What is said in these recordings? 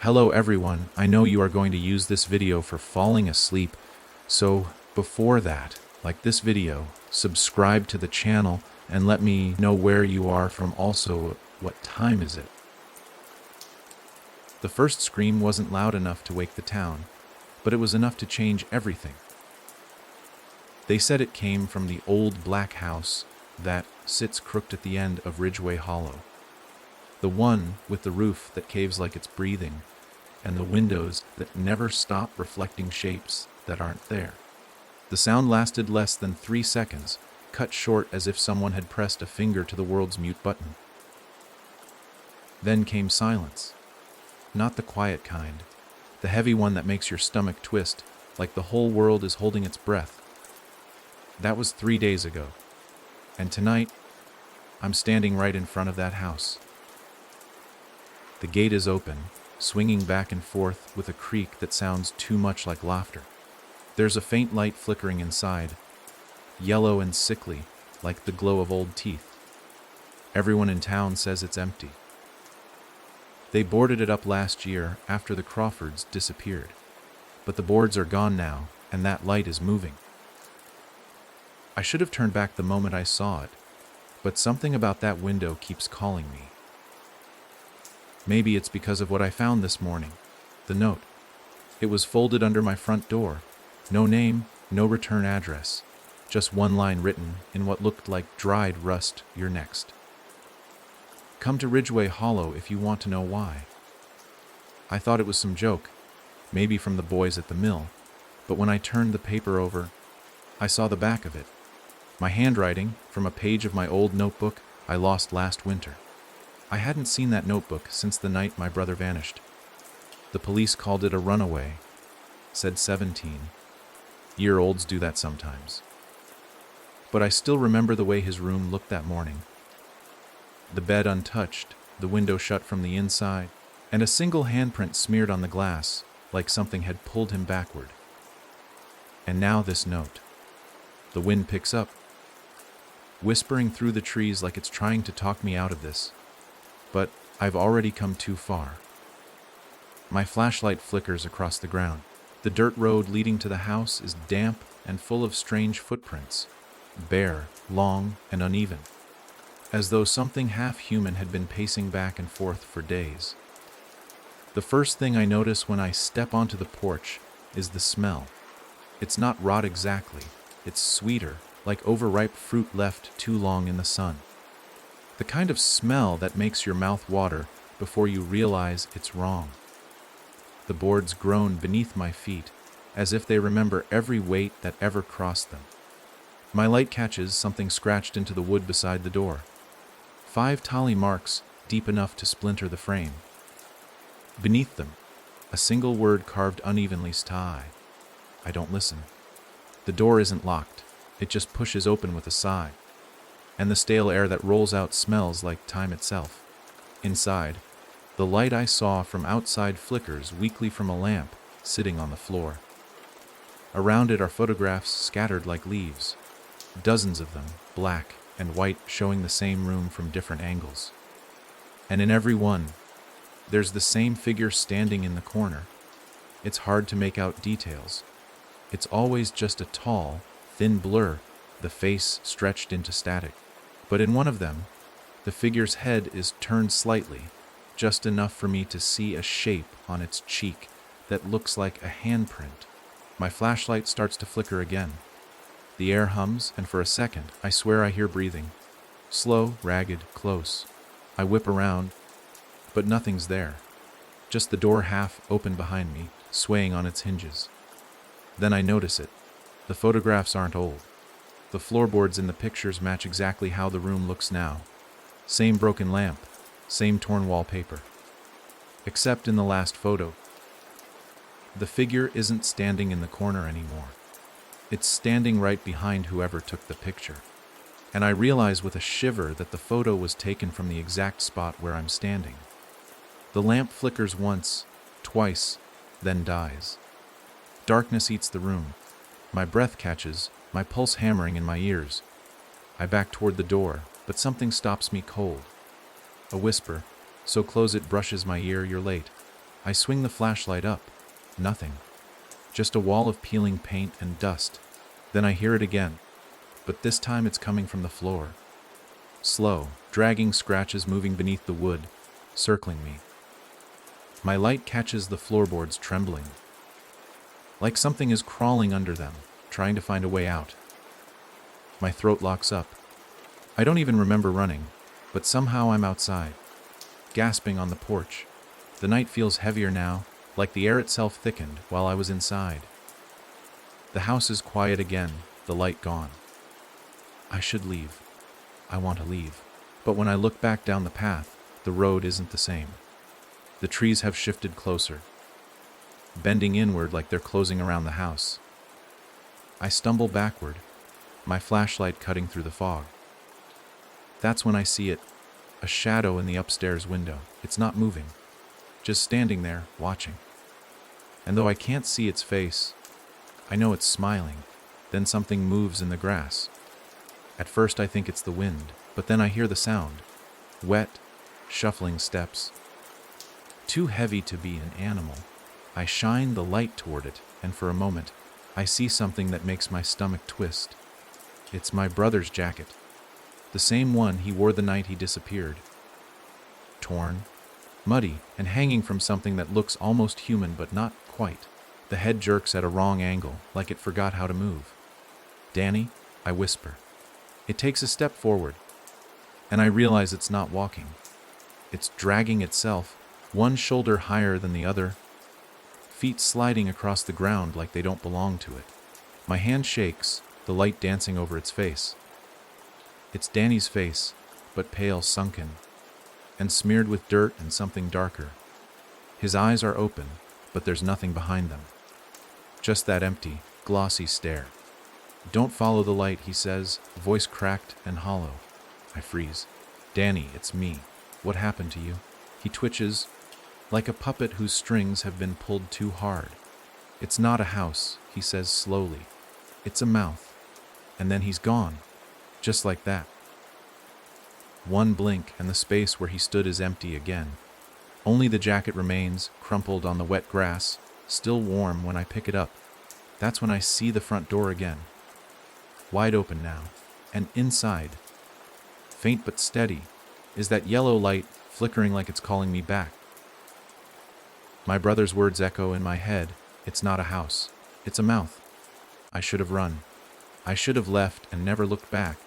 Hello everyone, I know you are going to use this video for falling asleep, so before that, like this video, subscribe to the channel and let me know where you are from, also what time is it. The first scream wasn't loud enough to wake the town, but it was enough to change everything. They said it came from the old black house that sits crooked at the end of Ridgeway Hollow. The one with the roof that caves like it's breathing, and the windows that never stop reflecting shapes that aren't there. The sound lasted less than 3 seconds, cut short as if someone had pressed a finger to the world's mute button. Then came silence. Not the quiet kind, the heavy one that makes your stomach twist, like the whole world is holding its breath. That was 3 days ago, and tonight, I'm standing right in front of that house. The gate is open, swinging back and forth with a creak that sounds too much like laughter. There's a faint light flickering inside, yellow and sickly, like the glow of old teeth. Everyone in town says it's empty. They boarded it up last year after the Crawfords disappeared, but the boards are gone now, and that light is moving. I should have turned back the moment I saw it, but something about that window keeps calling me. Maybe it's because of what I found this morning, the note. It was folded under my front door. No name, no return address. Just one line written in what looked like dried rust, "You're next. Come to Ridgeway Hollow if you want to know why." I thought it was some joke, maybe from the boys at the mill, but when I turned the paper over, I saw the back of it. My handwriting from a page of my old notebook I lost last winter. I hadn't seen that notebook since the night my brother vanished. The police called it a runaway, said 17. Year-olds do that sometimes. But I still remember the way his room looked that morning. The bed untouched, the window shut from the inside, and a single handprint smeared on the glass, like something had pulled him backward. And now this note. The wind picks up, whispering through the trees like it's trying to talk me out of this. But I've already come too far. My flashlight flickers across the ground. The dirt road leading to the house is damp and full of strange footprints, bare, long, and uneven, as though something half-human had been pacing back and forth for days. The first thing I notice when I step onto the porch is the smell. It's not rot exactly, it's sweeter, like overripe fruit left too long in the sun. The kind of smell that makes your mouth water before you realize it's wrong. The boards groan beneath my feet, as if they remember every weight that ever crossed them. My light catches something scratched into the wood beside the door. 5 tally marks, deep enough to splinter the frame. Beneath them, a single word carved unevenly, "Sty." I don't listen. The door isn't locked, it just pushes open with a sigh, and the stale air that rolls out smells like time itself. Inside, the light I saw from outside flickers weakly from a lamp sitting on the floor. Around it are photographs scattered like leaves, dozens of them, black and white, showing the same room from different angles. And in every one, there's the same figure standing in the corner. It's hard to make out details. It's always just a tall, thin blur, the face stretched into static. But in one of them, the figure's head is turned slightly, just enough for me to see a shape on its cheek that looks like a handprint. My flashlight starts to flicker again. The air hums, and for a second, I swear I hear breathing. Slow, ragged, close. I whip around, but nothing's there. Just the door half open behind me, swaying on its hinges. Then I notice it. The photographs aren't old. The floorboards in the pictures match exactly how the room looks now. Same broken lamp, same torn wallpaper. Except in the last photo, the figure isn't standing in the corner anymore. It's standing right behind whoever took the picture. And I realize with a shiver that the photo was taken from the exact spot where I'm standing. The lamp flickers once, twice, then dies. Darkness eats the room. My breath catches, my pulse hammering in my ears. I back toward the door, but something stops me cold. A whisper, so close it brushes my ear, "You're late." I swing the flashlight up. Nothing. Just a wall of peeling paint and dust. Then I hear it again, but this time it's coming from the floor. Slow, dragging scratches moving beneath the wood, circling me. My light catches the floorboards trembling. Like something is crawling under them, trying to find a way out. My throat locks up. I don't even remember running, but somehow I'm outside, gasping on the porch. The night feels heavier now, like the air itself thickened while I was inside. The house is quiet again, the light gone. I should leave. I want to leave. But when I look back down the path, the road isn't the same. The trees have shifted closer, bending inward like they're closing around the house. I stumble backward, my flashlight cutting through the fog. That's when I see it, a shadow in the upstairs window. It's not moving, just standing there, watching. And though I can't see its face, I know it's smiling. Then something moves in the grass. At first I think it's the wind, but then I hear the sound. Wet, shuffling steps. Too heavy to be an animal. I shine the light toward it, and for a moment, I see something that makes my stomach twist. It's my brother's jacket. The same one he wore the night he disappeared. Torn, muddy, and hanging from something that looks almost human but not quite. The head jerks at a wrong angle, like it forgot how to move. "Danny," I whisper. It takes a step forward, and I realize it's not walking. It's dragging itself, one shoulder higher than the other, feet sliding across the ground like they don't belong to it. My hand shakes, the light dancing over its face. It's Danny's face, but pale, sunken, and smeared with dirt and something darker. His eyes are open, but there's nothing behind them. Just that empty, glossy stare. "Don't follow the light," he says, voice cracked and hollow. I freeze. "Danny, it's me. What happened to you?" He twitches, like a puppet whose strings have been pulled too hard. "It's not a house," he says slowly. "It's a mouth." And then he's gone, just like that. One blink and the space where he stood is empty again. Only the jacket remains, crumpled on the wet grass, still warm when I pick it up. That's when I see the front door again. Wide open now, and inside, faint but steady, is that yellow light flickering like it's calling me back. My brother's words echo in my head. "It's not a house. It's a mouth." I should have run. I should have left and never looked back.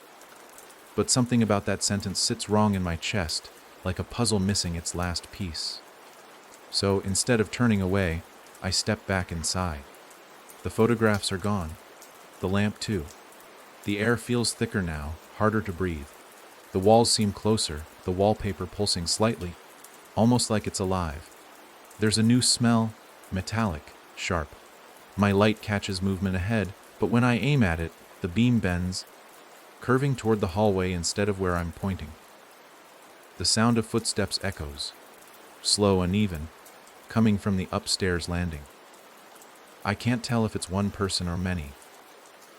But something about that sentence sits wrong in my chest, like a puzzle missing its last piece. So instead of turning away, I step back inside. The photographs are gone. The lamp too. The air feels thicker now, harder to breathe. The walls seem closer, the wallpaper pulsing slightly, almost like it's alive. There's a new smell, metallic, sharp. My light catches movement ahead, but when I aim at it, the beam bends, curving toward the hallway instead of where I'm pointing. The sound of footsteps echoes, slow and even, coming from the upstairs landing. I can't tell if it's one person or many.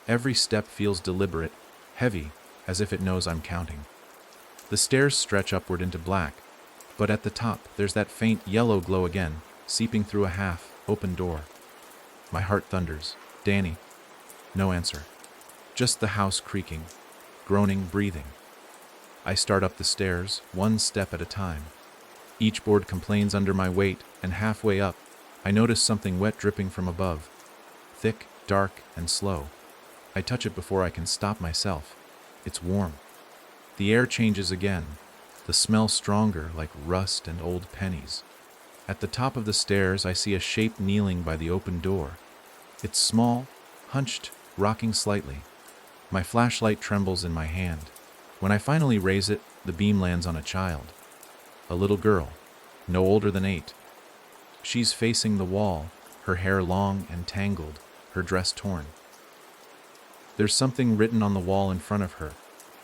Every step feels deliberate, heavy, as if it knows I'm counting. The stairs stretch upward into black, but at the top there's that faint yellow glow again, seeping through a half-open door. My heart thunders. "Danny." No answer. Just the house creaking, groaning, breathing. I start up the stairs, one step at a time. Each board complains under my weight, and halfway up, I notice something wet dripping from above. Thick, dark, and slow. I touch it before I can stop myself. It's warm. The air changes again, the smell stronger like rust and old pennies. At the top of the stairs, I see a shape kneeling by the open door. It's small, hunched, rocking slightly. My flashlight trembles in my hand. When I finally raise it, the beam lands on a child. A little girl, no older than 8. She's facing the wall, her hair long and tangled, her dress torn. There's something written on the wall in front of her.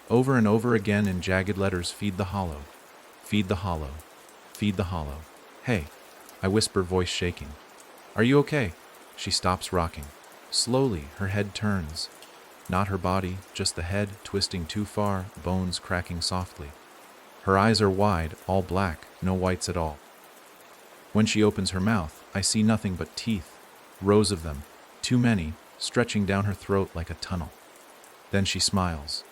Over and over again in jagged letters, "Feed the hollow. Feed the hollow. Feed the hollow." "Hey," I whisper, voice shaking. "Are you okay?" She stops rocking. Slowly, her head turns. Not her body, just the head, twisting too far, bones cracking softly. Her eyes are wide, all black, no whites at all. When she opens her mouth, I see nothing but teeth, rows of them, too many, stretching down her throat like a tunnel. Then she smiles,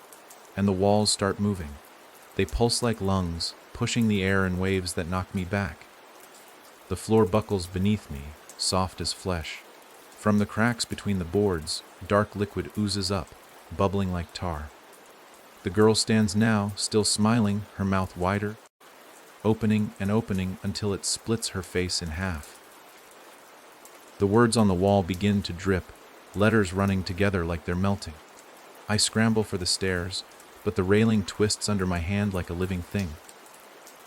and the walls start moving. They pulse like lungs, pushing the air in waves that knock me back. The floor buckles beneath me, soft as flesh. From the cracks between the boards, dark liquid oozes up, bubbling like tar. The girl stands now, still smiling, her mouth wider, opening and opening until it splits her face in half. The words on the wall begin to drip, letters running together like they're melting. I scramble for the stairs, but the railing twists under my hand like a living thing.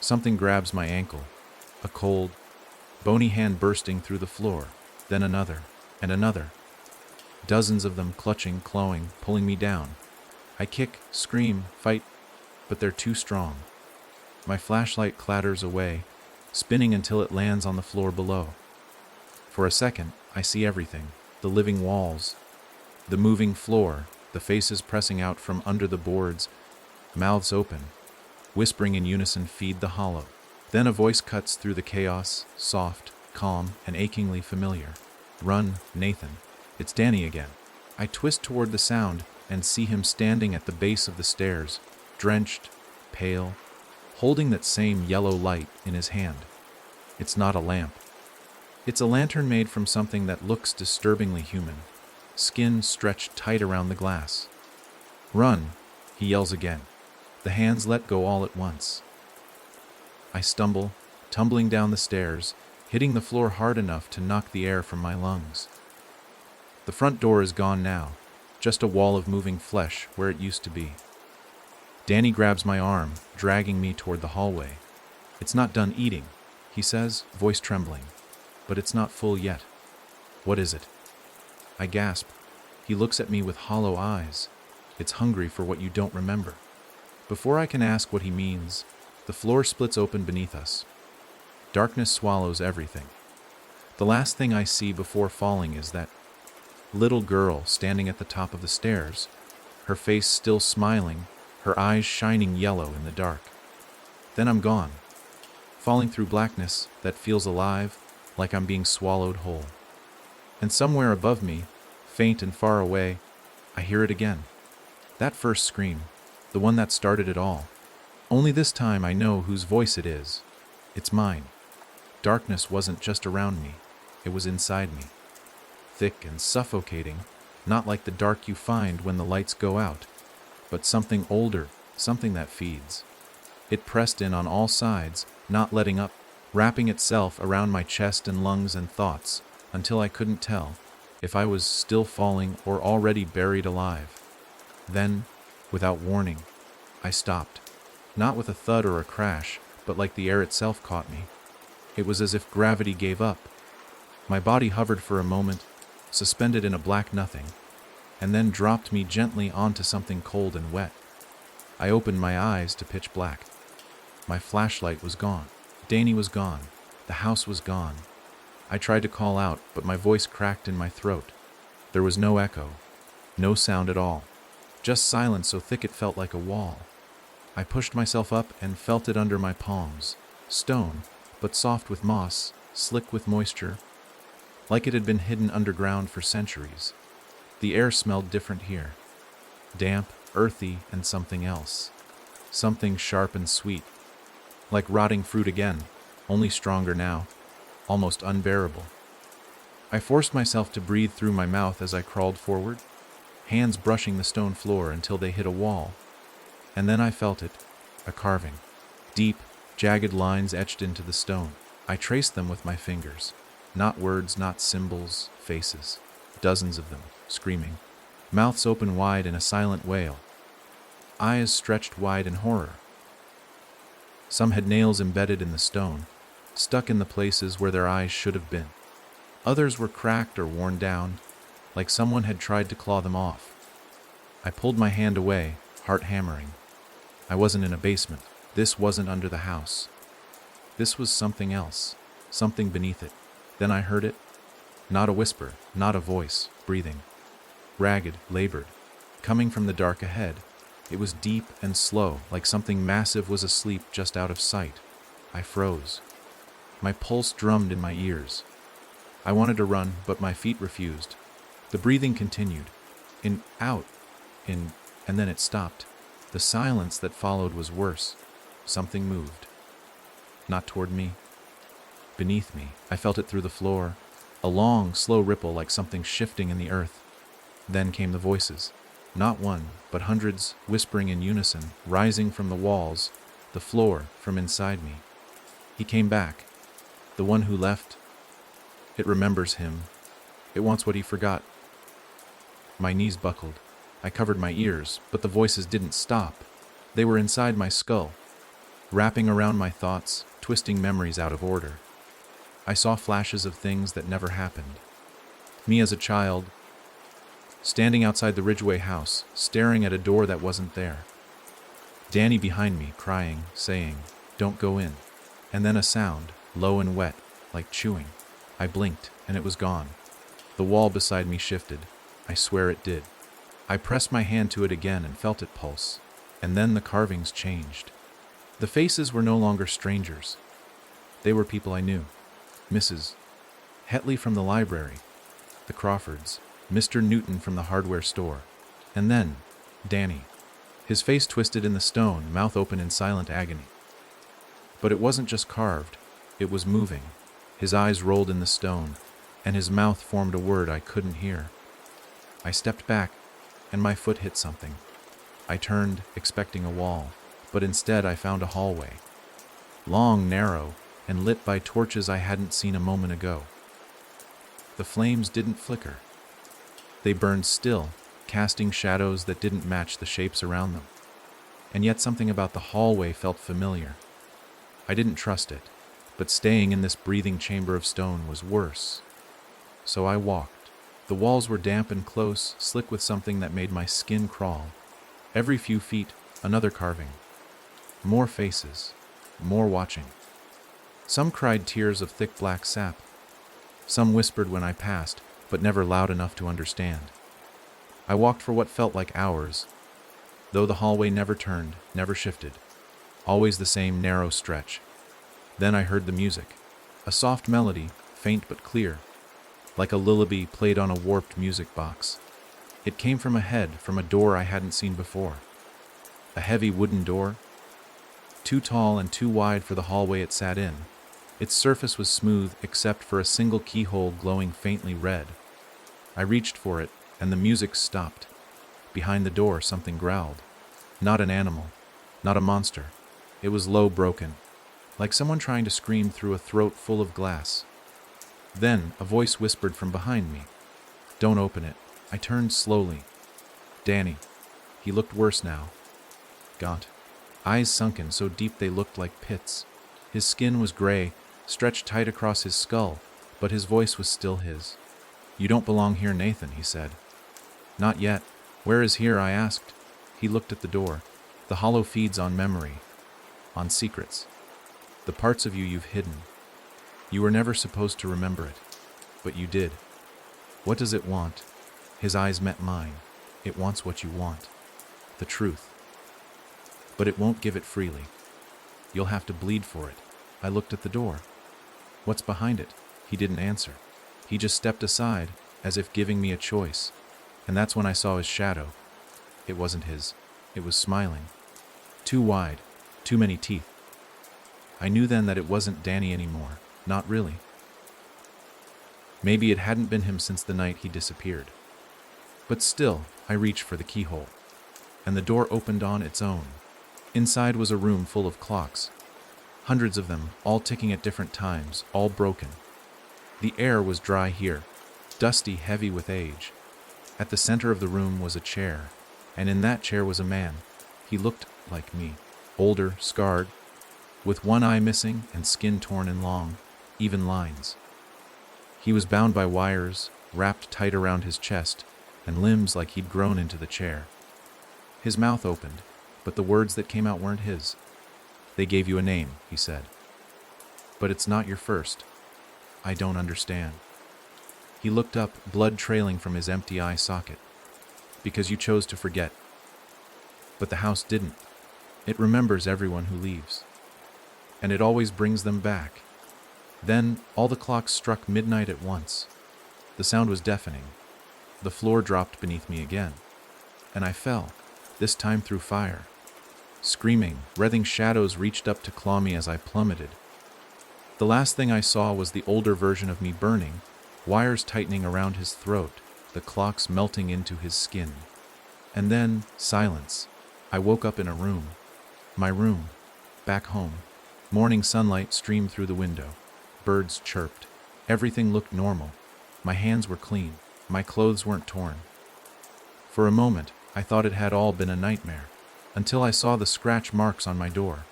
Something grabs my ankle, a cold, bony hand bursting through the floor, then another, and another. Dozens of them clutching, clawing, pulling me down. I kick, scream, fight, but they're too strong. My flashlight clatters away, spinning until it lands on the floor below. For a second, I see everything, the living walls, the moving floor, the faces pressing out from under the boards, mouths open, whispering in unison, feed the hollow. Then a voice cuts through the chaos, soft, calm, and achingly familiar. Run, Nathan. It's Danny again. I twist toward the sound and see him standing at the base of the stairs, drenched, pale, holding that same yellow light in his hand. It's not a lamp. It's a lantern made from something that looks disturbingly human, skin stretched tight around the glass. Run, he yells again. The hands let go all at once. I stumble, tumbling down the stairs, hitting the floor hard enough to knock the air from my lungs. The front door is gone now, just a wall of moving flesh where it used to be. Danny grabs my arm, dragging me toward the hallway. It's not done eating, he says, voice trembling. But it's not full yet. What is it? I gasp. He looks at me with hollow eyes. It's hungry for what you don't remember. Before I can ask what he means, the floor splits open beneath us. Darkness swallows everything. The last thing I see before falling is that little girl standing at the top of the stairs, her face still smiling, her eyes shining yellow in the dark. Then I'm gone, falling through blackness that feels alive, like I'm being swallowed whole. And somewhere above me, faint and far away, I hear it again. That first scream, the one that started it all. Only this time I know whose voice it is. It's mine. Darkness wasn't just around me, it was inside me. Thick and suffocating, not like the dark you find when the lights go out, but something older, something that feeds. It pressed in on all sides, not letting up, wrapping itself around my chest and lungs and thoughts, until I couldn't tell if I was still falling or already buried alive. Then, without warning, I stopped. Not with a thud or a crash, but like the air itself caught me. It was as if gravity gave up. My body hovered for a moment, suspended in a black nothing, and then dropped me gently onto something cold and wet. I opened my eyes to pitch black. My flashlight was gone. Danny was gone. The house was gone. I tried to call out, but my voice cracked in my throat. There was no echo, no sound at all, just silence so thick it felt like a wall. I pushed myself up and felt it under my palms, stone, but soft with moss, slick with moisture, like it had been hidden underground for centuries. The air smelled different here, damp, earthy, and something else, something sharp and sweet. Like rotting fruit again, only stronger now, almost unbearable. I forced myself to breathe through my mouth as I crawled forward, hands brushing the stone floor until they hit a wall. And then I felt it, a carving. Deep, jagged lines etched into the stone. I traced them with my fingers. Not words, not symbols, faces. Dozens of them, screaming. Mouths open wide in a silent wail. Eyes stretched wide in horror. Some had nails embedded in the stone, stuck in the places where their eyes should have been. Others were cracked or worn down, like someone had tried to claw them off. I pulled my hand away, heart hammering. I wasn't in a basement. This wasn't under the house. This was something else, something beneath it. Then I heard it. Not a whisper, not a voice, breathing. Ragged, labored, coming from the dark ahead. It was deep and slow, like something massive was asleep just out of sight. I froze. My pulse drummed in my ears. I wanted to run, but my feet refused. The breathing continued. In, out, in, and then it stopped. The silence that followed was worse. Something moved. Not toward me. Beneath me. I felt it through the floor. A long, slow ripple like something shifting in the earth. Then came the voices. Not one, but hundreds, whispering in unison, rising from the walls, the floor, from inside me. He came back. The one who left. It remembers him. It wants what he forgot. My knees buckled. I covered my ears, but the voices didn't stop. They were inside my skull, wrapping around my thoughts, twisting memories out of order. I saw flashes of things that never happened. Me as a child, standing outside the Ridgeway house, staring at a door that wasn't there. Danny behind me, crying, saying, "Don't go in." And then a sound, low and wet, like chewing. I blinked, and it was gone. The wall beside me shifted. I swear it did. I pressed my hand to it again and felt it pulse. And then the carvings changed. The faces were no longer strangers. They were people I knew. Mrs. Hetley from the library, the Crawfords, Mr. Newton from the hardware store, and then Danny. His face twisted in the stone, mouth open in silent agony. But it wasn't just carved, it was moving. His eyes rolled in the stone, and his mouth formed a word I couldn't hear. I stepped back, and my foot hit something. I turned, expecting a wall, but instead I found a hallway. Long, narrow, and lit by torches I hadn't seen a moment ago. The flames didn't flicker. They burned still, casting shadows that didn't match the shapes around them. And yet something about the hallway felt familiar. I didn't trust it, but staying in this breathing chamber of stone was worse. So I walked. The walls were damp and close, slick with something that made my skin crawl. Every few feet, another carving. More faces, more watching. Some cried tears of thick black sap. Some whispered when I passed, but never loud enough to understand. I walked for what felt like hours, though the hallway never turned, never shifted. Always the same narrow stretch. Then I heard the music. A soft melody, faint but clear, like a lullaby played on a warped music box. It came from ahead, from a door I hadn't seen before. A heavy wooden door, too tall and too wide for the hallway it sat in. Its surface was smooth except for a single keyhole glowing faintly red. I reached for it, and the music stopped. Behind the door, something growled. Not an animal, not a monster. It was low, broken, like someone trying to scream through a throat full of glass. Then a voice whispered from behind me, "Don't open it." I turned slowly. Danny. He looked worse now. Gaunt. Eyes sunken so deep they looked like pits. His skin was gray, stretched tight across his skull, but his voice was still his. "You don't belong here, Nathan," he said. "Not yet. Where is here?" I asked. He looked at the door. "The hollow feeds on memory, on secrets. The parts of you you've hidden. You were never supposed to remember it, but you did. What does it want?" His eyes met mine. "It wants what you want. The truth. But it won't give it freely. You'll have to bleed for it." I looked at the door. "What's behind it?" He didn't answer. He just stepped aside, as if giving me a choice. And that's when I saw his shadow. It wasn't his. It was smiling. Too wide. Too many teeth. I knew then that it wasn't Danny anymore. Not really. Maybe it hadn't been him since the night he disappeared. But still, I reached for the keyhole. And the door opened on its own. Inside was a room full of clocks. Hundreds of them, all ticking at different times, all broken. The air was dry here, dusty, heavy with age. At the center of the room was a chair, and in that chair was a man. He looked like me, older, scarred, with one eye missing and skin torn and long, even lines. He was bound by wires, wrapped tight around his chest, and limbs like he'd grown into the chair. His mouth opened, but the words that came out weren't his. "They gave you a name," he said. "But it's not your first. I don't understand." He looked up, blood trailing from his empty eye socket. "Because you chose to forget. But the house didn't. It remembers everyone who leaves. And it always brings them back. Then all the clocks struck midnight at once. The sound was deafening. The floor dropped beneath me again, and I fell, this time through fire. Screaming, writhing shadows reached up to claw me as I plummeted. The last thing I saw was the older version of me burning, wires tightening around his throat, the clocks melting into his skin. And then, silence. I woke up in a room. My room. Back home. Morning sunlight streamed through the window. Birds chirped. Everything looked normal. My hands were clean. My clothes weren't torn. For a moment, I thought it had all been a nightmare, until I saw the scratch marks on my door.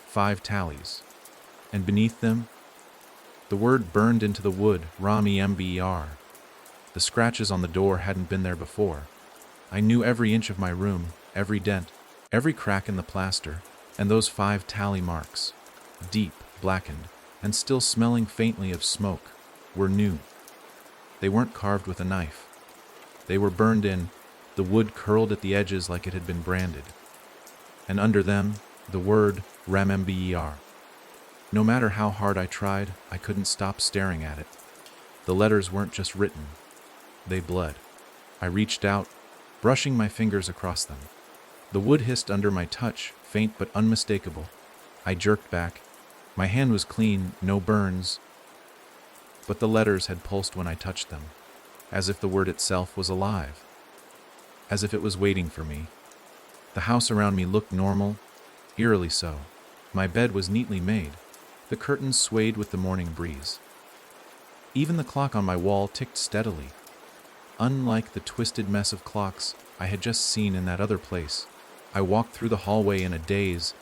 5 tallies. And beneath them, the word burned into the wood, RAMEMBER. The scratches on the door hadn't been there before. I knew every inch of my room, every dent, every crack in the plaster, and those 5 tally marks, deep, blackened, and still smelling faintly of smoke, were new. They weren't carved with a knife. They were burned in, the wood curled at the edges like it had been branded. And under them, the word RAMEMBER. No matter how hard I tried, I couldn't stop staring at it. The letters weren't just written. They bled. I reached out, brushing my fingers across them. The wood hissed under my touch, faint but unmistakable. I jerked back. My hand was clean, no burns, but the letters had pulsed when I touched them, as if the word itself was alive, as if it was waiting for me. The house around me looked normal, eerily so. My bed was neatly made. The curtains swayed with the morning breeze. Even the clock on my wall ticked steadily. Unlike the twisted mess of clocks I had just seen in that other place, I walked through the hallway in a daze,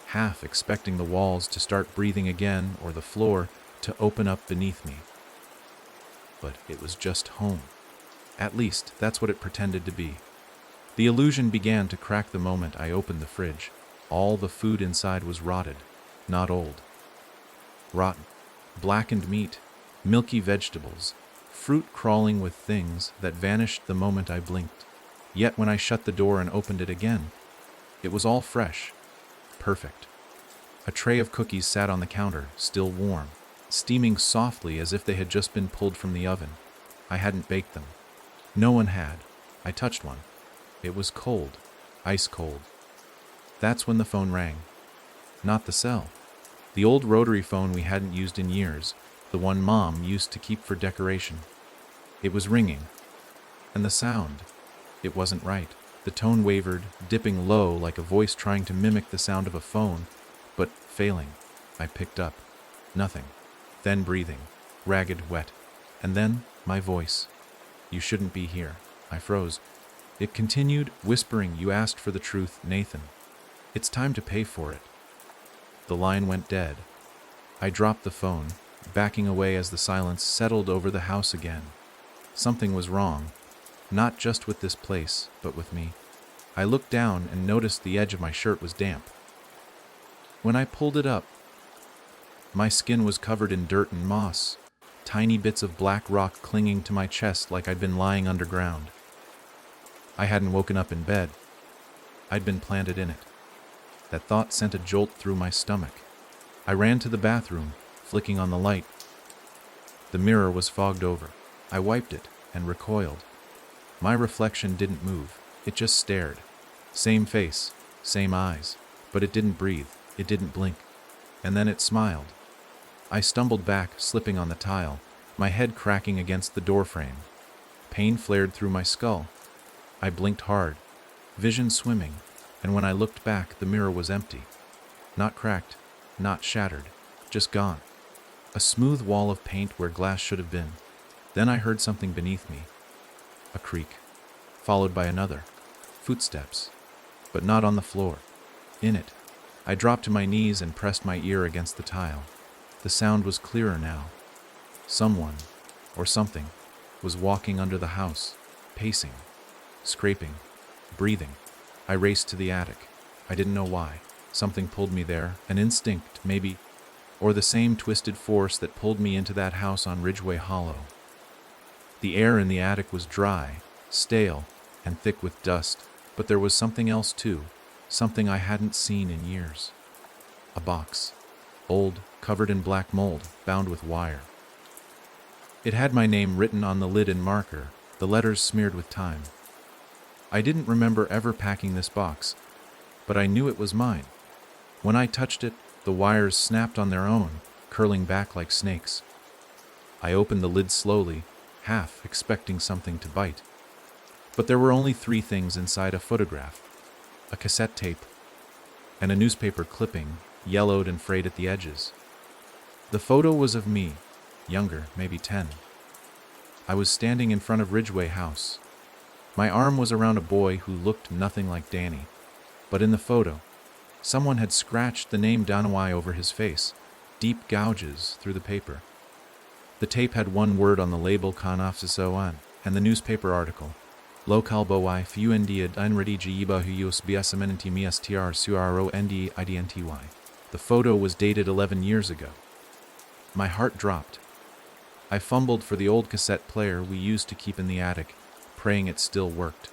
half expecting the walls to start breathing again or the floor to open up beneath me. But it was just home. At least, that's what it pretended to be. The illusion began to crack the moment I opened the fridge. All the food inside was rotted, not old. Rotten. Blackened meat, milky vegetables, fruit crawling with things that vanished the moment I blinked. Yet when I shut the door and opened it again, it was all fresh. Perfect. A tray of cookies sat on the counter, still warm, steaming softly as if they had just been pulled from the oven. I hadn't baked them. No one had. I touched one. It was cold, ice cold. That's when the phone rang. Not the cell. The old rotary phone we hadn't used in years, the one Mom used to keep for decoration. It was ringing. And the sound. It wasn't right. The tone wavered, dipping low like a voice trying to mimic the sound of a phone, but failing. I picked up. Nothing. Then breathing. Ragged, wet. And then, my voice. "You shouldn't be here." I froze. It continued, whispering, "You asked for the truth, Nathan. It's time to pay for it." The line went dead. I dropped the phone, backing away as the silence settled over the house again. Something was wrong, not just with this place, but with me. I looked down and noticed the edge of my shirt was damp. When I pulled it up, my skin was covered in dirt and moss, tiny bits of black rock clinging to my chest like I'd been lying underground. I hadn't woken up in bed. I'd been planted in it. That thought sent a jolt through my stomach. I ran to the bathroom, flicking on the light. The mirror was fogged over. I wiped it and recoiled. My reflection didn't move. It just stared. Same face, same eyes, but it didn't breathe. It didn't blink. And then it smiled. I stumbled back, slipping on the tile, my head cracking against the doorframe. Pain flared through my skull. I blinked hard, vision swimming, and when I looked back, the mirror was empty. Not cracked, not shattered, just gone. A smooth wall of paint where glass should have been. Then I heard something beneath me. A creak, followed by another. Footsteps, but not on the floor. In it. I dropped to my knees and pressed my ear against the tile. The sound was clearer now. Someone, or something, was walking under the house, pacing, scraping, breathing. I raced to the attic. I didn't know why. Something pulled me there, an instinct, maybe, or the same twisted force that pulled me into that house on Ridgeway Hollow. The air in the attic was dry, stale, and thick with dust, but there was something else too, something I hadn't seen in years. A box. old, covered in black mold, bound with wire. It had my name written on the lid in marker, the letters smeared with time. I didn't remember ever packing this box, but I knew it was mine. When I touched it, the wires snapped on their own, curling back like snakes. I opened the lid slowly, half expecting something to bite. But there were only 3 things inside: a photograph, a cassette tape, and a newspaper clipping, yellowed and frayed at the edges. The photo was of me, younger, maybe 10. I was standing in front of Ridgway House. My arm was around a boy who looked nothing like Danny, but in the photo, someone had scratched the name Danawai over his face, deep gouges through the paper. The tape had one word on the label, Kanafsisoan, and the newspaper article, Lokal Bowai Fuendia Unredi Jiba Huyus Biasamenenti Miastr Suaro Ndi Idnty. The photo was dated 11 years ago. My heart dropped. I fumbled for the old cassette player we used to keep in the attic, praying it still worked.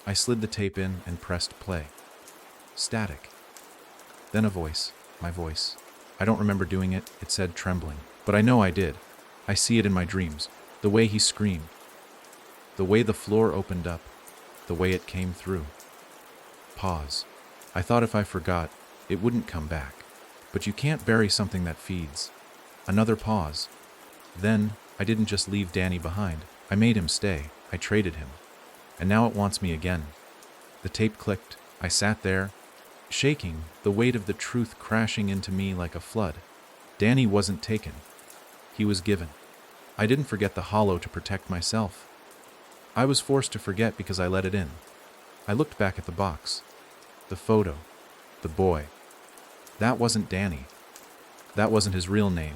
I slid the tape in and pressed play. Static. Then a voice, my voice. I don't remember doing it, it said, trembling. But I know I did. I see it in my dreams. The way he screamed. The way the floor opened up. The way it came through. Pause. I thought if I forgot, it wouldn't come back. But you can't bury something that feeds. Another pause. Then, I didn't just leave Danny behind. I made him stay. I traded him. And now it wants me again. The tape clicked. I sat there, shaking, the weight of the truth crashing into me like a flood. Danny wasn't taken. He was given. I didn't forget the hollow to protect myself. I was forced to forget because I let it in. I looked back at the box. The photo. The boy. That wasn't Danny. That wasn't his real name.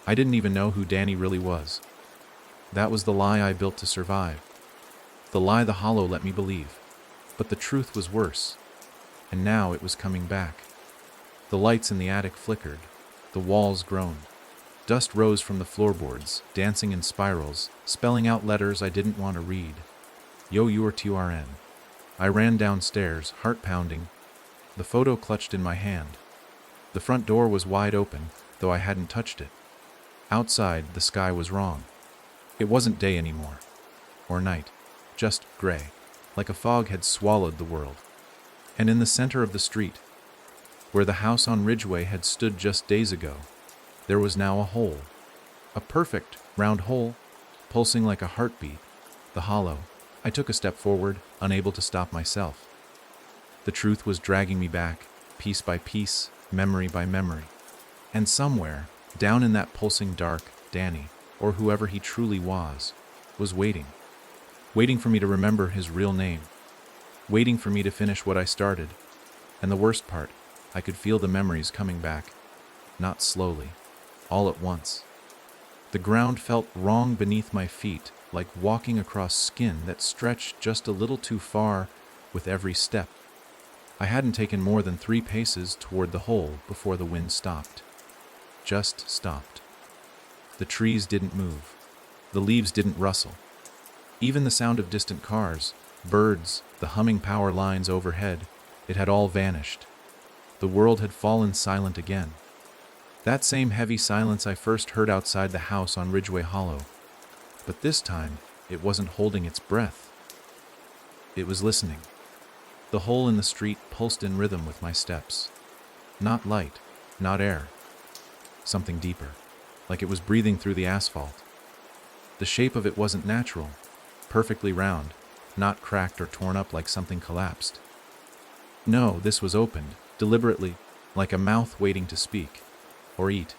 I didn't even know who Danny really was. That was the lie I built to survive. The lie the hollow let me believe. But the truth was worse. And now it was coming back. The lights in the attic flickered. The walls groaned. Dust rose from the floorboards, dancing in spirals, spelling out letters I didn't want to read. Yo URTURN. I ran downstairs, heart pounding. The photo clutched in my hand. The front door was wide open, though I hadn't touched it. Outside, the sky was wrong. It wasn't day anymore. Or night. Just gray. Like a fog had swallowed the world. And in the center of the street, where the house on Ridgway had stood just days ago, there was now a hole. A perfect, round hole, pulsing like a heartbeat. The hollow. I took a step forward, unable to stop myself. The truth was dragging me back, piece by piece, memory by memory. And somewhere, down in that pulsing dark, Danny, or whoever he truly was waiting. Waiting for me to remember his real name. Waiting for me to finish what I started. And the worst part, I could feel the memories coming back. Not slowly. All at once. The ground felt wrong beneath my feet, like walking across skin that stretched just a little too far with every step. I hadn't taken more than 3 paces toward the hole before the wind stopped. Just stopped. The trees didn't move. The leaves didn't rustle. Even the sound of distant cars, birds, the humming power lines overhead, it had all vanished. The world had fallen silent again. That same heavy silence I first heard outside the house on Ridgway Hollow. But this time, it wasn't holding its breath. It was listening. The hole in the street pulsed in rhythm with my steps. Not light, not air. Something deeper, like it was breathing through the asphalt. The shape of it wasn't natural, perfectly round, not cracked or torn up like something collapsed. No, this was opened, deliberately, like a mouth waiting to speak. Or eat.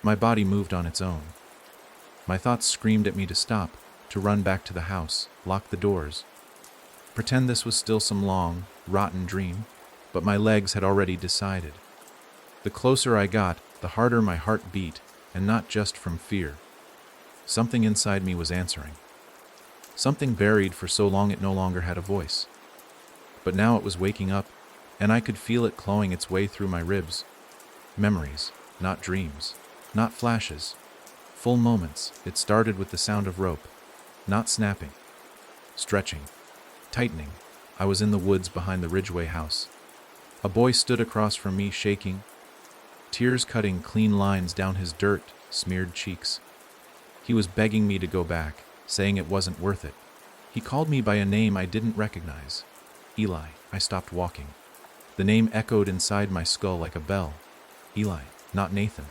My body moved on its own. My thoughts screamed at me to stop, to run back to the house, lock the doors. Pretend this was still some long, rotten dream, but my legs had already decided. The closer I got, the harder my heart beat, and not just from fear. Something inside me was answering. Something buried for so long it no longer had a voice. But now it was waking up, and I could feel it clawing its way through my ribs. Memories. Not dreams, not flashes, full moments. It started with the sound of rope, not snapping, stretching, tightening. I was in the woods behind the Ridgway house. A boy stood across from me, shaking. tears cutting clean lines down his dirt-smeared cheeks. He was begging me to go back, saying it wasn't worth it. He called me by a name I didn't recognize. Eli. I stopped walking. The name echoed inside my skull like a bell. Eli, not Nathan.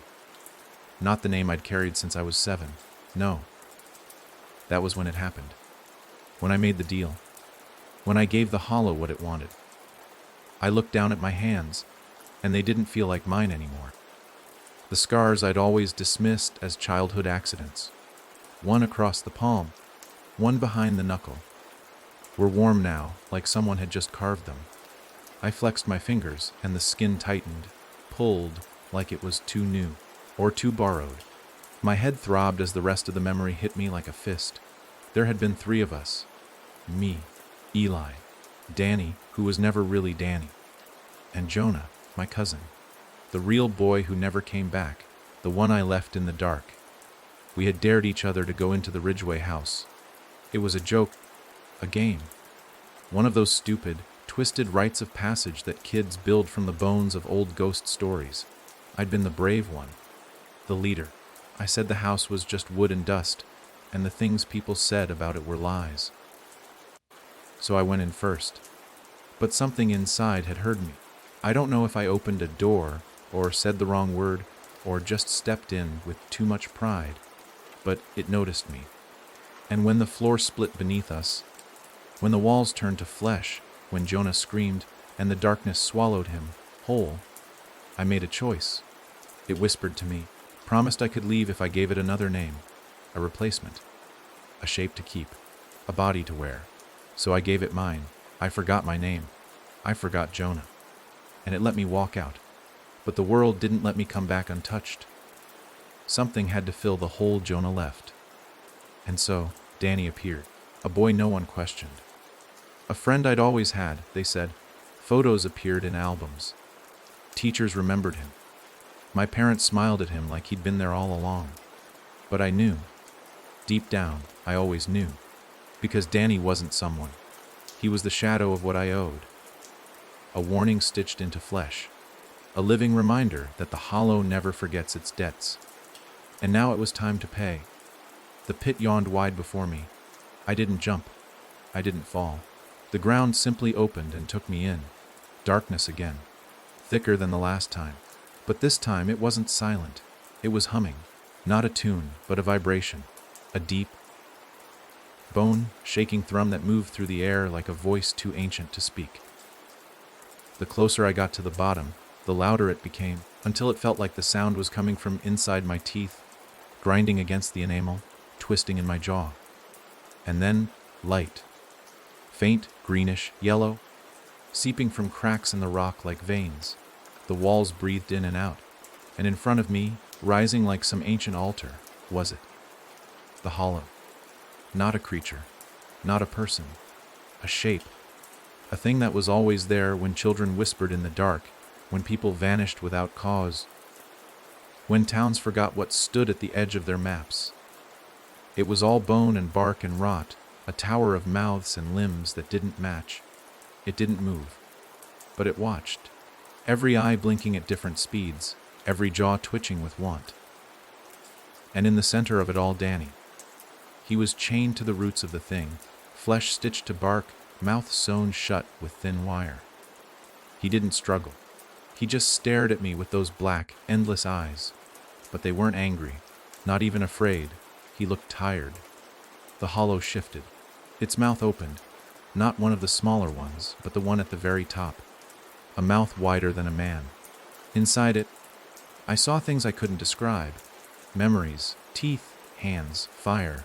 Not the name I'd carried since I was 7. No. That was when it happened. When I made the deal. When I gave the hollow what it wanted. I looked down at my hands, and they didn't feel like mine anymore. The scars I'd always dismissed as childhood accidents, one across the palm, one behind the knuckle, were warm now, like someone had just carved them. I flexed my fingers, and the skin tightened, pulled like it was too new, or too borrowed. My head throbbed as the rest of the memory hit me like a fist. There had been 3 of us. Me, Eli, Danny, who was never really Danny, and Jonah, my cousin, the real boy who never came back, the one I left in the dark. We had dared each other to go into the Ridgway house. It was a joke, a game, one of those stupid, twisted rites of passage that kids build from the bones of old ghost stories. I'd been the brave one, the leader. I said the house was just wood and dust, and the things people said about it were lies. So I went in first. But something inside had heard me. I don't know if I opened a door, or said the wrong word, or just stepped in with too much pride, but it noticed me. And when the floor split beneath us, when the walls turned to flesh, when Jonah screamed, and the darkness swallowed him whole, I made a choice. It whispered to me, promised I could leave if I gave it another name, a replacement, a shape to keep, a body to wear. So I gave it mine. I forgot my name. I forgot Jonah. And it let me walk out. But the world didn't let me come back untouched. Something had to fill the hole Jonah left. And so, Danny appeared, a boy no one questioned. A friend I'd always had, they said. Photos appeared in albums. Teachers remembered him. My parents smiled at him like he'd been there all along. But I knew. Deep down, I always knew. Because Danny wasn't someone. He was the shadow of what I owed. A warning stitched into flesh. A living reminder that the hollow never forgets its debts. And now it was time to pay. The pit yawned wide before me. I didn't jump. I didn't fall. The ground simply opened and took me in. Darkness again. Thicker than the last time. But this time it wasn't silent. It was humming. Not a tune, but a vibration. A deep, bone-shaking thrum that moved through the air like a voice too ancient to speak. The closer I got to the bottom, the louder it became, until it felt like the sound was coming from inside my teeth, grinding against the enamel, twisting in my jaw. And then, light. Faint, greenish, yellow, seeping from cracks in the rock like veins. The walls breathed in and out, and in front of me, rising like some ancient altar, was it. The hollow. Not a creature, not a person, a shape, a thing that was always there when children whispered in the dark, when people vanished without cause, when towns forgot what stood at the edge of their maps. It was all bone and bark and rot, a tower of mouths and limbs that didn't match. It didn't move, but it watched, every eye blinking at different speeds, every jaw twitching with want. And in the center of it all, Danny. He was chained to the roots of the thing, flesh stitched to bark, mouth sewn shut with thin wire. He didn't struggle. He just stared at me with those black, endless eyes. But they weren't angry, not even afraid. He looked tired. The hollow shifted. Its mouth opened, not one of the smaller ones, but the one at the very top. A mouth wider than a man. Inside it, I saw things I couldn't describe. Memories, teeth, hands, fire.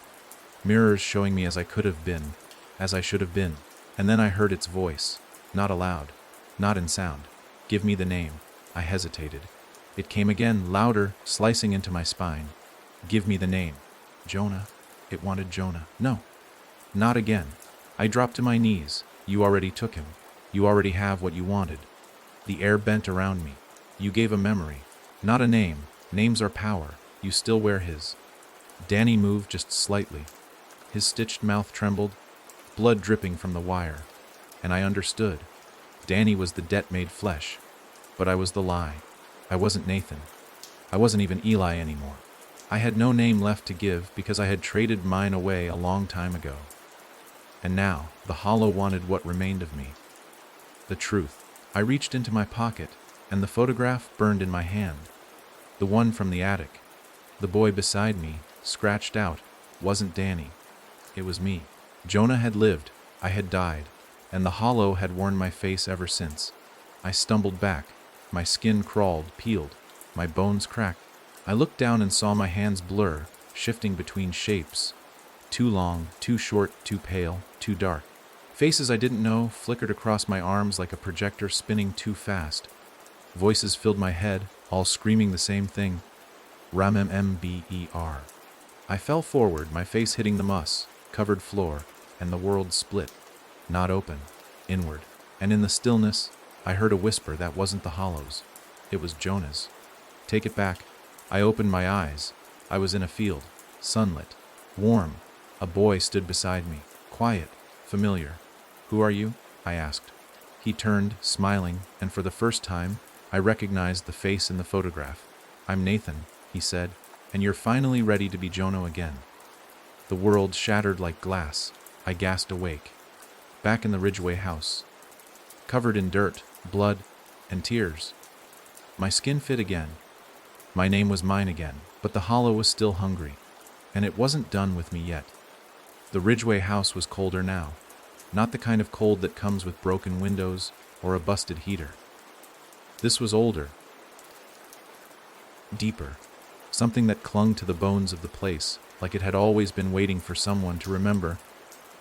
Mirrors showing me as I could have been, as I should have been. And then I heard its voice, not aloud, not in sound. Give me the name. I hesitated. It came again, louder, slicing into my spine. Give me the name. Jonah. It wanted Jonah. No, not again. I dropped to my knees. You already took him. You already have what you wanted. The air bent around me. You gave a memory, not a name. Names are power. You still wear his. Danny moved just slightly. His stitched mouth trembled, blood dripping from the wire. And I understood. Danny was the debt made flesh, but I was the lie. I wasn't Nathan. I wasn't even Eli anymore. I had no name left to give because I had traded mine away a long time ago. And now, the hollow wanted what remained of me. The truth. I reached into my pocket, and the photograph burned in my hand. The one from the attic. The boy beside me, scratched out, wasn't Danny. It was me. Jonah had lived, I had died, and the hollow had worn my face ever since. I stumbled back, my skin crawled, peeled, my bones cracked. I looked down and saw my hands blur, shifting between shapes. Too long, too short, too pale, too dark. Faces I didn't know flickered across my arms like a projector spinning too fast. Voices filled my head, all screaming the same thing. Ramember. I fell forward, my face hitting the moss-covered floor, and the world split. Not open, inward. And in the stillness, I heard a whisper that wasn't the hollow's. It was Jonah's. Take it back. I opened my eyes. I was in a field, sunlit, warm. A boy stood beside me, quiet, familiar. Who are you? I asked. He turned, smiling, and for the first time, I recognized the face in the photograph. I'm Nathan, he said, and you're finally ready to be Jonah again. The world shattered like glass. I gasped awake. Back in the Ridgeway house. Covered in dirt, blood, and tears. My skin fit again. My name was mine again, but the hollow was still hungry, and it wasn't done with me yet. The Ridgeway house was colder now, not the kind of cold that comes with broken windows or a busted heater. This was older, deeper, something that clung to the bones of the place, like it had always been waiting for someone to remember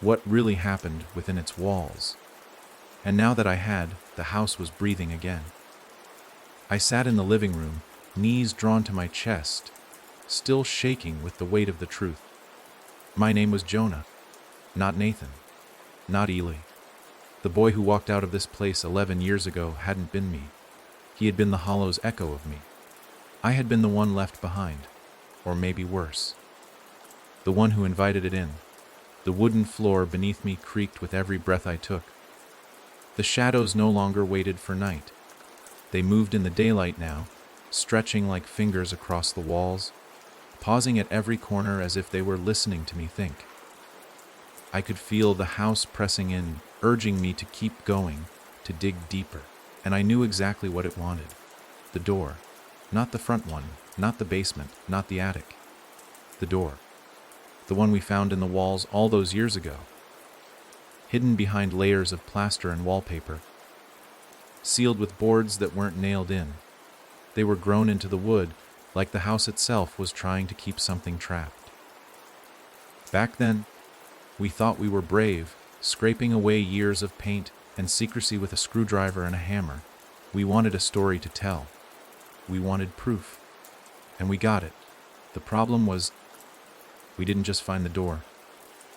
what really happened within its walls. And now that I had, the house was breathing again. I sat in the living room, knees drawn to my chest, still shaking with the weight of the truth. My name was Jonah, not Nathan, not Eli. The boy who walked out of this place 11 years ago hadn't been me. He had been the hollow's echo of me. I had been the one left behind, or maybe worse. The one who invited it in. The wooden floor beneath me creaked with every breath I took. The shadows no longer waited for night. They moved in the daylight now, stretching like fingers across the walls, pausing at every corner as if they were listening to me think. I could feel the house pressing in, urging me to keep going, to dig deeper, and I knew exactly what it wanted. The door. Not the front one, not the basement, not the attic. The door. The one we found in the walls all those years ago. Hidden behind layers of plaster and wallpaper. Sealed with boards that weren't nailed in. They were grown into the wood, like the house itself was trying to keep something trapped. Back then, we thought we were brave, scraping away years of paint and secrecy with a screwdriver and a hammer. We wanted a story to tell. We wanted proof. And we got it. The problem was, we didn't just find the door.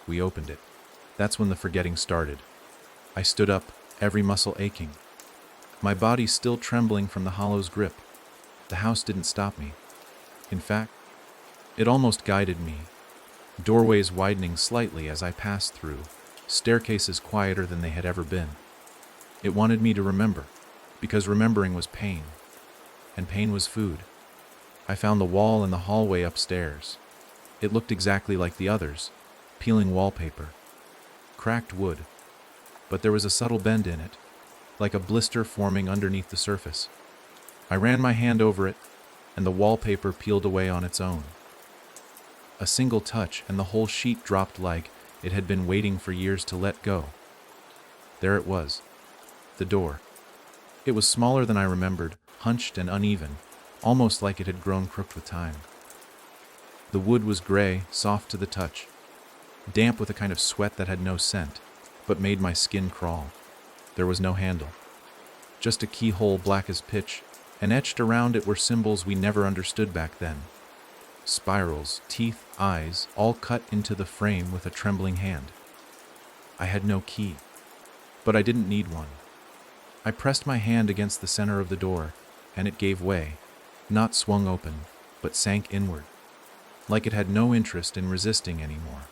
We opened it. That's when the forgetting started. I stood up, every muscle aching. My body still trembling from the hollow's grip. The house didn't stop me. In fact, it almost guided me. Doorways widening slightly as I passed through, staircases quieter than they had ever been. It wanted me to remember, because remembering was pain, and pain was food. I found the wall in the hallway upstairs. It looked exactly like the others, peeling wallpaper, cracked wood, but there was a subtle bend in it, like a blister forming underneath the surface. I ran my hand over it, and the wallpaper peeled away on its own. A single touch, and the whole sheet dropped like it had been waiting for years to let go. There it was, the door. It was smaller than I remembered, hunched and uneven, almost like it had grown crooked with time. The wood was gray, soft to the touch, damp with a kind of sweat that had no scent, but made my skin crawl. There was no handle, just a keyhole black as pitch, and etched around it were symbols we never understood back then. Spirals, teeth, eyes, all cut into the frame with a trembling hand. I had no key, but I didn't need one. I pressed my hand against the center of the door, and it gave way, not swung open, but sank inward, like it had no interest in resisting anymore.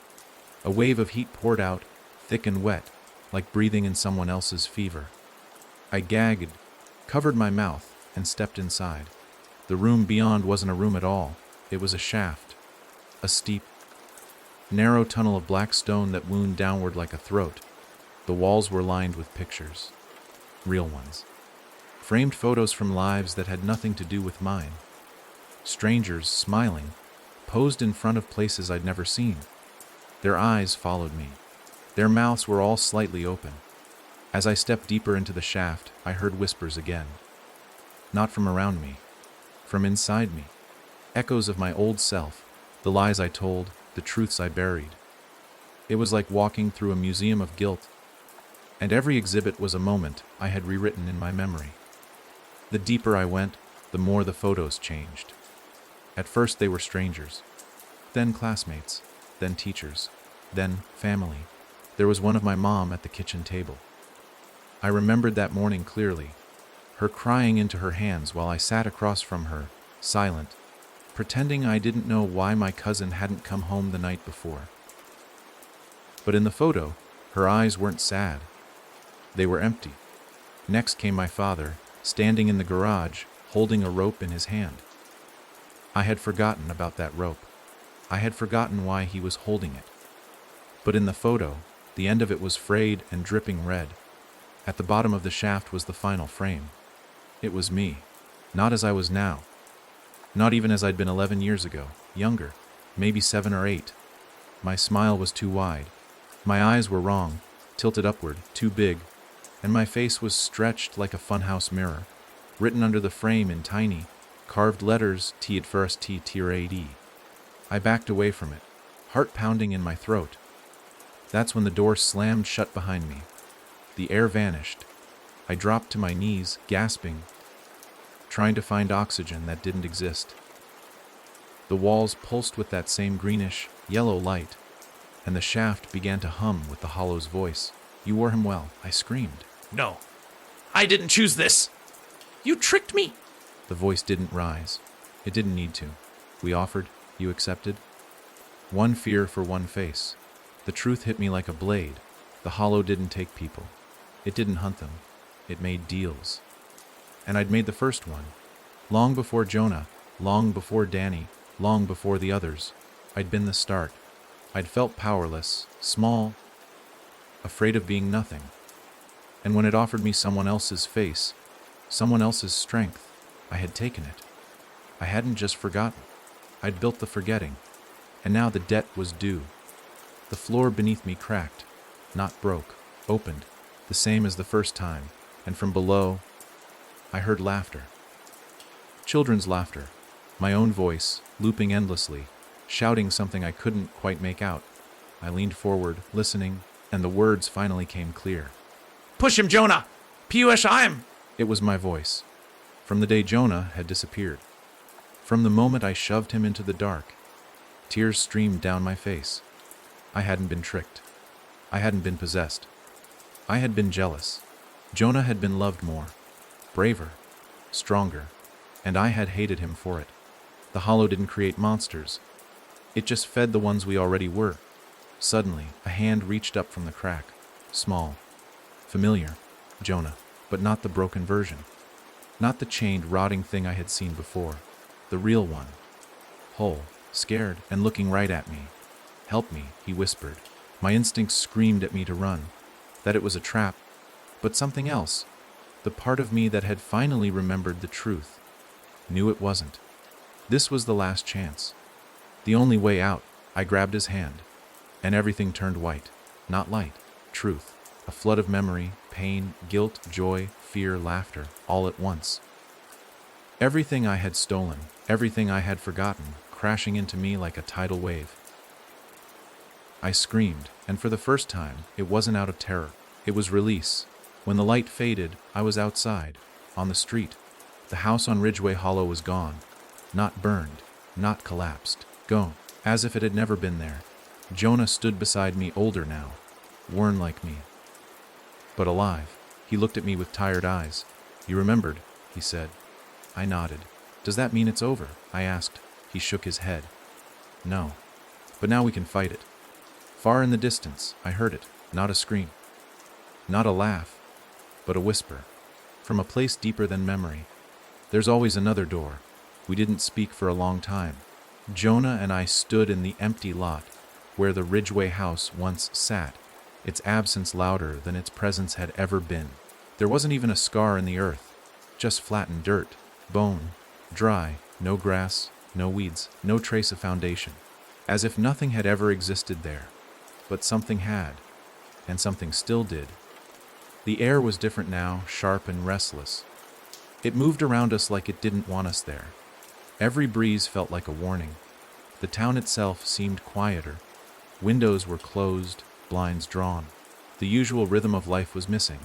A wave of heat poured out, thick and wet, like breathing in someone else's fever. I gagged, covered my mouth, and stepped inside. The room beyond wasn't a room at all. It was a shaft. A steep, narrow tunnel of black stone that wound downward like a throat. The walls were lined with pictures. Real ones. Framed photos from lives that had nothing to do with mine. Strangers, smiling, posed in front of places I'd never seen. Their eyes followed me. Their mouths were all slightly open. As I stepped deeper into the shaft, I heard whispers again. Not from around me, from inside me. Echoes of my old self, the lies I told, the truths I buried. It was like walking through a museum of guilt, and every exhibit was a moment I had rewritten in my memory. The deeper I went, the more the photos changed. At first they were strangers, then classmates, then teachers, then family. There was one of my mom at the kitchen table. I remembered that morning clearly, her crying into her hands while I sat across from her, silent, pretending I didn't know why my cousin hadn't come home the night before. But in the photo, her eyes weren't sad. They were empty. Next came my father, standing in the garage, holding a rope in his hand. I had forgotten about that rope. I had forgotten why he was holding it. But in the photo, the end of it was frayed and dripping red. At the bottom of the shaft was the final frame. It was me, not as I was now. Not even as I'd been 11 years ago, younger, maybe 7 or 8. My smile was too wide. My eyes were wrong, tilted upward, too big, and my face was stretched like a funhouse mirror, written under the frame in tiny, carved letters T at first T tier AD. I backed away from it, heart pounding in my throat. That's when the door slammed shut behind me. The air vanished. I dropped to my knees, gasping, trying to find oxygen that didn't exist. The walls pulsed with that same greenish, yellow light, and the shaft began to hum with the hollow's voice. You wore him well, I screamed. No, I didn't choose this. You tricked me. The voice didn't rise. It didn't need to. We offered, you accepted. One fear for one face. The truth hit me like a blade. The hollow didn't take people. It didn't hunt them. It made deals. And I'd made the first one. Long before Jonah, long before Danny, long before the others. I'd been the start. I'd felt powerless, small, afraid of being nothing. And when it offered me someone else's face, someone else's strength, I had taken it. I hadn't just forgotten. I'd built the forgetting, and now the debt was due. The floor beneath me cracked, not broke, opened, the same as the first time, and from below, I heard laughter. Children's laughter, my own voice, looping endlessly, shouting something I couldn't quite make out. I leaned forward, listening, and the words finally came clear. Push him, Jonah! P.U.S.I.M. It was my voice. From the day Jonah had disappeared. From the moment I shoved him into the dark, tears streamed down my face. I hadn't been tricked. I hadn't been possessed. I had been jealous. Jonah had been loved more, braver, stronger, and I had hated him for it. The hollow didn't create monsters. It just fed the ones we already were. Suddenly, a hand reached up from the crack, small, familiar, Jonah, but not the broken version. Not the chained, rotting thing I had seen before. The real one. Whole, scared, and looking right at me. Help me, he whispered. My instincts screamed at me to run, that it was a trap, but something else, the part of me that had finally remembered the truth, knew it wasn't. This was the last chance. The only way out. I grabbed his hand, and everything turned white. Not light, truth. A flood of memory, pain, guilt, joy, fear, laughter, all at once. Everything I had stolen, everything I had forgotten, crashing into me like a tidal wave. I screamed, and for the first time, it wasn't out of terror. It was release. When the light faded, I was outside, on the street. The house on Ridgeway Hollow was gone. Not burned, not collapsed. Gone, as if it had never been there. Jonah stood beside me, older now, worn like me, but alive. He looked at me with tired eyes. You remembered, he said. I nodded. Does that mean it's over? I asked. He shook his head. No, but now we can fight it. Far in the distance, I heard it, not a scream, not a laugh, but a whisper, from a place deeper than memory. There's always another door. We didn't speak for a long time. Jonah and I stood in the empty lot where the Ridgway house once sat, its absence louder than its presence had ever been. There wasn't even a scar in the earth, just flattened dirt, bone, dry, no grass, no weeds, no trace of foundation, as if nothing had ever existed there. But something had, and something still did. The air was different now, sharp and restless. It moved around us like it didn't want us there. Every breeze felt like a warning. The town itself seemed quieter. Windows were closed, blinds drawn. The usual rhythm of life was missing.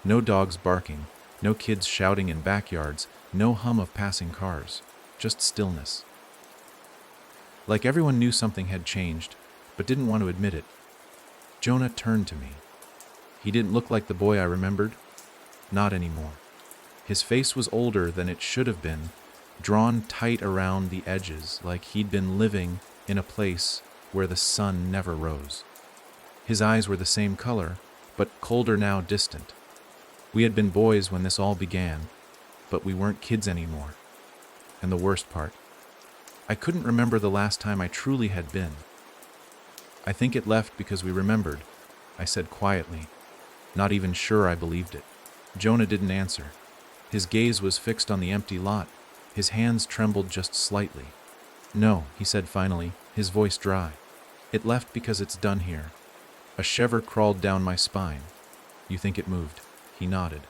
No dogs barking, no kids shouting in backyards, no hum of passing cars, just stillness. Like everyone knew something had changed, but didn't want to admit it. Jonah turned to me. He didn't look like the boy I remembered. Not anymore. His face was older than it should have been, drawn tight around the edges, like he'd been living in a place where the sun never rose. His eyes were the same color, but colder now, distant. We had been boys when this all began, but we weren't kids anymore. And the worst part, I couldn't remember the last time I truly had been. I think it left because we remembered, I said quietly, not even sure I believed it. Jonah didn't answer. His gaze was fixed on the empty lot. His hands trembled just slightly. No, he said finally, his voice dry. It left because it's done here. A shiver crawled down my spine. You think it moved? He nodded.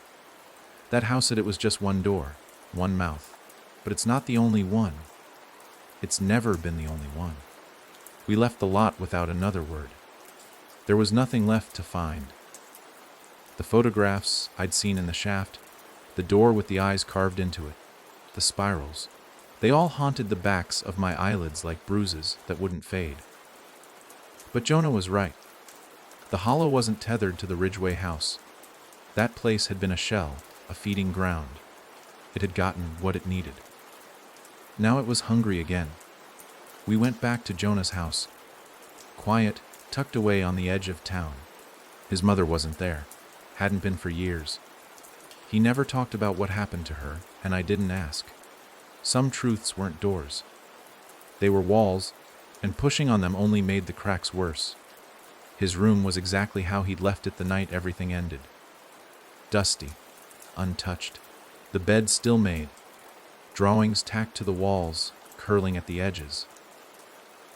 That house said it was just one door, one mouth. But it's not the only one. It's never been the only one. We left the lot without another word. There was nothing left to find. The photographs I'd seen in the shaft, the door with the eyes carved into it, the spirals, they all haunted the backs of my eyelids like bruises that wouldn't fade. But Jonah was right. The hollow wasn't tethered to the Ridgway house. That place had been a shell, a feeding ground. It had gotten what it needed. Now it was hungry again. We went back to Jonah's house. Quiet, tucked away on the edge of town. His mother wasn't there. Hadn't been for years. He never talked about what happened to her, and I didn't ask. Some truths weren't doors. They were walls, and pushing on them only made the cracks worse. His room was exactly how he'd left it the night everything ended. Dusty, untouched. The bed still made. Drawings tacked to the walls, curling at the edges.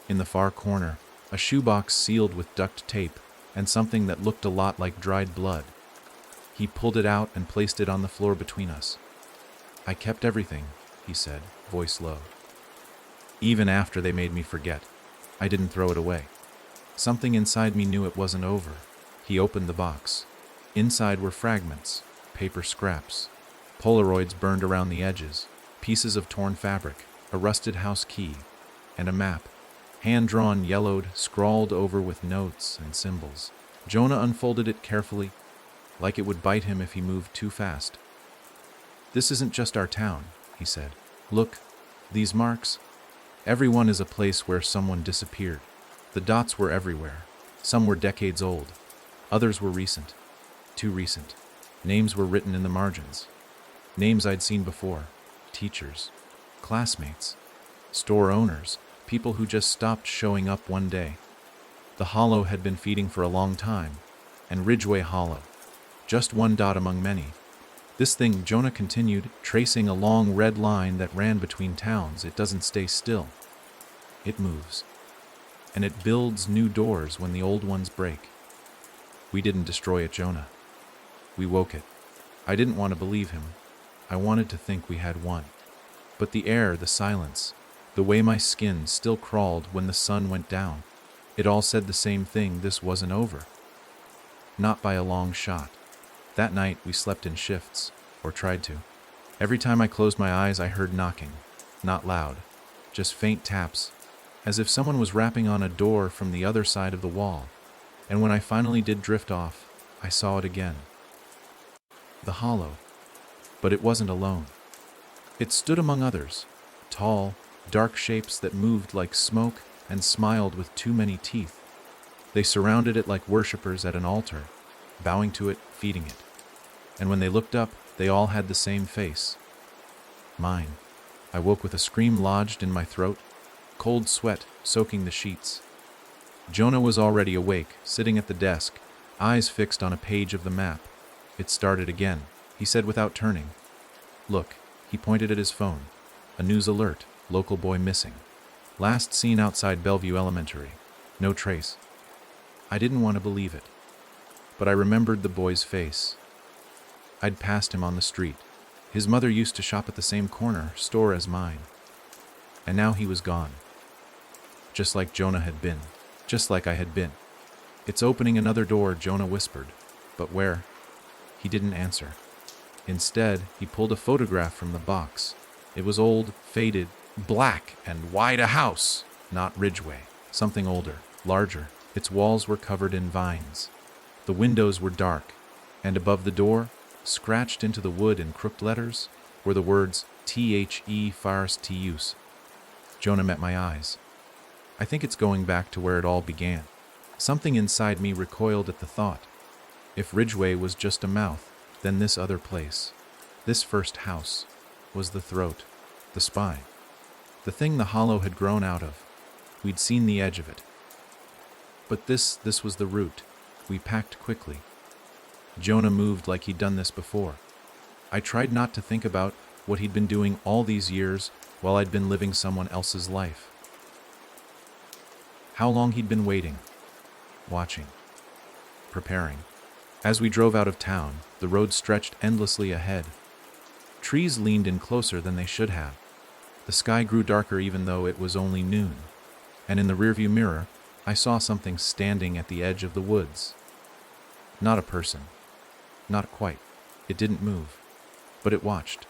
In the far corner, a shoebox sealed with duct tape and something that looked a lot like dried blood. He pulled it out and placed it on the floor between us. I kept everything, he said, voice low. Even after they made me forget, I didn't throw it away. Something inside me knew it wasn't over. He opened the box. Inside were fragments, paper scraps, Polaroids burned around the edges, pieces of torn fabric, a rusted house key, and a map, hand-drawn, yellowed, scrawled over with notes and symbols. Jonah unfolded it carefully, like it would bite him if he moved too fast. This isn't just our town, he said. Look, these marks. Every one is a place where someone disappeared. The dots were everywhere. Some were decades old. Others were recent. Too recent. Names were written in the margins. Names I'd seen before. Teachers. Classmates. Store owners. People who just stopped showing up one day. The hollow had been feeding for a long time. And Ridgway Hollow. Just one dot among many. This thing, Jonah continued, tracing a long red line that ran between towns. It doesn't stay still. It moves. And it builds new doors when the old ones break. We didn't destroy it, Jonah. We woke it. I didn't want to believe him. I wanted to think we had won. But the air, the silence, the way my skin still crawled when the sun went down, it all said the same thing: this wasn't over. Not by a long shot. That night we slept in shifts, or tried to. Every time I closed my eyes I heard knocking. Not loud, just faint taps, as if someone was rapping on a door from the other side of the wall. And when I finally did drift off, I saw it again. The hollow. But it wasn't alone. It stood among others, tall, dark shapes that moved like smoke and smiled with too many teeth. They surrounded it like worshippers at an altar, bowing to it, feeding it. And when they looked up, they all had the same face. Mine. I woke with a scream lodged in my throat, cold sweat soaking the sheets. Jonah was already awake, sitting at the desk, eyes fixed on a page of the map. It started again, he said without turning. Look, he pointed at his phone. A news alert, local boy missing. Last seen outside Bellevue Elementary. No trace. I didn't want to believe it, but I remembered the boy's face. I'd passed him on the street. His mother used to shop at the same corner store as mine. And now he was gone. Just like Jonah had been. Just like I had been. It's opening another door, Jonah whispered. But where? He didn't answer. Instead, he pulled a photograph from the box. It was old, faded, black, and wide a house, not Ridgeway. Something older, larger. Its walls were covered in vines. The windows were dark, and above the door, scratched into the wood in crooked letters, were the words "The Fars Tius." Jonah met my eyes. I think it's going back to where it all began. Something inside me recoiled at the thought. If Ridgeway was just a mouth, then this other place, this first house, was the throat, the spine, the thing the hollow had grown out of. We'd seen the edge of it. But this was the root. We packed quickly. Jonah moved like he'd done this before. I tried not to think about what he'd been doing all these years while I'd been living someone else's life. How long he'd been waiting, watching, preparing. As we drove out of town, the road stretched endlessly ahead. Trees leaned in closer than they should have. The sky grew darker even though it was only noon. And in the rearview mirror, I saw something standing at the edge of the woods. Not a person. Not quite. It didn't move. But it watched.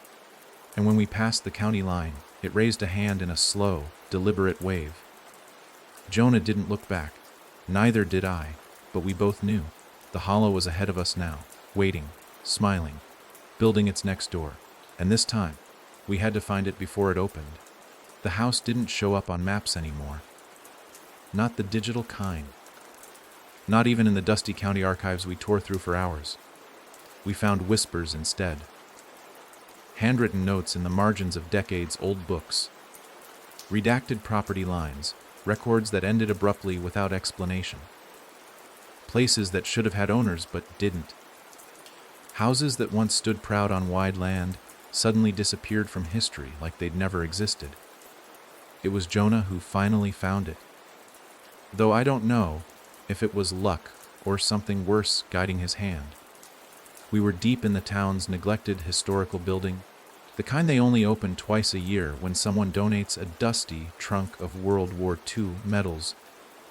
And when we passed the county line, it raised a hand in a slow, deliberate wave. Jonah didn't look back. Neither did I, but we both knew. The hollow was ahead of us now, waiting, smiling, building its next door. And this time, we had to find it before it opened. The house didn't show up on maps anymore. Not the digital kind. Not even in the dusty county archives we tore through for hours. We found whispers instead. Handwritten notes in the margins of decades-old books. Redacted property lines, records that ended abruptly without explanation. Places that should have had owners but didn't. Houses that once stood proud on wide land suddenly disappeared from history like they'd never existed. It was Jonah who finally found it. Though I don't know if it was luck or something worse guiding his hand. We were deep in the town's neglected historical building, the kind they only open twice a year when someone donates a dusty trunk of World War II medals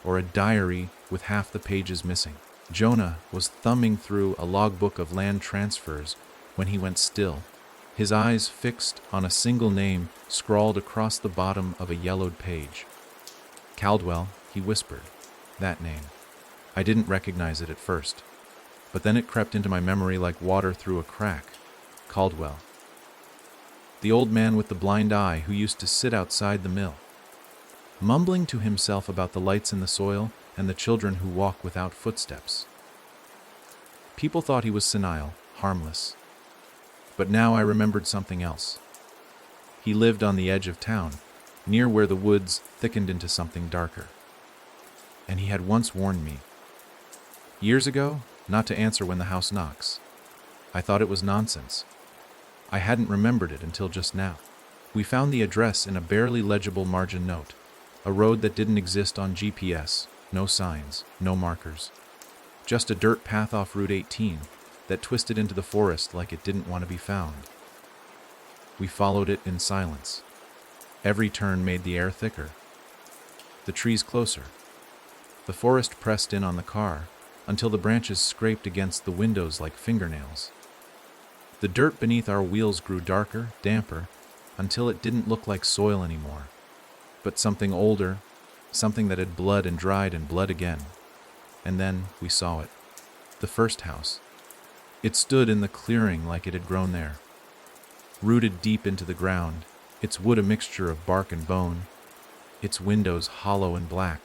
or a diary with half the pages missing. Jonah was thumbing through a logbook of land transfers when he went still, his eyes fixed on a single name scrawled across the bottom of a yellowed page. Caldwell, he whispered. That name. I didn't recognize it at first, but then it crept into my memory like water through a crack. Caldwell. The old man with the blind eye who used to sit outside the mill, mumbling to himself about the lights in the soil and the children who walk without footsteps. People thought he was senile, harmless. But now I remembered something else. He lived on the edge of town, near where the woods thickened into something darker. And he had once warned me, years ago, not to answer when the house knocks. I thought it was nonsense. I hadn't remembered it until just now. We found the address in a barely legible margin note, a road that didn't exist on GPS, no signs, no markers. Just a dirt path off Route 18 that twisted into the forest like it didn't want to be found. We followed it in silence. Every turn made the air thicker. The trees closer. The forest pressed in on the car until the branches scraped against the windows like fingernails. The dirt beneath our wheels grew darker, damper, until it didn't look like soil anymore, but something older, something that had blood and dried and bled again. And then we saw it. The first house. It stood in the clearing like it had grown there. Rooted deep into the ground, its wood a mixture of bark and bone, its windows hollow and black.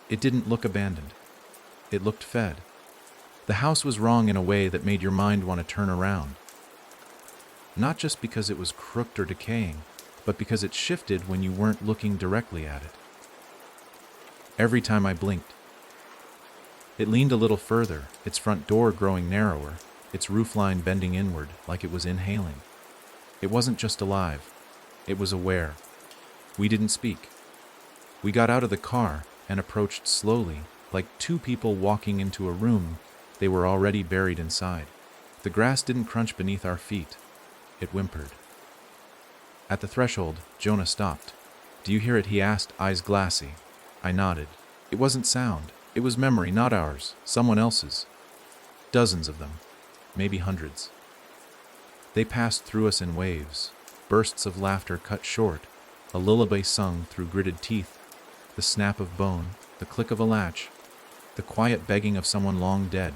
It didn't look abandoned. It looked fed. The house was wrong in a way that made your mind want to turn around. not just because it was crooked or decaying, but because it shifted when you weren't looking directly at it. Every time I blinked, it leaned a little further, its front door growing narrower, its roofline bending inward like it was inhaling. It wasn't just alive, it was aware. We didn't speak. We got out of the car and approached slowly, like two people walking into a room they were already buried inside. The grass didn't crunch beneath our feet. It whimpered. At the threshold, Jonah stopped. "Do you hear it?" he asked, eyes glassy. I nodded. It wasn't sound. It was memory, not ours, someone else's. Dozens of them, maybe hundreds. They passed through us in waves, bursts of laughter cut short, a lullaby sung through gritted teeth, the snap of bone, the click of a latch, the quiet begging of someone long dead.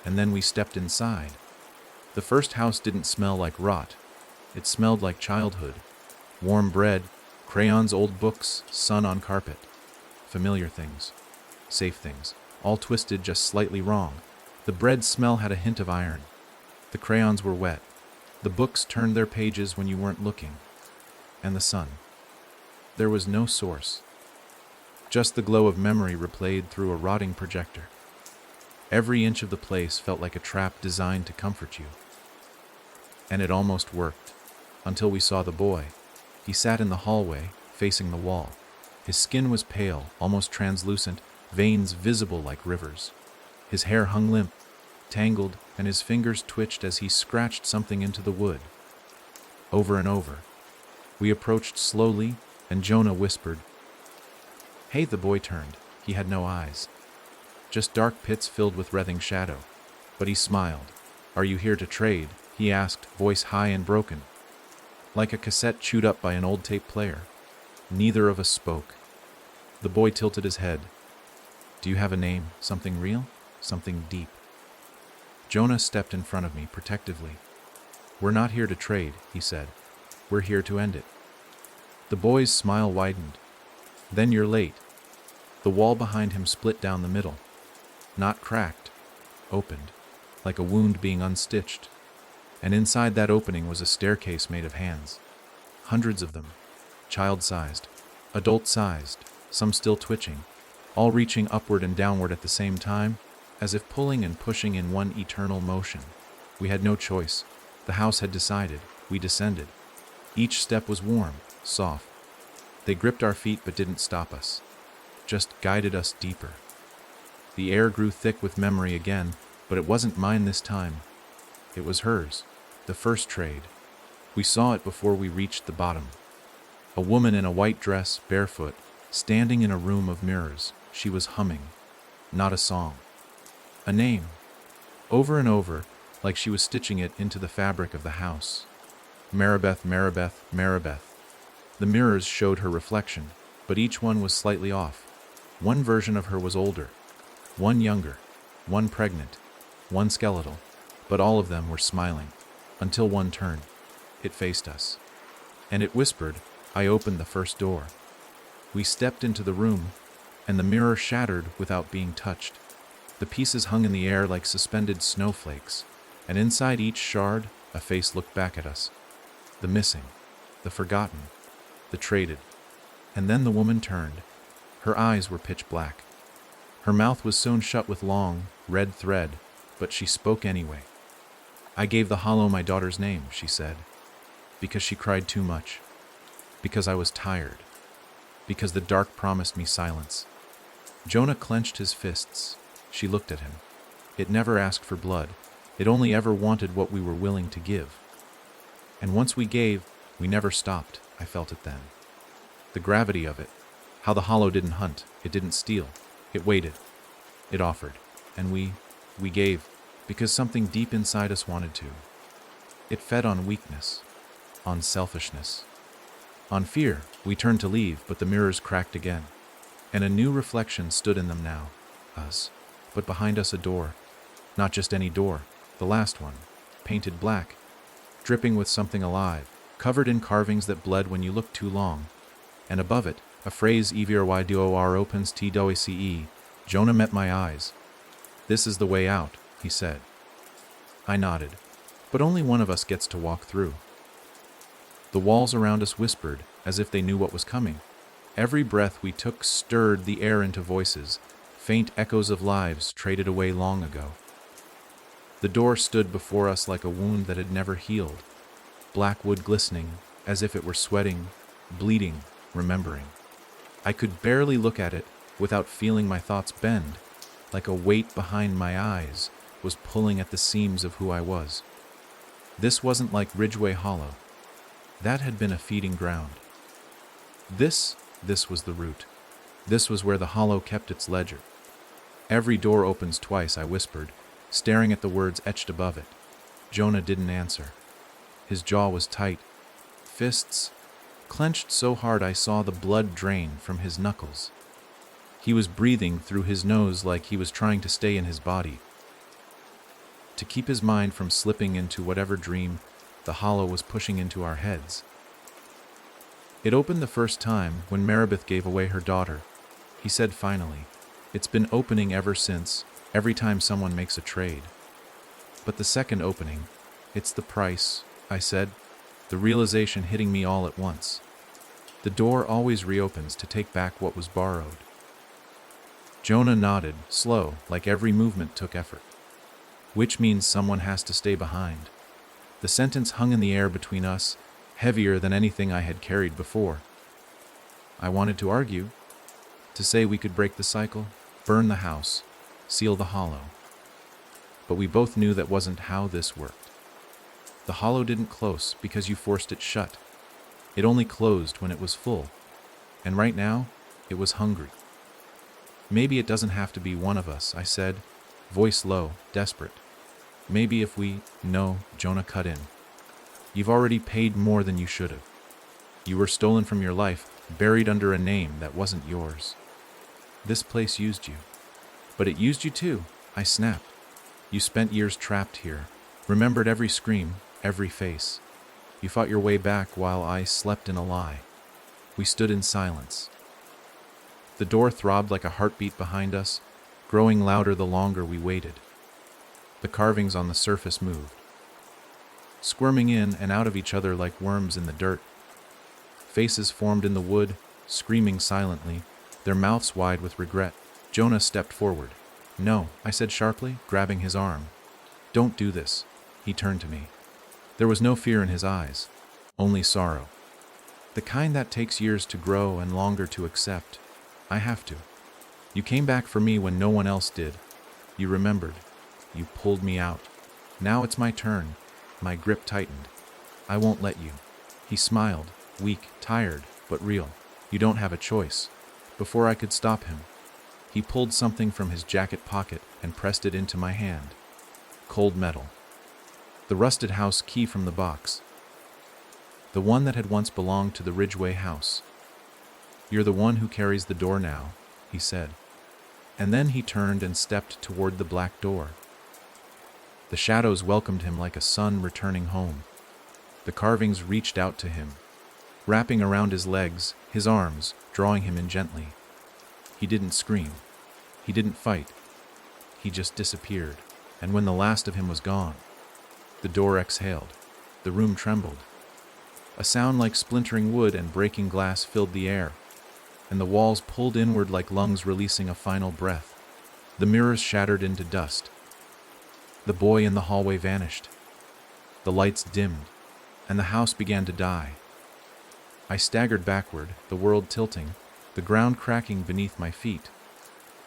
And then we stepped inside. The first house didn't smell like rot. It smelled like childhood. Warm bread, crayons, old books, sun on carpet. Familiar things, safe things, all twisted just slightly wrong. The bread smell had a hint of iron. The crayons were wet. The books turned their pages when you weren't looking. And the sun. There was no source. Just the glow of memory replayed through a rotting projector. Every inch of the place felt like a trap designed to comfort you. And it almost worked, until we saw the boy. He sat in the hallway, facing the wall. His skin was pale, almost translucent, veins visible like rivers. His hair hung limp, tangled, and his fingers twitched as he scratched something into the wood. Over and over. We approached slowly, and Jonah whispered, "Hey." The boy turned. He had no eyes. Just dark pits filled with writhing shadow. But he smiled. "Are you here to trade?" he asked, voice high and broken, like a cassette chewed up by an old tape player. Neither of us spoke. The boy tilted his head. "Do you have a name? Something real? Something deep?" Jonah stepped in front of me protectively. "We're not here to trade," he said. "We're here to end it." The boy's smile widened. "Then you're late." The wall behind him split down the middle. Not cracked, opened, like a wound being unstitched. And inside that opening was a staircase made of hands. Hundreds of them, child-sized, adult-sized, some still twitching, all reaching upward and downward at the same time, as if pulling and pushing in one eternal motion. We had no choice. The house had decided. We descended. Each step was warm, soft. They gripped our feet but didn't stop us, just guided us deeper. The air grew thick with memory again, but it wasn't mine this time. It was hers, the first trade. We saw it before we reached the bottom. A woman in a white dress, barefoot, standing in a room of mirrors. She was humming, not a song, a name, over and over, like she was stitching it into the fabric of the house. Maribeth, Maribeth, Maribeth. The mirrors showed her reflection, but each one was slightly off. One version of her was older, one younger, one pregnant, one skeletal, but all of them were smiling, until one turned. It faced us. And it whispered. I opened the first door. We stepped into the room, and the mirror shattered without being touched. The pieces hung in the air like suspended snowflakes, and inside each shard, a face looked back at us. The missing, the forgotten, the traded. And then the woman turned. Her eyes were pitch black. Her mouth was sewn shut with long, red thread, but she spoke anyway. I gave the hollow my daughter's name, she said, because she cried too much, because I was tired, because the dark promised me silence. Jonah clenched his fists. She looked at him. It never asked for blood. It only ever wanted what we were willing to give. And once we gave, we never stopped. I felt it then. The gravity of it. How the hollow didn't hunt. It didn't steal. It waited. It offered. And we gave, because something deep inside us wanted to. It fed on weakness, on selfishness, on fear. We turned to leave, but the mirrors cracked again. And a new reflection stood in them now. Us. But behind us a door. Not just any door. The last one. Painted black. Dripping with something alive. Covered in carvings that bled when you looked too long. And above it, a phrase EVRYDOR opens TWCE. Jonah met my eyes. This is the way out, he said. I nodded. but only one of us gets to walk through. The walls around us whispered, as if they knew what was coming. Every breath we took stirred the air into voices, faint echoes of lives traded away long ago. The door stood before us like a wound that had never healed, black wood glistening, as if it were sweating, bleeding, remembering. I could barely look at it without feeling my thoughts bend, like a weight behind my eyes was pulling at the seams of who I was. This wasn't like Ridgeway Hollow. That had been a feeding ground. This was the root. This was where the hollow kept its ledger. Every door opens twice, I whispered, staring at the words etched above it. Jonah didn't answer. His jaw was tight, fists clenched so hard I saw the blood drain from his knuckles. He was breathing through his nose like he was trying to stay in his body, to keep his mind from slipping into whatever dream the hollow was pushing into our heads. It opened the first time when Maribeth gave away her daughter. He said finally, "It's been opening ever since, every time someone makes a trade." But the second opening, "It's the price," I said, the realization hitting me all at once. The door always reopens to take back what was borrowed. Jonah nodded, slow, like every movement took effort. "Which means someone has to stay behind." The sentence hung in the air between us, heavier than anything I had carried before. I wanted to argue, to say we could break the cycle, burn the house, seal the hollow. But we both knew that wasn't how this worked. The hollow didn't close because you forced it shut. It only closed when it was full. And right now, it was hungry. "Maybe it doesn't have to be one of us," I said, voice low, desperate. "Maybe if we..." "No," Jonah cut in. "You've already paid more than you should have. You were stolen from your life, buried under a name that wasn't yours. This place used you. But it used you too," I snapped. "You spent years trapped here, remembered every scream, every face. You fought your way back while I slept in a lie." We stood in silence. The door throbbed like a heartbeat behind us, growing louder the longer we waited. The carvings on the surface moved, squirming in and out of each other like worms in the dirt. Faces formed in the wood, screaming silently, their mouths wide with regret. Jonah stepped forward. "No," I said sharply, grabbing his arm. "Don't do this." He turned to me. There was no fear in his eyes, only sorrow. The kind that takes years to grow and longer to accept. "I have to. You came back for me when no one else did. You remembered. You pulled me out. Now it's my turn." My grip tightened. "I won't let you." He smiled, weak, tired, but real. "You don't have a choice." Before I could stop him, he pulled something from his jacket pocket and pressed it into my hand. Cold metal. The rusted house key from the box. The one that had once belonged to the Ridgeway house. "You're the one who carries the door now," he said. And then he turned and stepped toward the black door. The shadows welcomed him like a son returning home. The carvings reached out to him, wrapping around his legs, his arms, drawing him in gently. He didn't scream. He didn't fight. He just disappeared. And when the last of him was gone, the door exhaled. The room trembled. A sound like splintering wood and breaking glass filled the air, and the walls pulled inward like lungs releasing a final breath. The mirrors shattered into dust. The boy in the hallway vanished. The lights dimmed, and the house began to die. I staggered backward, the world tilting, the ground cracking beneath my feet.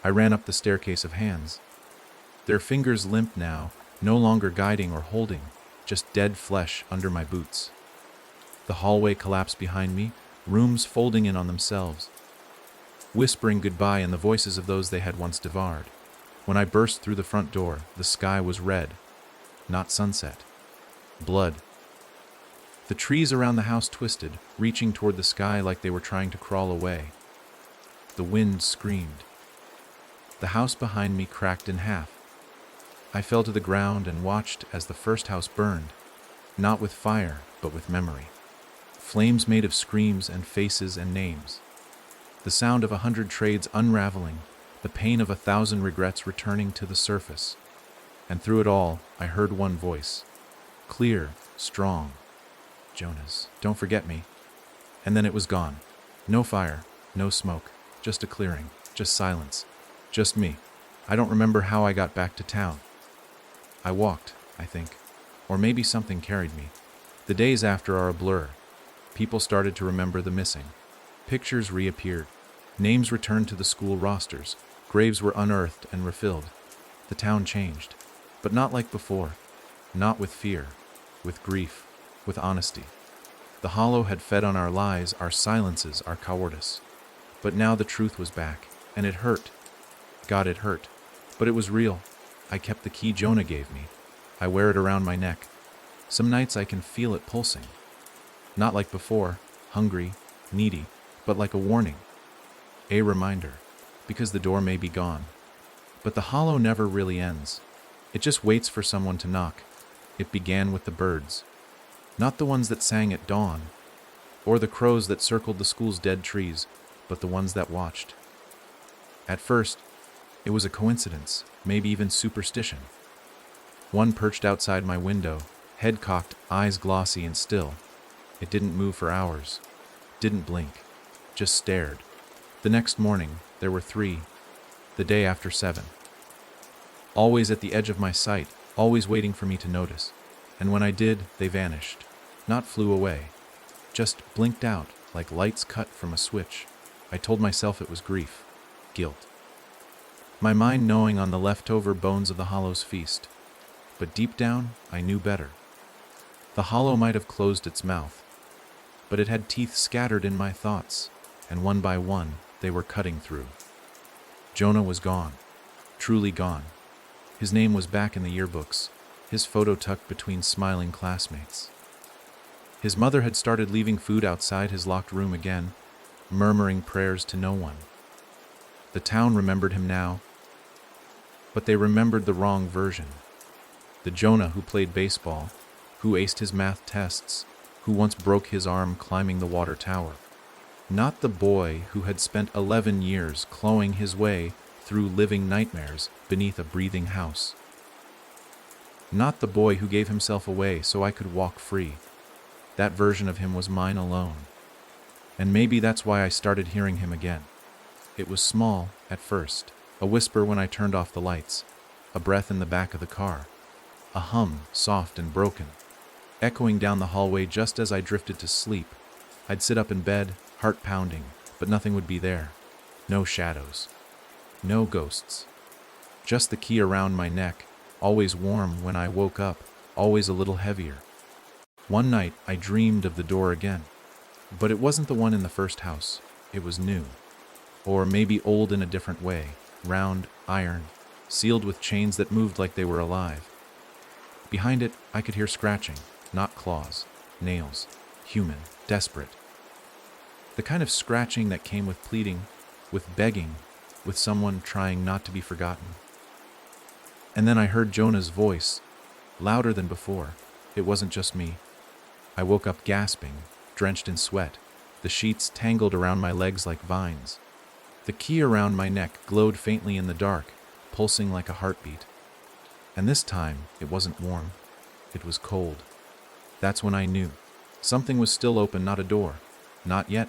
I ran up the staircase of hands. Their fingers limp now, no longer guiding or holding, just dead flesh under my boots. The hallway collapsed behind me, rooms folding in on themselves, whispering goodbye in the voices of those they had once devoured. When I burst through the front door, the sky was red, not sunset. Blood. The trees around the house twisted, reaching toward the sky like they were trying to crawl away. The wind screamed. The house behind me cracked in half. I fell to the ground and watched as the first house burned, not with fire, but with memory. Flames made of screams and faces and names. The sound of 100 trades unraveling, the pain of 1,000 regrets returning to the surface. And through it all, I heard one voice, clear, strong. Jonas, don't forget me. And then it was gone. No fire, no smoke, just a clearing, just silence, just me. I don't remember how I got back to town. I walked, I think, or maybe something carried me. The days after are a blur. People started to remember the missing. Pictures reappeared. Names returned to the school rosters. Graves were unearthed and refilled. The town changed, but not like before. Not with fear, with grief, with honesty. The hollow had fed on our lies, our silences, our cowardice. But now the truth was back, and it hurt. God, it hurt. But it was real. I kept the key Jonah gave me. I wear it around my neck. Some nights I can feel it pulsing. Not like before, hungry, needy, but like a warning. A reminder, because the door may be gone. But the hollow never really ends. It just waits for someone to knock. It began with the birds. Not the ones that sang at dawn, or the crows that circled the school's dead trees, but the ones that watched. At first, it was a coincidence, maybe even superstition. One perched outside my window, head cocked, eyes glossy and still. It didn't move for hours, didn't blink, just stared. The next morning, there were 3, the day after 7. Always at the edge of my sight, always waiting for me to notice. And when I did, they vanished. Not flew away, just blinked out like lights cut from a switch. I told myself it was grief, guilt. My mind gnawing on the leftover bones of the hollow's feast. But deep down, I knew better. The hollow might have closed its mouth, but it had teeth scattered in my thoughts, and one by one, they were cutting through. Jonah was gone, truly gone. His name was back in the yearbooks, his photo tucked between smiling classmates. His mother had started leaving food outside his locked room again, murmuring prayers to no one. The town remembered him now, but they remembered the wrong version. The Jonah who played baseball, who aced his math tests, who once broke his arm climbing the water tower. Not the boy who had spent 11 years clawing his way through living nightmares beneath a breathing house. Not the boy who gave himself away so I could walk free. That version of him was mine alone. And maybe that's why I started hearing him again. It was small at first, a whisper when I turned off the lights, a breath in the back of the car, a hum soft and broken, echoing down the hallway just as I drifted to sleep. I'd sit up in bed, heart pounding, but nothing would be there. No shadows. No ghosts. Just the key around my neck, always warm when I woke up, always a little heavier. One night, I dreamed of the door again. But it wasn't the one in the first house. It was new. Or maybe old in a different way, round, iron, sealed with chains that moved like they were alive. Behind it, I could hear scratching, not claws, nails, human, desperate. The kind of scratching that came with pleading, with begging, with someone trying not to be forgotten. And then I heard Jonah's voice, louder than before. It wasn't just me. I woke up gasping, drenched in sweat, the sheets tangled around my legs like vines. The key around my neck glowed faintly in the dark, pulsing like a heartbeat. And this time, it wasn't warm. It was cold. That's when I knew. Something was still open, not a door. Not yet.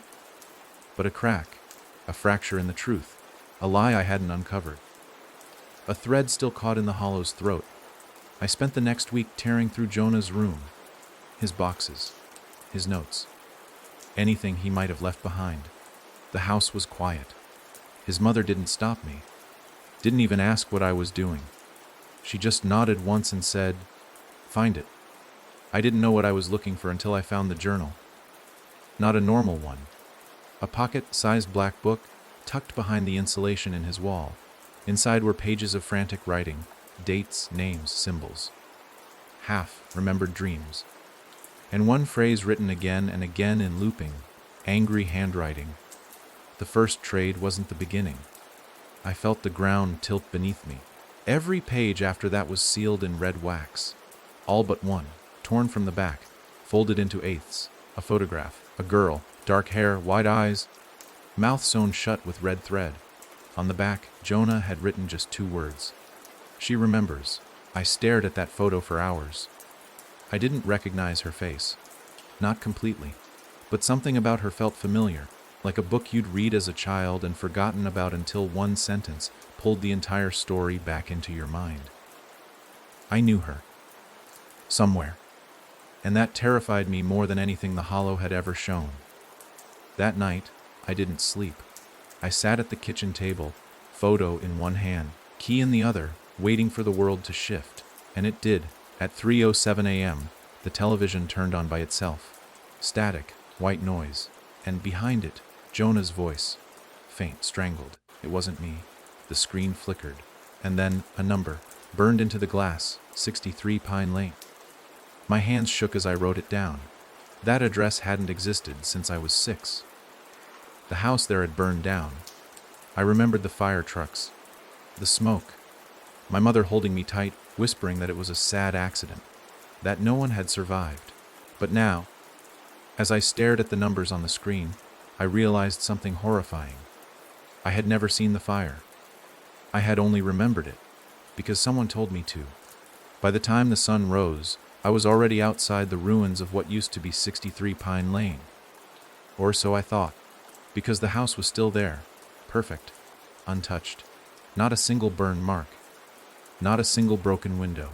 But a crack, a fracture in the truth, a lie I hadn't uncovered. A thread still caught in the hollow's throat. I spent the next week tearing through Jonah's room, his boxes, his notes, anything he might have left behind. The house was quiet. His mother didn't stop me, didn't even ask what I was doing. She just nodded once and said, "Find it." I didn't know what I was looking for until I found the journal. Not a normal one. A pocket-sized black book tucked behind the insulation in his wall. Inside were pages of frantic writing, dates, names, symbols. Half-remembered dreams. And one phrase written again and again in looping, angry handwriting. The first trade wasn't the beginning. I felt the ground tilt beneath me. Every page after that was sealed in red wax. All but one, torn from the back, folded into eighths. A photograph, a girl, dark hair, wide eyes, mouth sewn shut with red thread. On the back, Jonah had written just 2 words. She remembers. I stared at that photo for hours. I didn't recognize her face. Not completely. But something about her felt familiar, like a book you'd read as a child and forgotten about until one sentence pulled the entire story back into your mind. I knew her. Somewhere. And that terrified me more than anything the Hollow had ever shown. That night, I didn't sleep. I sat at the kitchen table, photo in one hand, key in the other, waiting for the world to shift. And it did. At 3:07 a.m., the television turned on by itself. Static, white noise, and behind it, Jonah's voice. Faint, strangled. It wasn't me. The screen flickered. And then, a number, burned into the glass, 63 Pine Lane. My hands shook as I wrote it down. That address hadn't existed since I was 6. The house there had burned down. I remembered the fire trucks, the smoke, my mother holding me tight, whispering that it was a sad accident, that no one had survived. But now, as I stared at the numbers on the screen, I realized something horrifying. I had never seen the fire. I had only remembered it, because someone told me to. By the time the sun rose, I was already outside the ruins of what used to be 63 Pine Lane. Or so I thought, because the house was still there, perfect, untouched, not a single burn mark, not a single broken window,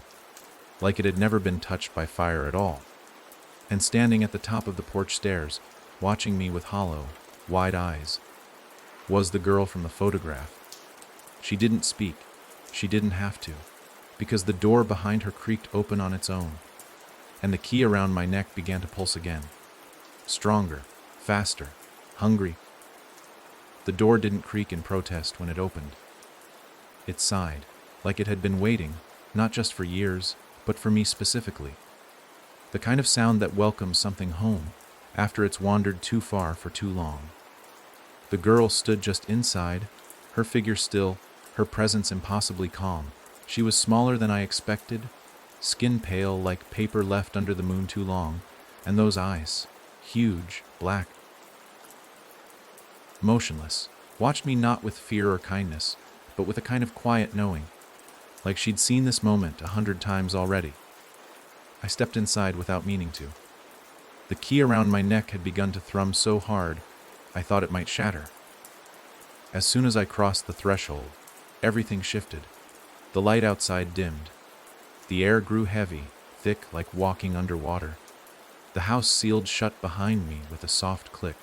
like it had never been touched by fire at all. And standing at the top of the porch stairs, watching me with hollow, wide eyes, was the girl from the photograph. She didn't speak. She didn't have to, because the door behind her creaked open on its own, and the key around my neck began to pulse again. Stronger, faster, hungry. The door didn't creak in protest when it opened. It sighed, like it had been waiting, not just for years, but for me specifically. The kind of sound that welcomes something home after it's wandered too far for too long. The girl stood just inside, her figure still, her presence impossibly calm. She was smaller than I expected, skin pale like paper left under the moon too long, and those eyes, huge, black, motionless, watched me not with fear or kindness, but with a kind of quiet knowing, like she'd seen this moment 100 times already. I stepped inside without meaning to. The key around my neck had begun to thrum so hard, I thought it might shatter. As soon as I crossed the threshold, everything shifted. The light outside dimmed. The air grew heavy, thick like walking underwater. The house sealed shut behind me with a soft click.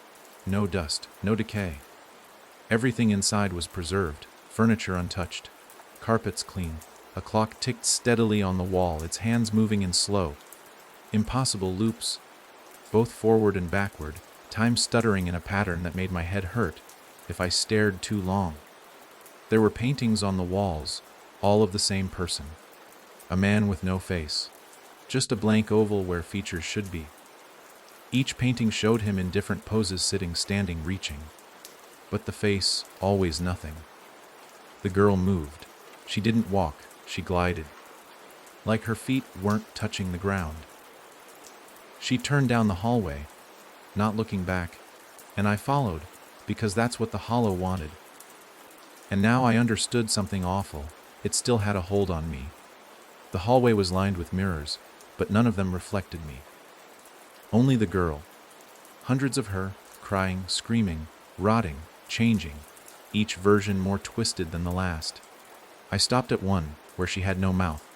No dust, no decay. Everything inside was preserved, furniture untouched, carpets clean. A clock ticked steadily on the wall, its hands moving in slow, impossible loops, both forward and backward, time stuttering in a pattern that made my head hurt if I stared too long. There were paintings on the walls, all of the same person. A man with no face, just a blank oval where features should be. Each painting showed him in different poses, sitting, standing, reaching. But the face, always nothing. The girl moved. She didn't walk, she glided. Like her feet weren't touching the ground. She turned down the hallway, not looking back, and I followed, because that's what the Hollow wanted. And now I understood something awful. It still had a hold on me. The hallway was lined with mirrors, but none of them reflected me. Only the girl. Hundreds of her, crying, screaming, rotting, changing, each version more twisted than the last. I stopped at one, where she had no mouth,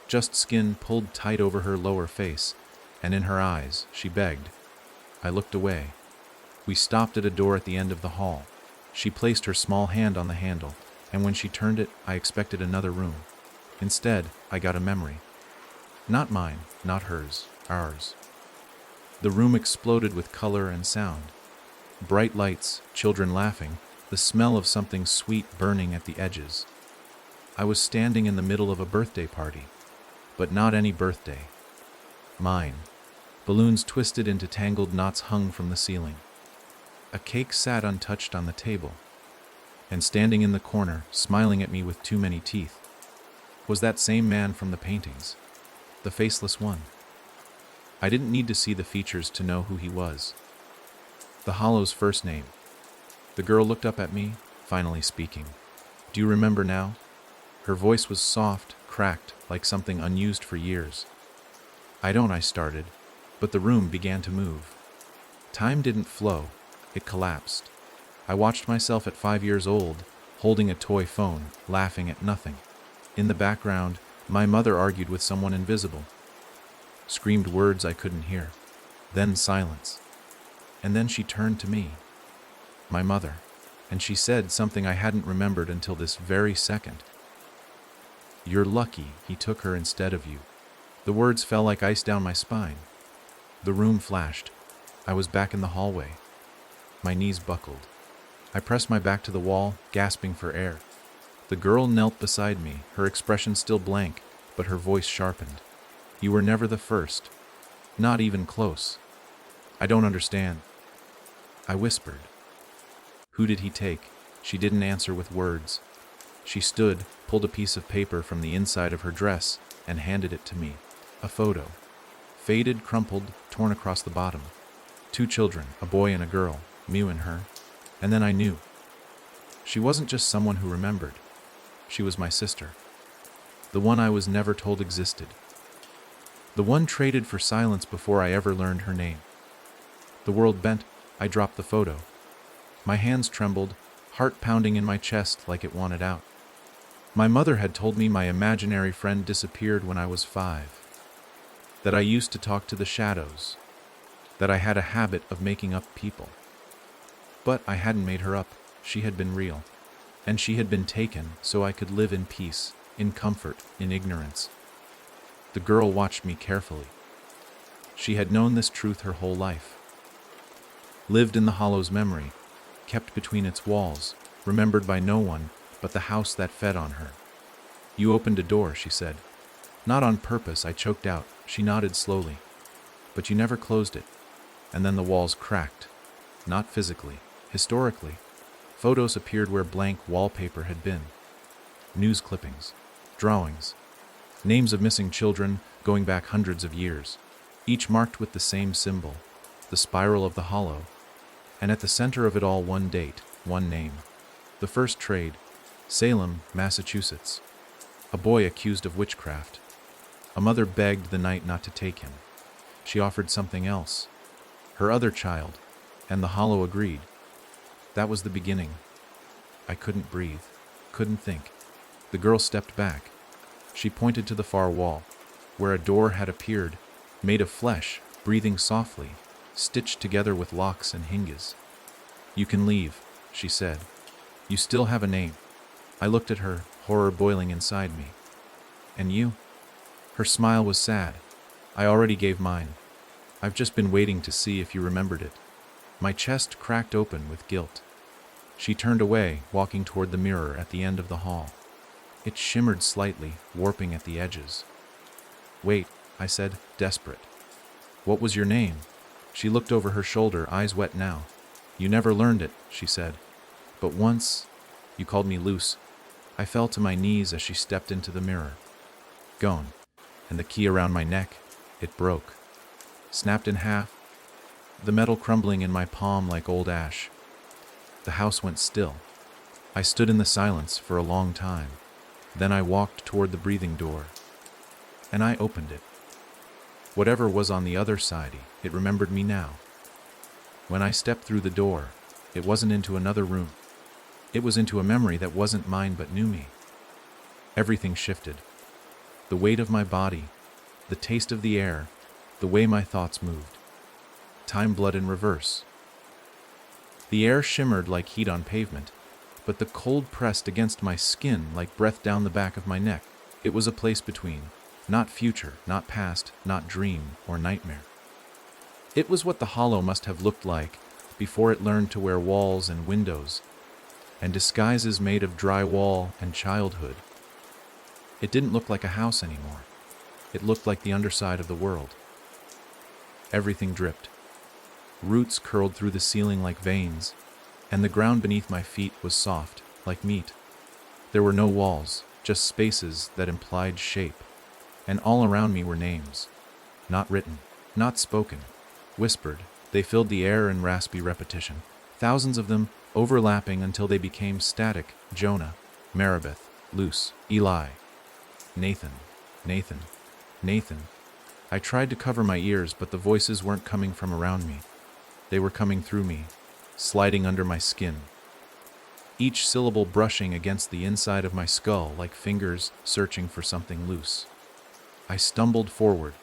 just skin pulled tight over her lower face, and in her eyes, she begged. I looked away. We stopped at a door at the end of the hall. She placed her small hand on the handle, and when she turned it, I expected another room. Instead, I got a memory. Not mine, not hers, ours. The room exploded with color and sound. Bright lights, children laughing, the smell of something sweet burning at the edges. I was standing in the middle of a birthday party, but not any birthday. Mine. Balloons twisted into tangled knots hung from the ceiling. A cake sat untouched on the table, and standing in the corner, smiling at me with too many teeth, was that same man from the paintings, the faceless one. I didn't need to see the features to know who he was. The Hollow's first name. The girl looked up at me, finally speaking. Do you remember now? Her voice was soft, cracked, like something unused for years. I don't, I started, but the room began to move. Time didn't flow, it collapsed. I watched myself at 5 years old, holding a toy phone, laughing at nothing. In the background, my mother argued with someone invisible, screamed words I couldn't hear. Then silence. And then she turned to me, my mother, and she said something I hadn't remembered until this very second. "You're lucky he took her instead of you." The words fell like ice down my spine. The room flashed. I was back in the hallway. My knees buckled. I pressed my back to the wall, gasping for air. The girl knelt beside me, her expression still blank, but her voice sharpened. "You were never the first. Not even close. I don't understand." I whispered. "Who did he take?" She didn't answer with words. She stood, pulled a piece of paper from the inside of her dress, and handed it to me. A photo. Faded, crumpled, torn across the bottom. 2 children, a boy and a girl, Mew and her. And then I knew. She wasn't just someone who remembered. She was my sister. The one I was never told existed. The one traded for silence before I ever learned her name. The world bent. I dropped the photo. My hands trembled, heart pounding in my chest like it wanted out. My mother had told me my imaginary friend disappeared when I was 5. That I used to talk to the shadows. That I had a habit of making up people. But I hadn't made her up. She had been real. And she had been taken so I could live in peace, in comfort, in ignorance. The girl watched me carefully. She had known this truth her whole life. Lived in the hollow's memory, kept between its walls, remembered by no one but the house that fed on her. "You opened a door," she said. "Not on purpose," I choked out. She nodded slowly. "But you never closed it." And then the walls cracked. Not physically, historically. Photos appeared where blank wallpaper had been. News clippings, drawings, names of missing children going back hundreds of years, each marked with the same symbol, the spiral of the hollow. And at the center of it all, one date, one name. The first trade, Salem, Massachusetts. A boy accused of witchcraft. A mother begged the night not to take him. She offered something else. Her other child, and the hollow agreed. That was the beginning. I couldn't breathe, couldn't think. The girl stepped back. She pointed to the far wall, where a door had appeared, made of flesh, breathing softly, stitched together with locks and hinges. "You can leave," she said. "You still have a name." I looked at her, horror boiling inside me. "And you?" Her smile was sad. "I already gave mine. I've just been waiting to see if you remembered it." My chest cracked open with guilt. She turned away, walking toward the mirror at the end of the hall. It shimmered slightly, warping at the edges. "Wait," I said, desperate. "What was your name?" She looked over her shoulder, eyes wet now. "You never learned it," she said. "But once, you called me Luce." I fell to my knees as she stepped into the mirror. Gone. And the key around my neck, it broke. Snapped in half, the metal crumbling in my palm like old ash. The house went still. I stood in the silence for a long time. Then I walked toward the breathing door. And I opened it. Whatever was on the other side, it remembered me now. When I stepped through the door, it wasn't into another room. It was into a memory that wasn't mine but knew me. Everything shifted. The weight of my body, the taste of the air, the way my thoughts moved. Time bled in reverse. The air shimmered like heat on pavement, but the cold pressed against my skin like breath down the back of my neck. It was a place between, not future, not past, not dream or nightmare. It was what the hollow must have looked like before it learned to wear walls and windows, and disguises made of drywall and childhood. It didn't look like a house anymore. It looked like the underside of the world. Everything dripped. Roots curled through the ceiling like veins, and the ground beneath my feet was soft, like meat. There were no walls, just spaces that implied shape, and all around me were names. Not written, not spoken, whispered. They filled the air in raspy repetition, thousands of them overlapping until they became static. Jonah, Maribeth, Luce, Eli. Nathan, Nathan, Nathan. I tried to cover my ears, but the voices weren't coming from around me. They were coming through me, sliding under my skin. Each syllable brushing against the inside of my skull like fingers searching for something loose. I stumbled forward,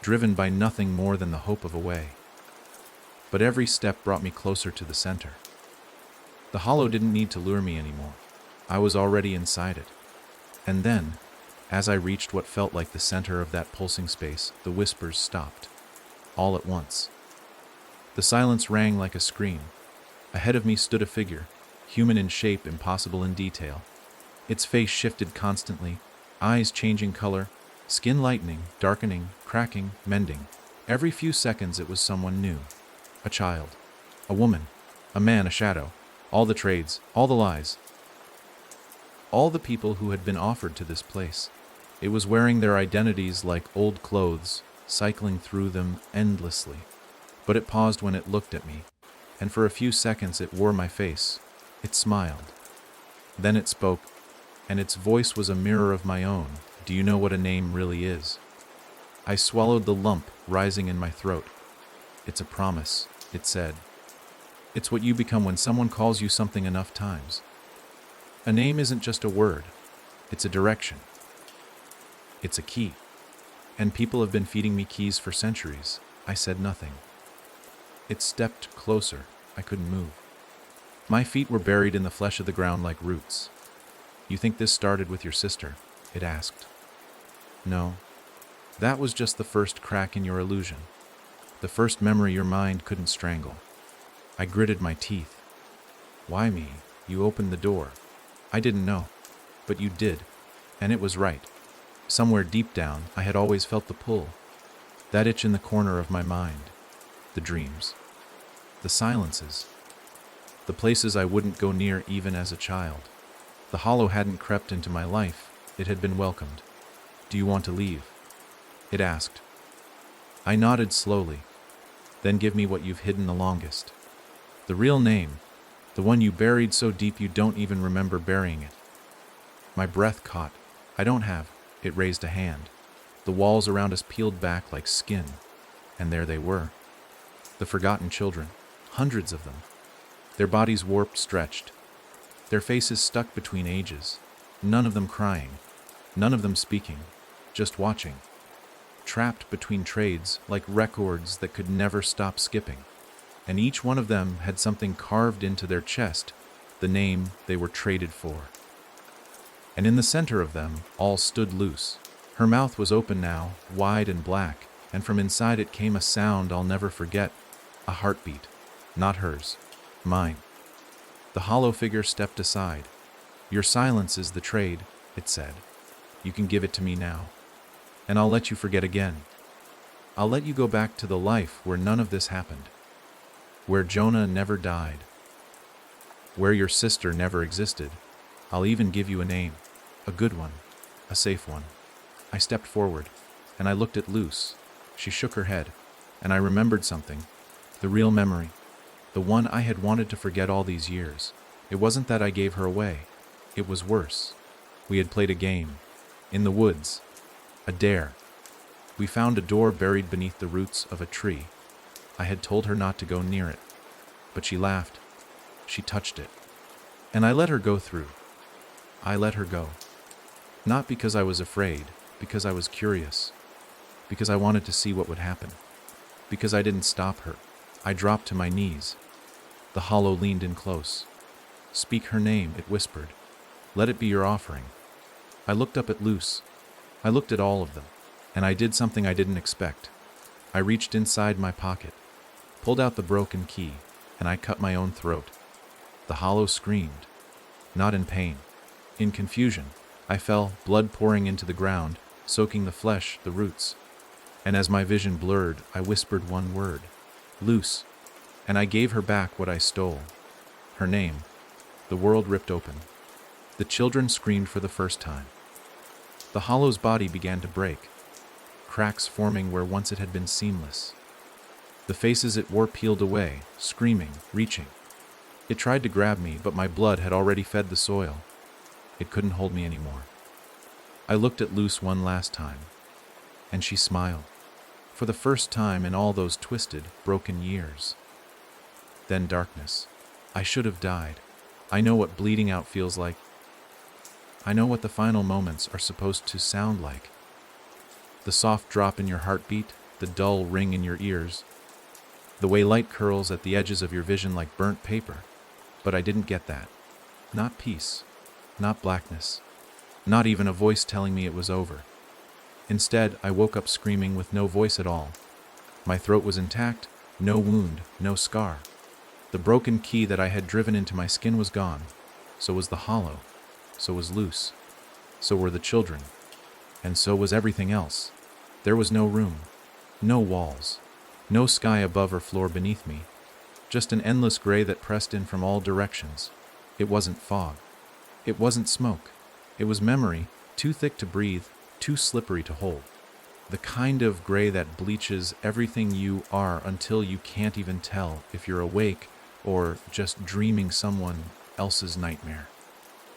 driven by nothing more than the hope of a way. But every step brought me closer to the center. The hollow didn't need to lure me anymore. I was already inside it. And then, as I reached what felt like the center of that pulsing space, the whispers stopped. All at once. The silence rang like a scream. Ahead of me stood a figure, human in shape, impossible in detail. Its face shifted constantly, eyes changing color, skin lightening, darkening, cracking, mending. Every few seconds it was someone new. A child, a woman, a man, a shadow. All the trades, all the lies. All the people who had been offered to this place. It was wearing their identities like old clothes, cycling through them endlessly. But it paused when it looked at me, and for a few seconds it wore my face. It smiled. Then it spoke, and its voice was a mirror of my own. Do you know what a name really is? I swallowed the lump rising in my throat. It's a promise, it said. It's what you become when someone calls you something enough times. A name isn't just a word, it's a direction. It's a key. And people have been feeding me keys for centuries. I said nothing. It stepped closer. I couldn't move. My feet were buried in the flesh of the ground like roots. You think this started with your sister? It asked. No. That was just the first crack in your illusion. The first memory your mind couldn't strangle. I gritted my teeth. Why me? You opened the door. I didn't know. But you did. And it was right. Somewhere deep down, I had always felt the pull. That itch in the corner of my mind. The dreams. The silences. The places I wouldn't go near even as a child. The hollow hadn't crept into my life. It had been welcomed. Do you want to leave? It asked. I nodded slowly. Then give me what you've hidden the longest. The real name. The one you buried so deep you don't even remember burying it. My breath caught. I don't have. It raised a hand. The walls around us peeled back like skin. And there they were. The forgotten children. Hundreds of them. Their bodies warped, stretched. Their faces stuck between ages. None of them crying. None of them speaking. Just watching. Trapped between trades like records that could never stop skipping. And each one of them had something carved into their chest, the name they were traded for. And in the center of them, all stood loose. Her mouth was open now, wide and black, and from inside it came a sound I'll never forget, a heartbeat. Not hers. Mine. The hollow figure stepped aside. Your silence is the trade, it said. You can give it to me now. And I'll let you forget again. I'll let you go back to the life where none of this happened. Where Jonah never died. Where your sister never existed. I'll even give you a name. A good one. A safe one. I stepped forward, and I looked at Luce. She shook her head, and I remembered something. The real memory. The one I had wanted to forget all these years. It wasn't that I gave her away. It was worse. We had played a game. In the woods. A dare. We found a door buried beneath the roots of a tree. I had told her not to go near it. But she laughed. She touched it. And I let her go through. I let her go. Not because I was afraid, because I was curious. Because I wanted to see what would happen. Because I didn't stop her. I dropped to my knees. The hollow leaned in close. Speak her name, it whispered. Let it be your offering. I looked up at Luce. I looked at all of them. And I did something I didn't expect. I reached inside my pocket, pulled out the broken key, and I cut my own throat. The hollow screamed. Not in pain. In confusion. I fell, blood pouring into the ground, soaking the flesh, the roots. And as my vision blurred, I whispered one word. Luce. And I gave her back what I stole. Her name. The world ripped open. The children screamed for the first time. The hollow's body began to break, cracks forming where once it had been seamless. The faces it wore peeled away, screaming, reaching. It tried to grab me, but my blood had already fed the soil. It couldn't hold me anymore. I looked at Luce one last time. and she smiled. For the first time in all those twisted, broken years. Then darkness. I should have died. I know what bleeding out feels like. I know what the final moments are supposed to sound like. The soft drop in your heartbeat, the dull ring in your ears, the way light curls at the edges of your vision like burnt paper. But I didn't get that. Not peace, not blackness, not even a voice telling me it was over. Instead, I woke up screaming with no voice at all. My throat was intact, no wound, no scar. The broken key that I had driven into my skin was gone. So was the hollow. So was Luce. So were the children. And so was everything else. There was no room, no walls, no sky above or floor beneath me. Just an endless gray that pressed in from all directions. It wasn't fog. It wasn't smoke. It was memory, too thick to breathe, too slippery to hold. The kind of gray that bleaches everything you are until you can't even tell if you're awake or just dreaming someone else's nightmare.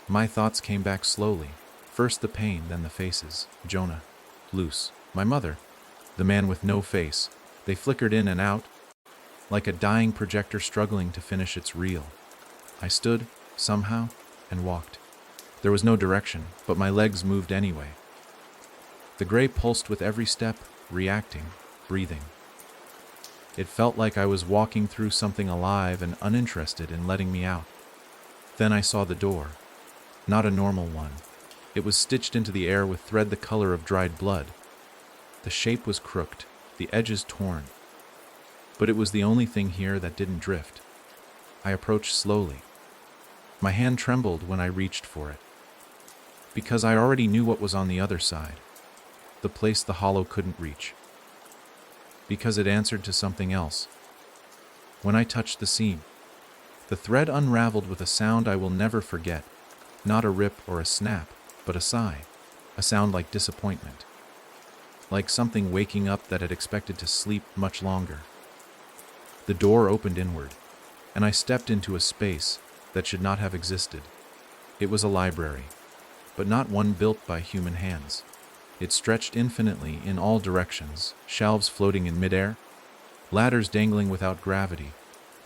My thoughts came back slowly. First the pain, then the faces. Jonah, Luce, my mother, the man with no face. They flickered in and out, like a dying projector struggling to finish its reel. I stood, somehow, and walked. There was no direction, but my legs moved anyway. The gray pulsed with every step, reacting, breathing. It felt like I was walking through something alive and uninterested in letting me out. Then I saw the door. Not a normal one. It was stitched into the air with thread the color of dried blood. The shape was crooked, the edges torn. But it was the only thing here that didn't drift. I approached slowly. My hand trembled when I reached for it. Because I already knew what was on the other side. The place the hollow couldn't reach. Because it answered to something else. When I touched the seam, the thread unraveled with a sound I will never forget. Not a rip or a snap, but a sigh. A sound like disappointment. Like something waking up that had expected to sleep much longer. The door opened inward, and I stepped into a space that should not have existed. It was a library, but not one built by human hands. It stretched infinitely in all directions, shelves floating in midair, ladders dangling without gravity.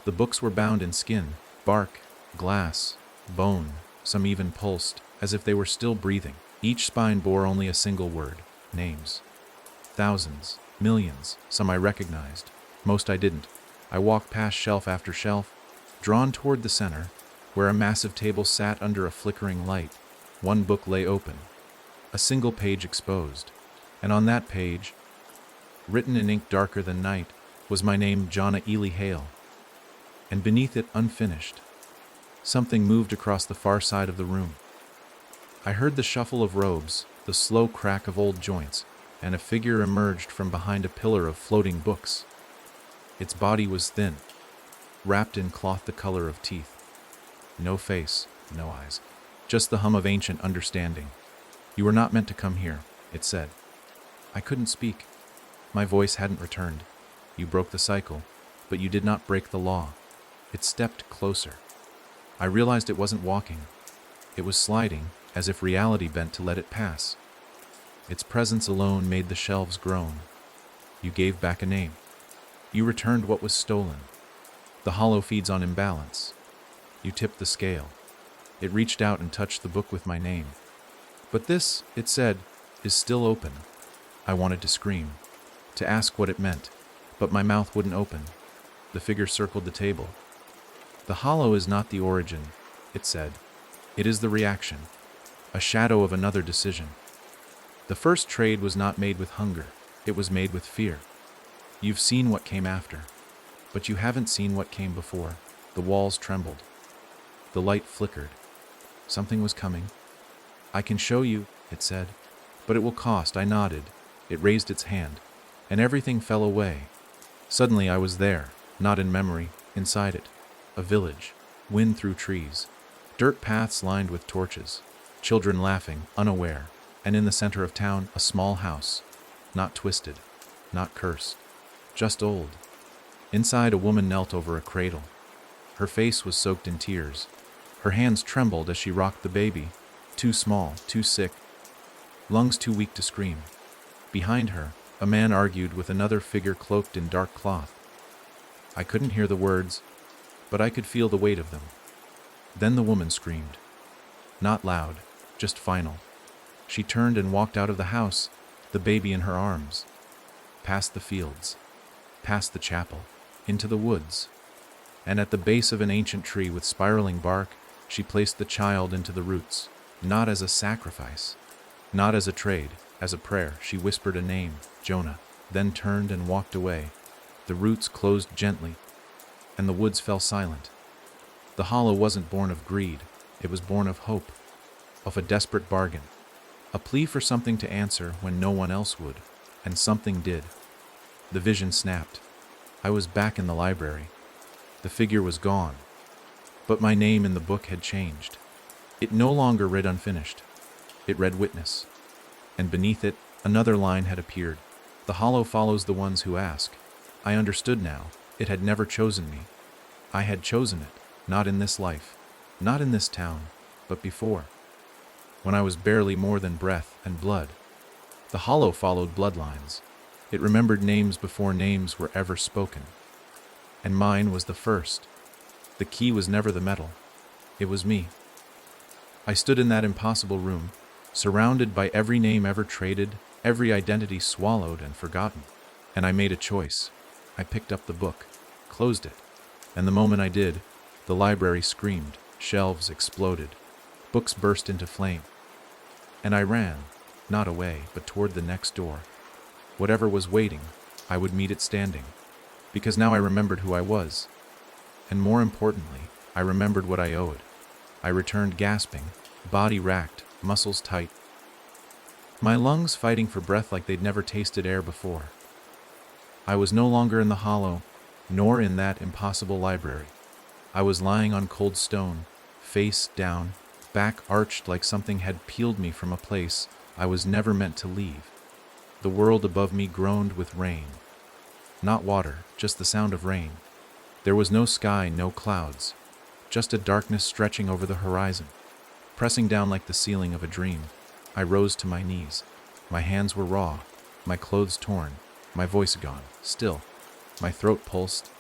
The books were bound in skin, bark, glass, bone, some even pulsed, as if they were still breathing. Each spine bore only a single word, names. Thousands, millions, some I recognized, most I didn't. I walked past shelf after shelf, drawn toward the center, where a massive table sat under a flickering light. One book lay open, a single page exposed, and on that page, written in ink darker than night, was my name, Jonah Ely Hale, and beneath it, unfinished. Something moved across the far side of the room. I heard the shuffle of robes, the slow crack of old joints, and a figure emerged from behind a pillar of floating books. Its body was thin, wrapped in cloth the color of teeth. No face, no eyes, just the hum of ancient understanding. "You were not meant to come here," it said. I couldn't speak. My voice hadn't returned. "You broke the cycle, but you did not break the law." It stepped closer. I realized it wasn't walking. It was sliding, as if reality bent to let it pass. Its presence alone made the shelves groan. "You gave back a name. You returned what was stolen. The hollow feeds on imbalance. You tipped the scale." It reached out and touched the book with my name. "But this," it said, "is still open." I wanted to scream, to ask what it meant, but my mouth wouldn't open. The figure circled the table. "The hollow is not the origin," it said. "It is the reaction, a shadow of another decision. The first trade was not made with hunger, it was made with fear. You've seen what came after, but you haven't seen what came before." The walls trembled. The light flickered. Something was coming. "I can show you," it said, "but it will cost." I nodded. It raised its hand, and everything fell away. Suddenly I was there, not in memory, inside it. A village, wind through trees, dirt paths lined with torches, children laughing, unaware, and in the center of town, a small house, not twisted, not cursed, just old. Inside, a woman knelt over a cradle. Her face was soaked in tears. Her hands trembled as she rocked the baby, too small, too sick, lungs too weak to scream. Behind her, a man argued with another figure cloaked in dark cloth. I couldn't hear the words, but I could feel the weight of them. Then the woman screamed. Not loud, just final. She turned and walked out of the house, the baby in her arms. Past the fields, past the chapel, into the woods. And at the base of an ancient tree with spiraling bark, she placed the child into the roots, not as a sacrifice, not as a trade, as a prayer. She whispered a name, Jonah, then turned and walked away. The roots closed gently, and the woods fell silent. The hollow wasn't born of greed, it was born of hope, of a desperate bargain, a plea for something to answer when no one else would, and something did. The vision snapped. I was back in the library. The figure was gone, but my name in the book had changed. It no longer read unfinished. It read witness. And beneath it, another line had appeared. The hollow follows the ones who ask. I understood now. It had never chosen me. I had chosen it, not in this life, not in this town, but before, when I was barely more than breath and blood. The hollow followed bloodlines. It remembered names before names were ever spoken. And mine was the first. The key was never the metal. It was me. I stood in that impossible room, surrounded by every name ever traded, every identity swallowed and forgotten. And I made a choice. I picked up the book, closed it, and the moment I did, the library screamed, shelves exploded, books burst into flame. And I ran, not away, but toward the next door. Whatever was waiting, I would meet it standing, because now I remembered who I was. And more importantly, I remembered what I owed. I returned gasping, body racked, muscles tight, my lungs fighting for breath like they'd never tasted air before. I was no longer in the hollow, nor in that impossible library. I was lying on cold stone, face down, back arched like something had peeled me from a place I was never meant to leave. The world above me groaned with rain. Not water, just the sound of rain. There was no sky, no clouds, just a darkness stretching over the horizon, pressing down like the ceiling of a dream. I rose to my knees. My hands were raw, my clothes torn, my voice gone, still. My throat pulsed,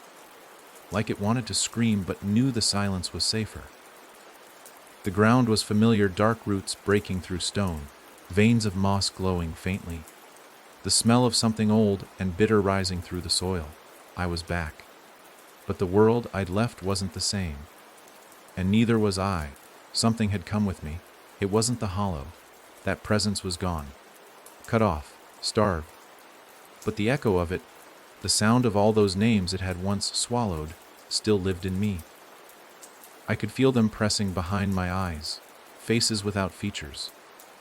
like it wanted to scream but knew the silence was safer. The ground was familiar, dark roots breaking through stone, veins of moss glowing faintly, the smell of something old and bitter rising through the soil. I was back. But the world I'd left wasn't the same. And neither was I. Something had come with me. It wasn't the hollow. That presence was gone. Cut off. Starved. But the echo of it, the sound of all those names it had once swallowed, still lived in me. I could feel them pressing behind my eyes, faces without features,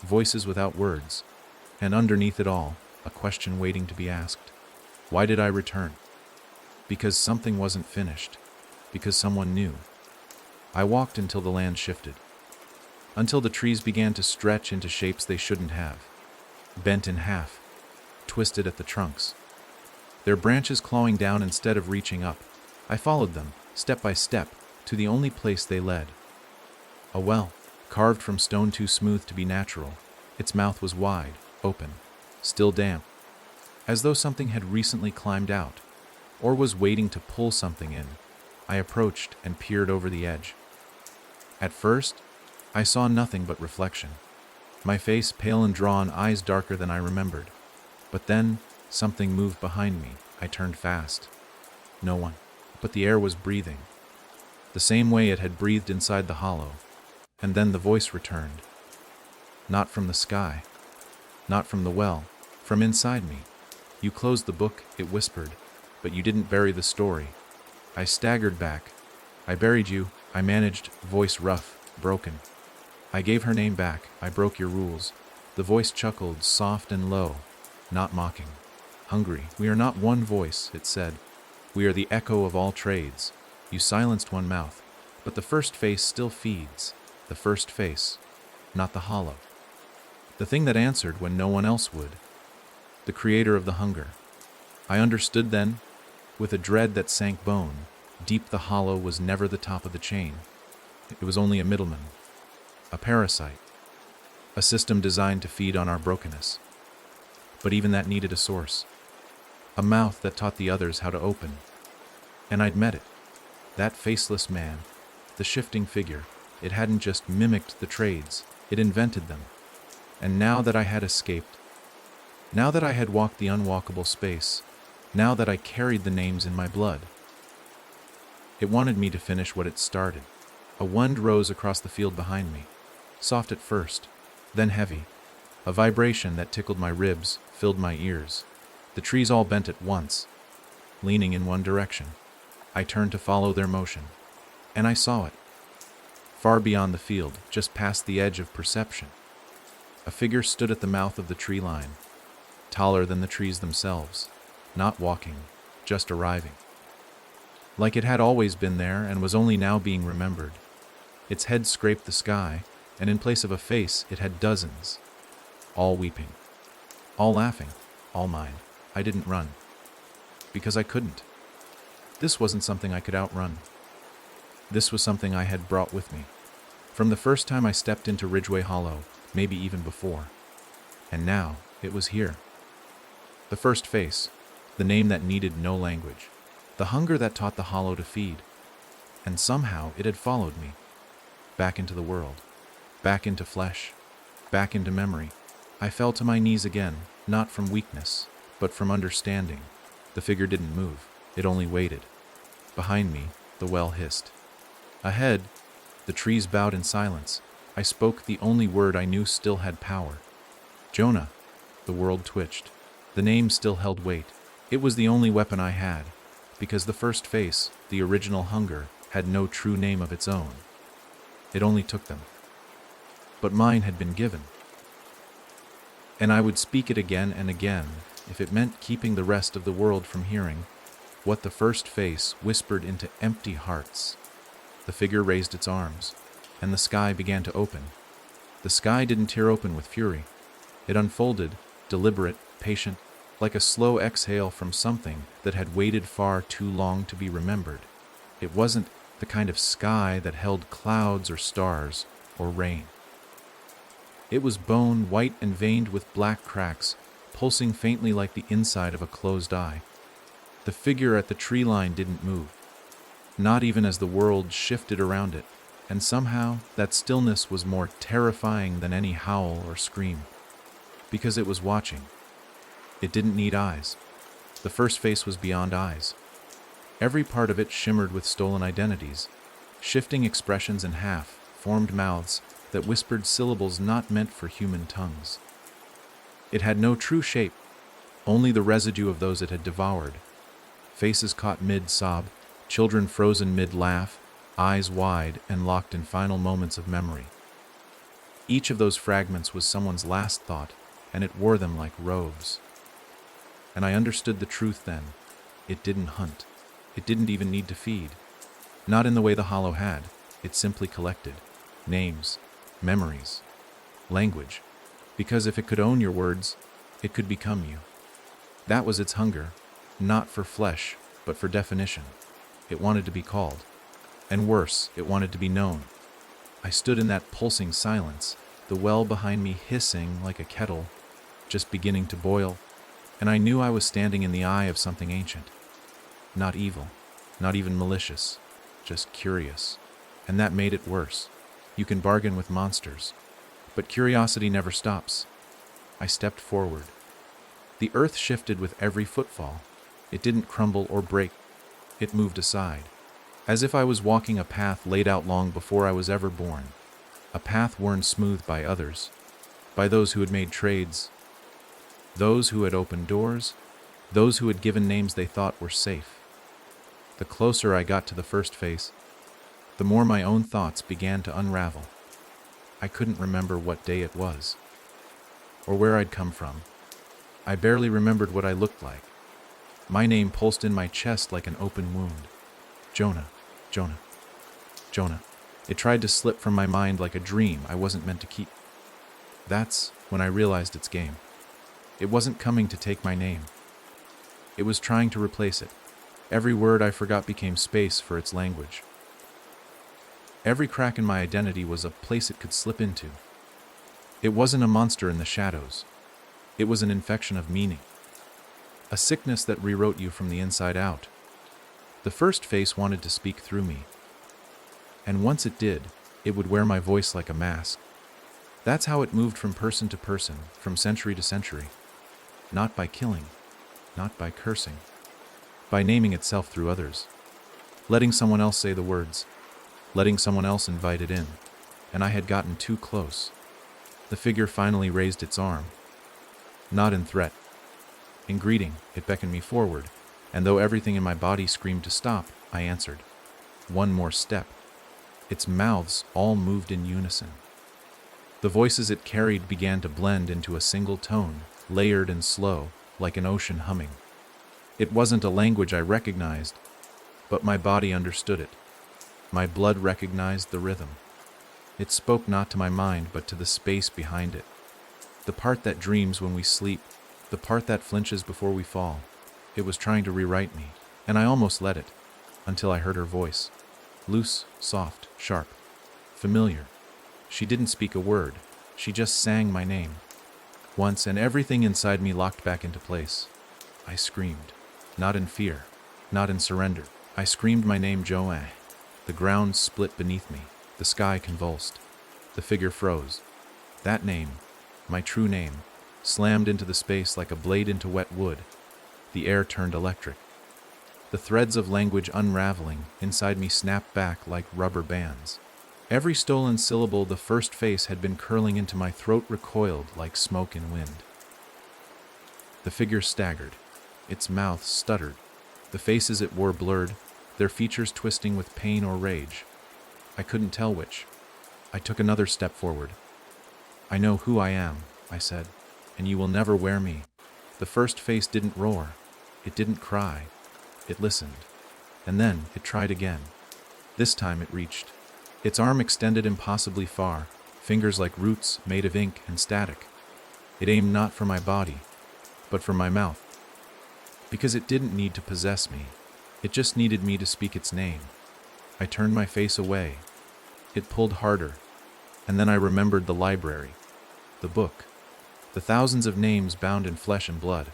voices without words, and underneath it all, a question waiting to be asked. Why did I return? Because something wasn't finished. Because someone knew. I walked until the land shifted. Until the trees began to stretch into shapes they shouldn't have. Bent in half. Twisted at the trunks. Their branches clawing down instead of reaching up. I followed them, step by step, to the only place they led. A well, carved from stone too smooth to be natural. Its mouth was wide, open, still damp, as though something had recently climbed out, or was waiting to pull something in. I approached and peered over the edge. At first, I saw nothing but reflection. My face pale and drawn, eyes darker than I remembered. But then, something moved behind me. I turned fast. No one. But the air was breathing. The same way it had breathed inside the hollow. And then the voice returned. Not from the sky. Not from the well. From inside me. You closed the book, it whispered, but you didn't bury the story. I staggered back. I buried you, I managed, voice rough, broken. I gave her name back, I broke your rules. The voice chuckled, soft and low, not mocking. Hungry, we are not one voice, it said. We are the echo of all trades. You silenced one mouth, but the first face still feeds. The first face, not the hollow. The thing that answered when no one else would. The creator of the hunger. I understood then, with a dread that sank bone, deep the hollow was never the top of the chain. It was only a middleman, a parasite, a system designed to feed on our brokenness. but even that needed a source. A mouth that taught the others how to open. And I'd met it. That faceless man, the shifting figure, it hadn't just mimicked the trades, it invented them. And now that I had escaped, now that I had walked the unwalkable space, now that I carried the names in my blood, it wanted me to finish what it started. A wind rose across the field behind me, soft at first, then heavy. A vibration that tickled my ribs, filled my ears. The trees all bent at once, leaning in one direction. I turned to follow their motion, and I saw it. Far beyond the field, just past the edge of perception, a figure stood at the mouth of the tree line, taller than the trees themselves, not walking, just arriving. Like it had always been there and was only now being remembered. Its head scraped the sky, and in place of a face, it had dozens, all weeping, all laughing, all mine. I didn't run, because I couldn't. This wasn't something I could outrun. This was something I had brought with me, from the first time I stepped into Ridgeway Hollow, maybe even before. And now, it was here. The first face, the name that needed no language, the hunger that taught the hollow to feed. And somehow it had followed me, back into the world, back into flesh, back into memory. I fell to my knees again, not from weakness, but from understanding. The figure didn't move, it only waited. Behind me, the well hissed. Ahead, the trees bowed in silence. I spoke the only word I knew still had power. Jonah. The world twitched. The name still held weight. It was the only weapon I had, because the first face, the original hunger, had no true name of its own. It only took them. But mine had been given. And I would speak it again and again, if it meant keeping the rest of the world from hearing what the first face whispered into empty hearts. The figure raised its arms, and the sky began to open. The sky didn't tear open with fury. It unfolded, deliberate, patient, like a slow exhale from something that had waited far too long to be remembered. It wasn't the kind of sky that held clouds or stars or rain. It was bone, white and veined with black cracks, pulsing faintly like the inside of a closed eye. The figure at the tree line didn't move, not even as the world shifted around it, and somehow that stillness was more terrifying than any howl or scream, because it was watching. It didn't need eyes. The first face was beyond eyes. Every part of it shimmered with stolen identities, shifting expressions and half-formed mouths that whispered syllables not meant for human tongues. It had no true shape, only the residue of those it had devoured. Faces caught mid-sob, children frozen mid-laugh, eyes wide and locked in final moments of memory. Each of those fragments was someone's last thought, and it wore them like robes. And I understood the truth then. It didn't hunt. It didn't even need to feed. Not in the way the hollow had. It simply collected names, memories, language. Because if it could own your words, it could become you. That was its hunger, not for flesh, but for definition. It wanted to be called. And worse, it wanted to be known. I stood in that pulsing silence, the well behind me hissing like a kettle, just beginning to boil, and I knew I was standing in the eye of something ancient. Not evil, not even malicious, just curious. And that made it worse. You can bargain with monsters, but curiosity never stops. I stepped forward. The earth shifted with every footfall. It didn't crumble or break. It moved aside, as if I was walking a path laid out long before I was ever born, a path worn smooth by others, by those who had made trades, those who had opened doors, those who had given names they thought were safe. The closer I got to the first face, the more my own thoughts began to unravel. I couldn't remember what day it was, or where I'd come from. I barely remembered what I looked like. My name pulsed in my chest like an open wound. Jonah, Jonah, Jonah. It tried to slip from my mind like a dream I wasn't meant to keep. That's when I realized its game. It wasn't coming to take my name. It was trying to replace it. Every word I forgot became space for its language. Every crack in my identity was a place it could slip into. It wasn't a monster in the shadows. It was an infection of meaning, a sickness that rewrote you from the inside out. The first face wanted to speak through me, and once it did, it would wear my voice like a mask. That's how it moved from person to person, from century to century. Not by killing, not by cursing, by naming itself through others. Letting someone else say the words, letting someone else invite it in, and I had gotten too close. The figure finally raised its arm. Not in threat. In greeting, it beckoned me forward, and though everything in my body screamed to stop, I answered. One more step. Its mouths all moved in unison. The voices it carried began to blend into a single tone, layered and slow, like an ocean humming. It wasn't a language I recognized, but my body understood it. My blood recognized the rhythm. It spoke not to my mind, but to the space behind it. The part that dreams when we sleep, the part that flinches before we fall. It was trying to rewrite me, and I almost let it, until I heard her voice. Loose, soft, sharp, familiar. She didn't speak a word, she just sang my name. Once, and everything inside me locked back into place. I screamed, not in fear, not in surrender. I screamed my name, Joanne. The ground split beneath me, the sky convulsed. The figure froze. That name, my true name, slammed into the space like a blade into wet wood. The air turned electric. The threads of language unraveling inside me snapped back like rubber bands. Every stolen syllable the first face had been curling into my throat recoiled like smoke in wind. The figure staggered. Its mouth stuttered. The faces it wore blurred, their features twisting with pain or rage. I couldn't tell which. I took another step forward. I know who I am, I said, and you will never wear me. The first face didn't roar. It didn't cry. It listened. And then it tried again. This time it reached. Its arm extended impossibly far, fingers like roots made of ink and static. It aimed not for my body, but for my mouth. Because it didn't need to possess me. It just needed me to speak its name. I turned my face away. It pulled harder, and then I remembered the library, the book, the thousands of names bound in flesh and blood.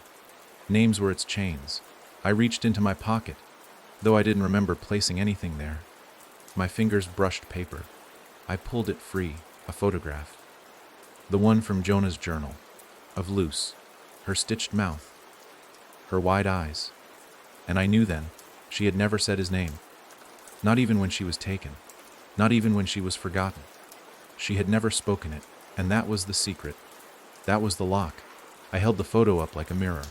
Names were its chains. I reached into my pocket, though I didn't remember placing anything there. My fingers brushed paper. I pulled it free, a photograph. The one from Jonah's journal, of Luce, her stitched mouth, her wide eyes. And I knew then, she had never said his name. Not even when she was taken. Not even when she was forgotten. She had never spoken it, and that was the secret. That was the lock. I held the photo up like a mirror,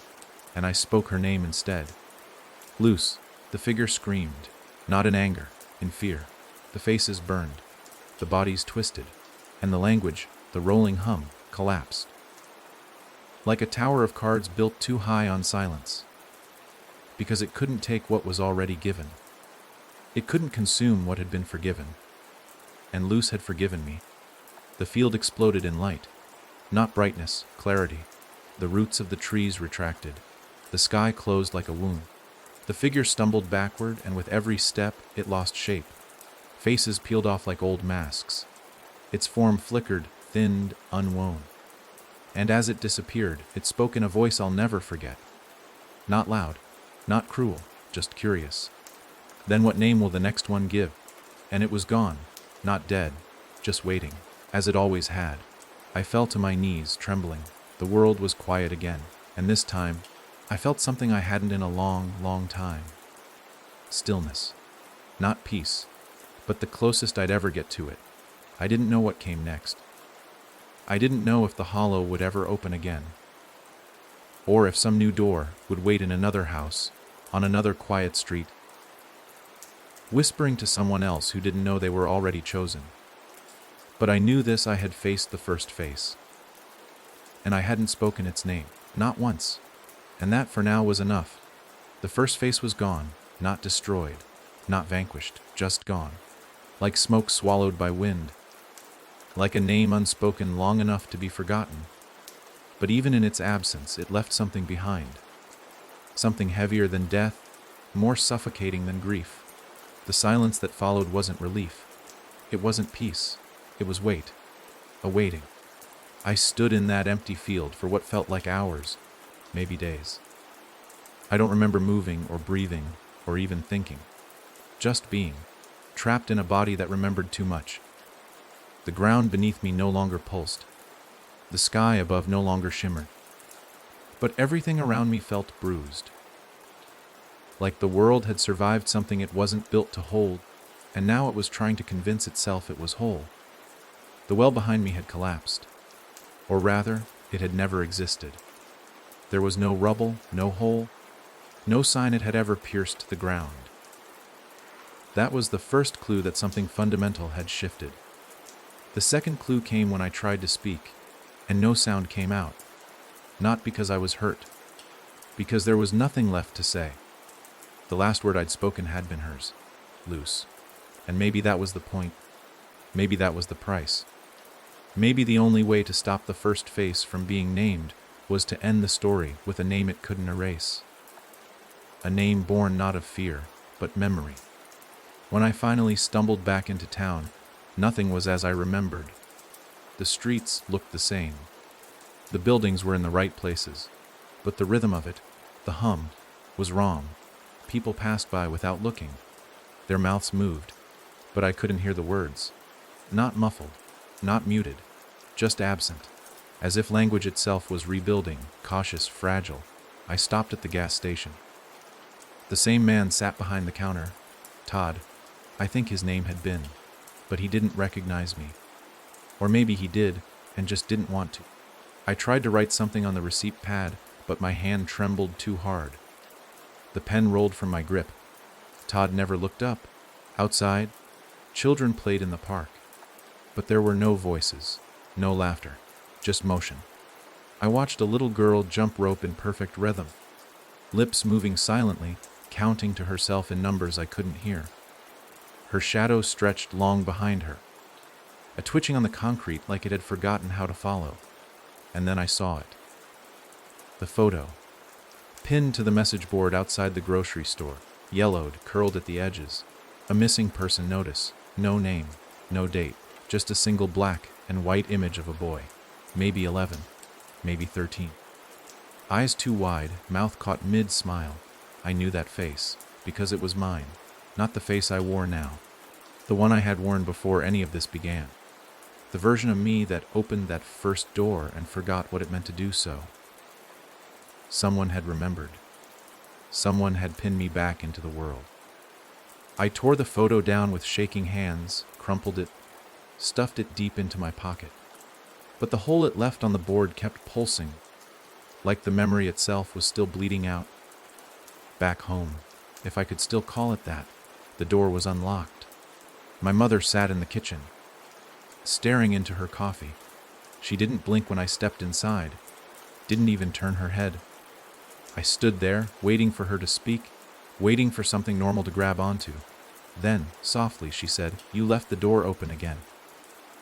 and I spoke her name instead. Luce. The figure screamed, not in anger, in fear. The faces burned, the bodies twisted, and the language, the rolling hum, collapsed. Like a tower of cards built too high on silence. Because it couldn't take what was already given. It couldn't consume what had been forgiven. And Luce had forgiven me. The field exploded in light. Not brightness, clarity. The roots of the trees retracted. The sky closed like a wound. The figure stumbled backward, and with every step, it lost shape. Faces peeled off like old masks. Its form flickered, thinned, unwoven. And as it disappeared, it spoke in a voice I'll never forget. Not loud, not cruel, just curious. Then what name will the next one give? And it was gone, not dead, just waiting, as it always had. I fell to my knees, trembling. The world was quiet again, and this time, I felt something I hadn't in a long, long time. Stillness. Not peace, but the closest I'd ever get to it. I didn't know what came next. I didn't know if the hollow would ever open again, or if some new door would wait in another house, on another quiet street, whispering to someone else who didn't know they were already chosen. But I knew this: I had faced the first face, and I hadn't spoken its name, not once. And that for now was enough. The first face was gone, not destroyed, not vanquished, just gone. Like smoke swallowed by wind. Like a name unspoken long enough to be forgotten. But even in its absence, it left something behind. Something heavier than death, more suffocating than grief. The silence that followed wasn't relief. It wasn't peace. It was weight. A waiting. I stood in that empty field for what felt like hours, maybe days. I don't remember moving or breathing or even thinking. Just being, trapped in a body that remembered too much. The ground beneath me no longer pulsed. The sky above no longer shimmered. But everything around me felt bruised. Like the world had survived something it wasn't built to hold, and now it was trying to convince itself it was whole. The well behind me had collapsed. Or rather, it had never existed. There was no rubble, no hole, no sign it had ever pierced the ground. That was the first clue that something fundamental had shifted. The second clue came when I tried to speak, and no sound came out. Not because I was hurt, because there was nothing left to say. The last word I'd spoken had been hers, loose. And maybe that was the point. Maybe that was the price. Maybe the only way to stop the first face from being named was to end the story with a name it couldn't erase. A name born not of fear, but memory. When I finally stumbled back into town, nothing was as I remembered. The streets looked the same. The buildings were in the right places, but the rhythm of it, the hum, was wrong. People passed by without looking. Their mouths moved, but I couldn't hear the words. Not muffled, not muted, just absent, as if language itself was rebuilding, cautious, fragile. I stopped at the gas station. The same man sat behind the counter. Todd, I think his name had been, but he didn't recognize me. Or maybe he did, and just didn't want to. I tried to write something on the receipt pad, but my hand trembled too hard. The pen rolled from my grip. Todd never looked up. Outside, children played in the park. But there were no voices, no laughter, just motion. I watched a little girl jump rope in perfect rhythm, lips moving silently, counting to herself in numbers I couldn't hear. Her shadow stretched long behind her, a twitching on the concrete like it had forgotten how to follow. And then I saw it. The photo, pinned to the message board outside the grocery store, yellowed, curled at the edges. A missing person notice, no name, no date, just a single black and white image of a boy, maybe 11, maybe 13. Eyes too wide, mouth caught mid-smile. I knew that face, because it was mine, not the face I wore now, the one I had worn before any of this began. The version of me that opened that first door and forgot what it meant to do so. Someone had remembered. Someone had pinned me back into the world. I tore the photo down with shaking hands, crumpled it, stuffed it deep into my pocket. But the hole it left on the board kept pulsing, like the memory itself was still bleeding out. Back home, if I could still call it that, the door was unlocked. My mother sat in the kitchen, staring into her coffee. She didn't blink when I stepped inside, didn't even turn her head. I stood there, waiting for her to speak, waiting for something normal to grab onto. Then, softly, she said, "You left the door open again."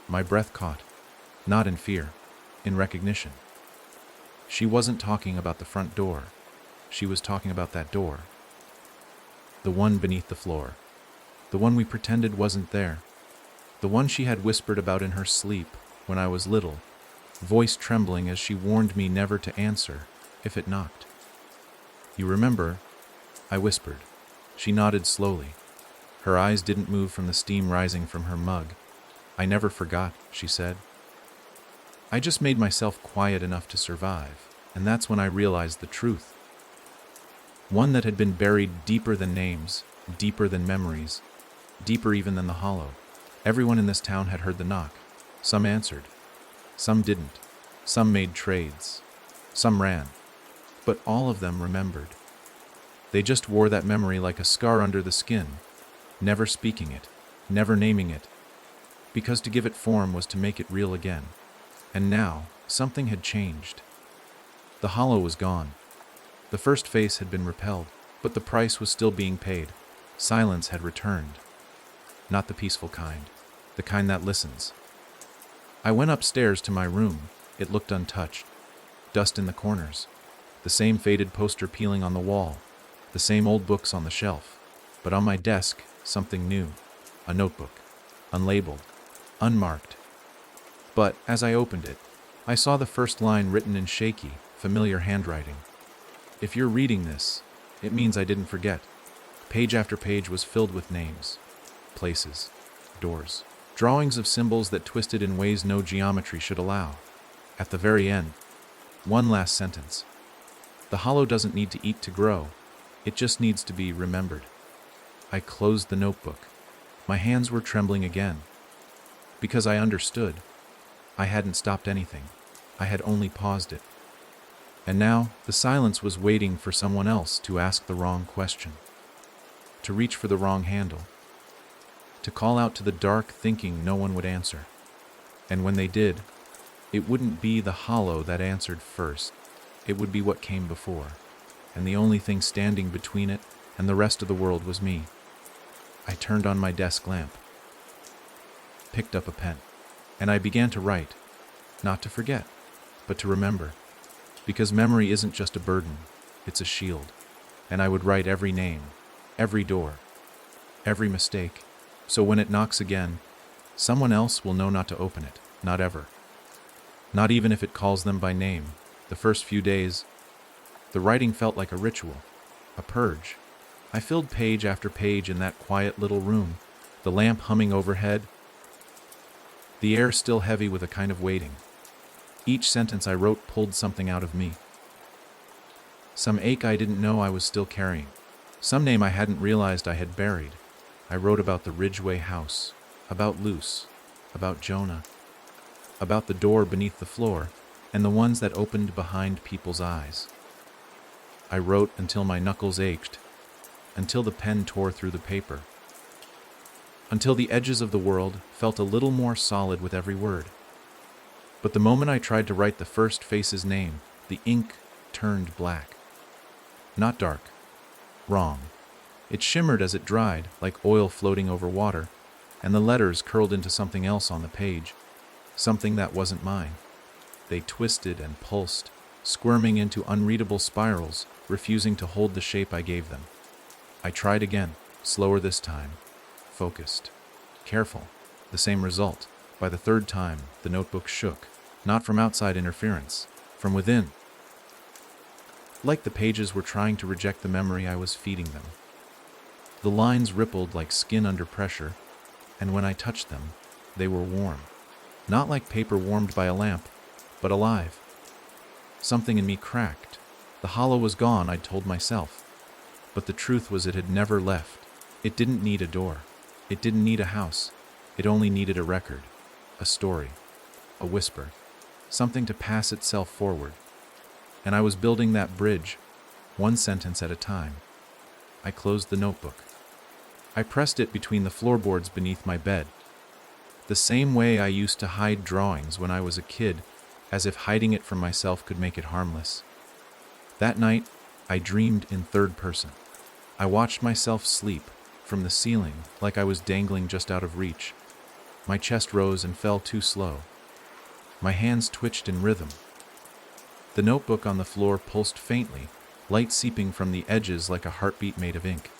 My breath caught, not in fear, in recognition. She wasn't talking about the front door. She was talking about that door. The one beneath the floor. The one we pretended wasn't there. The one she had whispered about in her sleep when I was little, voice trembling as she warned me never to answer if it knocked. "You remember?" I whispered. She nodded slowly. Her eyes didn't move from the steam rising from her mug. "I never forgot," she said. I just made myself quiet enough to survive, and that's when I realized the truth. One that had been buried deeper than names, deeper than memories, deeper even than the hollow. Everyone in this town had heard the knock. Some answered. Some didn't. Some made trades. Some ran. But all of them remembered. They just wore that memory like a scar under the skin, never speaking it, never naming it, because to give it form was to make it real again. And now, something had changed. The hollow was gone. The first face had been repelled, but the price was still being paid. Silence had returned. Not the peaceful kind, the kind that listens. I went upstairs to my room. It looked untouched. Dust in the corners. The same faded poster peeling on the wall. The same old books on the shelf. But on my desk, something new. A notebook. Unlabeled. Unmarked. But as I opened it, I saw the first line written in shaky, familiar handwriting. If you're reading this, it means I didn't forget. Page after page was filled with names, places, doors, drawings of symbols that twisted in ways no geometry should allow. At the very end, one last sentence. The hollow doesn't need to eat to grow. It just needs to be remembered. I closed the notebook. My hands were trembling again. Because I understood. I hadn't stopped anything. I had only paused it. And now, the silence was waiting for someone else to ask the wrong question. To reach for the wrong handle. To call out to the dark thinking no one would answer. And when they did, it wouldn't be the hollow that answered first. It would be what came before. And the only thing standing between it and the rest of the world was me. I turned on my desk lamp, picked up a pen, and I began to write, not to forget, but to remember. Because memory isn't just a burden, it's a shield. And I would write every name, every door, every mistake, so when it knocks again, someone else will know not to open it, not ever. Not even if it calls them by name. The first few days, the writing felt like a ritual, a purge. I filled page after page in that quiet little room, the lamp humming overhead, the air still heavy with a kind of waiting. Each sentence I wrote pulled something out of me. Some ache I didn't know I was still carrying, some name I hadn't realized I had buried. I wrote about the Ridgeway house, about Luce, about Jonah, about the door beneath the floor, and the ones that opened behind people's eyes. I wrote until my knuckles ached, until the pen tore through the paper, until the edges of the world felt a little more solid with every word. But the moment I tried to write the first face's name, the ink turned black. Not dark. Wrong. It shimmered as it dried, like oil floating over water, and the letters curled into something else on the page, something that wasn't mine. They twisted and pulsed, squirming into unreadable spirals, refusing to hold the shape I gave them. I tried again, slower this time, focused, careful, the same result. By the third time, the notebook shook, not from outside interference, from within. Like the pages were trying to reject the memory I was feeding them. The lines rippled like skin under pressure, and when I touched them, they were warm. Not like paper warmed by a lamp, but alive. Something in me cracked. The hollow was gone, I'd told myself. But the truth was it had never left. It didn't need a door. It didn't need a house. It only needed a record, a story, a whisper, something to pass itself forward. And I was building that bridge, one sentence at a time. I closed the notebook. I pressed it between the floorboards beneath my bed, the same way I used to hide drawings when I was a kid, as if hiding it from myself could make it harmless. That night, I dreamed in third person. I watched myself sleep from the ceiling like I was dangling just out of reach. My chest rose and fell too slow. My hands twitched in rhythm. The notebook on the floor pulsed faintly, light seeping from the edges like a heartbeat made of ink.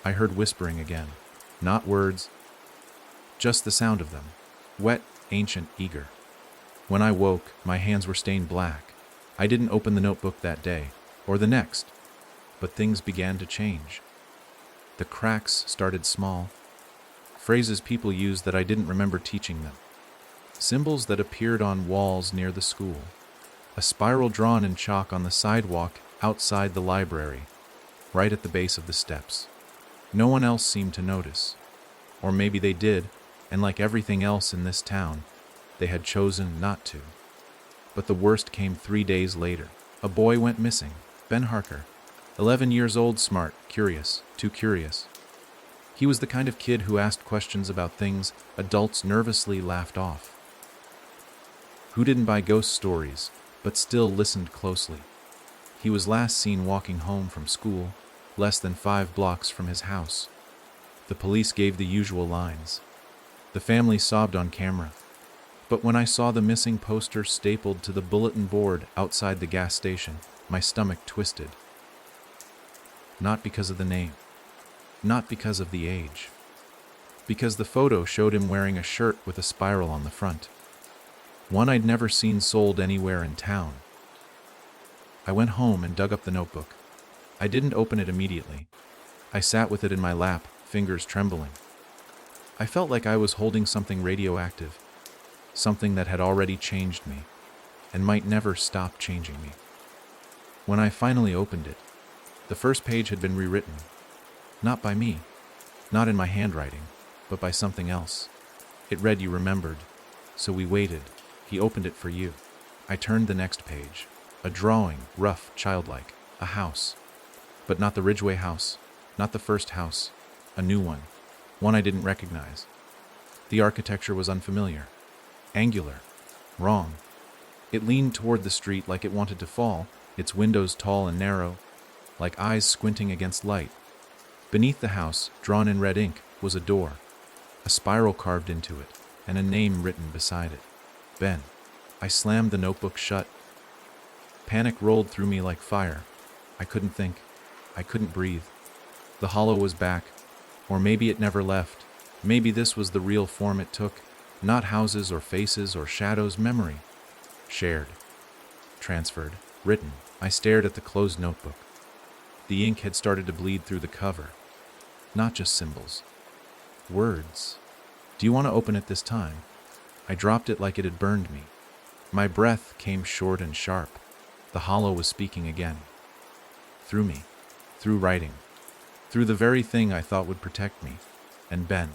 I heard whispering again, not words, just the sound of them, wet, ancient, eager. When I woke, my hands were stained black. I didn't open the notebook that day, or the next, but things began to change. The cracks started small, phrases people used that I didn't remember teaching them, symbols that appeared on walls near the school, a spiral drawn in chalk on the sidewalk outside the library, right at the base of the steps. No one else seemed to notice, or maybe they did, and like everything else in this town, they had chosen not to. But the worst came 3 days later. A boy went missing, Ben Harker, 11 years old, smart, curious, too curious. He was the kind of kid who asked questions about things adults nervously laughed off. Who didn't buy ghost stories, but still listened closely. He was last seen walking home from school, less than 5 blocks from his house. The police gave the usual lines. The family sobbed on camera. But when I saw the missing poster stapled to the bulletin board outside the gas station, my stomach twisted. Not because of the name. Not because of the age. Because the photo showed him wearing a shirt with a spiral on the front. one I'd never seen sold anywhere in town. I went home and dug up the notebook. I didn't open it immediately. I sat with it in my lap, fingers trembling. I felt like I was holding something radioactive, something that had already changed me, and might never stop changing me. When I finally opened it, the first page had been rewritten. Not by me, not in my handwriting, but by something else. It read, "You remembered, so we waited. He opened it for you." I turned the next page. A drawing, rough, childlike. A house. But not the Ridgeway house, not the first house. A new one. One I didn't recognize. The architecture was unfamiliar. Angular. Wrong. It leaned toward the street like it wanted to fall, its windows tall and narrow, like eyes squinting against light. Beneath the house, drawn in red ink, was a door, a spiral carved into it, and a name written beside it. Ben. I slammed the notebook shut. Panic rolled through me like fire. I couldn't think. I couldn't breathe. The hollow was back, or maybe it never left. Maybe this was the real form it took, not houses or faces or shadows, memory. Shared. Transferred. Written. I stared at the closed notebook. The ink had started to bleed through the cover. Not just symbols. Words. "Do you want to open it this time?" I dropped it like it had burned me. My breath came short and sharp. The hollow was speaking again. Through me. Through writing. Through the very thing I thought would protect me. And Ben.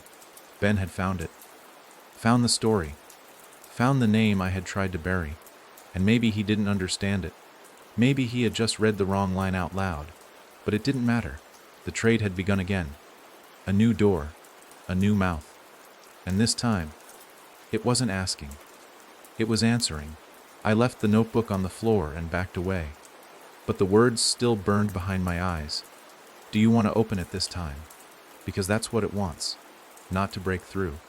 Ben had found it. Found the story. Found the name I had tried to bury. And maybe he didn't understand it. Maybe he had just read the wrong line out loud. But it didn't matter. The trade had begun again. A new door. A new mouth. And this time, it wasn't asking. It was answering. I left the notebook on the floor and backed away. But the words still burned behind my eyes. "Do you want to open it this time?" Because that's what it wants. Not to break through.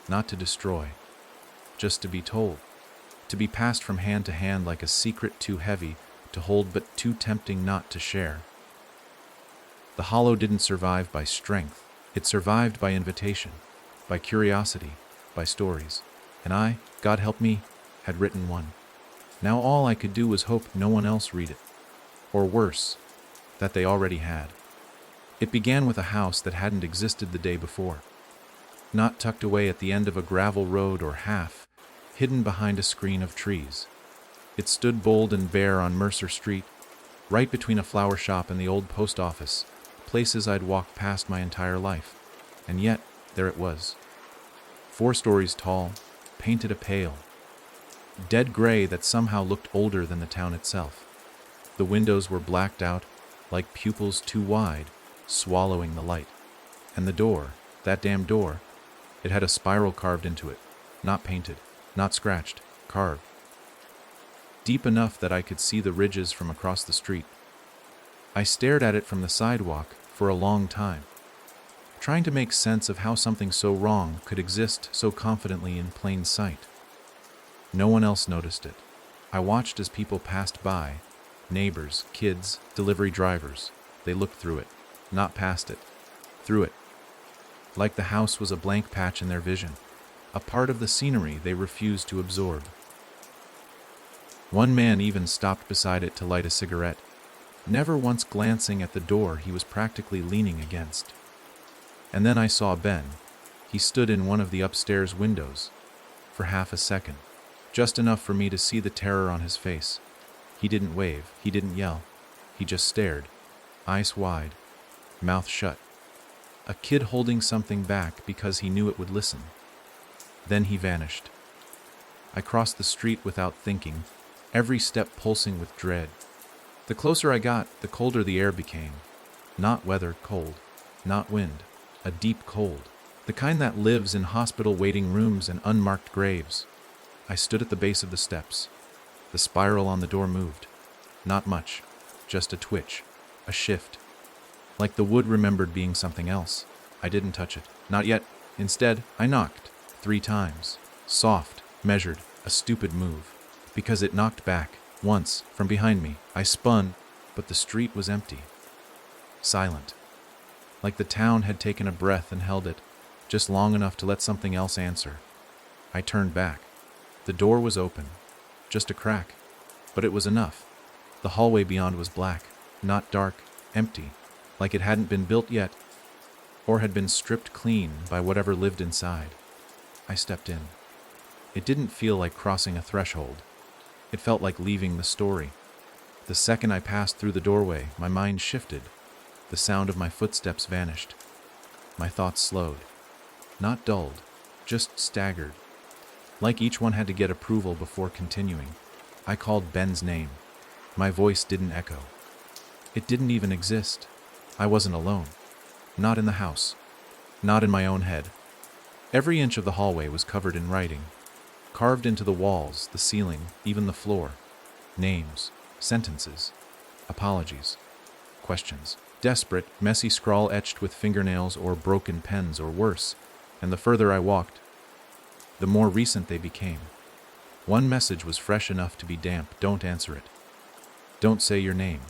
Not to destroy. Just to be told. To be passed from hand to hand like a secret too heavy to hold but too tempting not to share. The hollow didn't survive by strength. It survived by invitation, by curiosity, by stories. And I, God help me, had written one. Now all I could do was hope no one else read it. Or worse, that they already had. It began with a house that hadn't existed the day before. Not tucked away at the end of a gravel road or half, hidden behind a screen of trees. It stood bold and bare on Mercer Street, right between a flower shop and the old post office, places I'd walked past my entire life. And yet, there it was. 4 stories tall, painted a pale, dead gray that somehow looked older than the town itself. The windows were blacked out, like pupils too wide, swallowing the light. And the door, that damn door, it had a spiral carved into it, not painted, not scratched, carved. Deep enough that I could see the ridges from across the street. I stared at it from the sidewalk for a long time, trying to make sense of how something so wrong could exist so confidently in plain sight. No one else noticed it. I watched as people passed by, neighbors, kids, delivery drivers. They looked through it, not past it, through it. Like the house was a blank patch in their vision, a part of the scenery they refused to absorb. One man even stopped beside it to light a cigarette, never once glancing at the door he was practically leaning against. And then I saw Ben. He stood in one of the upstairs windows, for half a second, just enough for me to see the terror on his face. He didn't wave, he didn't yell, he just stared, eyes wide, mouth shut. A kid holding something back because he knew it would listen. Then he vanished. I crossed the street without thinking, every step pulsing with dread. The closer I got, the colder the air became. Not weather cold, not wind, a deep cold, the kind that lives in hospital waiting rooms and unmarked graves. I stood at the base of the steps. The spiral on the door moved. Not much, just a twitch, a shift. Like the wood remembered being something else. I didn't touch it, not yet. Instead, I knocked 3 times. Soft, measured, a stupid move. Because it knocked back, once, from behind me. I spun, but the street was empty. Silent. Like the town had taken a breath and held it, just long enough to let something else answer. I turned back. The door was open, just a crack, but it was enough. The hallway beyond was black, not dark, empty, like it hadn't been built yet, or had been stripped clean by whatever lived inside. I stepped in. It didn't feel like crossing a threshold. It felt like leaving the story. The second I passed through the doorway, my mind shifted. The sound of my footsteps vanished. My thoughts slowed. Not dulled, just staggered. Like each one had to get approval before continuing. I called Ben's name. My voice didn't echo. It didn't even exist. I wasn't alone. Not in the house. Not in my own head. Every inch of the hallway was covered in writing. Carved into the walls, the ceiling, even the floor. Names, sentences, apologies, questions. Desperate, messy scrawl etched with fingernails or broken pens or worse. And the further I walked, the more recent they became. One message was fresh enough to be damp. Don't answer it. Don't say your name.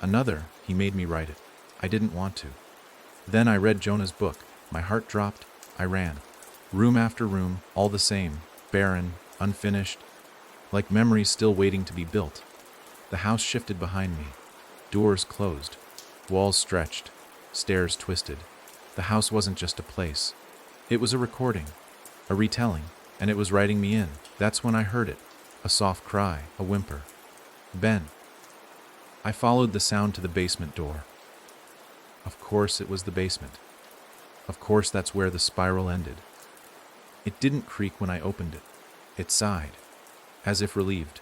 Another, he made me write it. I didn't want to. Then I read Jonah's book. My heart dropped. I ran. Room after room, all the same, barren, unfinished, like memories still waiting to be built. The house shifted behind me. Doors closed. Walls stretched. Stairs twisted. The house wasn't just a place. It was a recording, a retelling, and it was writing me in. That's when I heard it. A soft cry, a whimper. Ben. I followed the sound to the basement door. Of course it was the basement. Of course that's where the spiral ended. It didn't creak when I opened it. It sighed, as if relieved.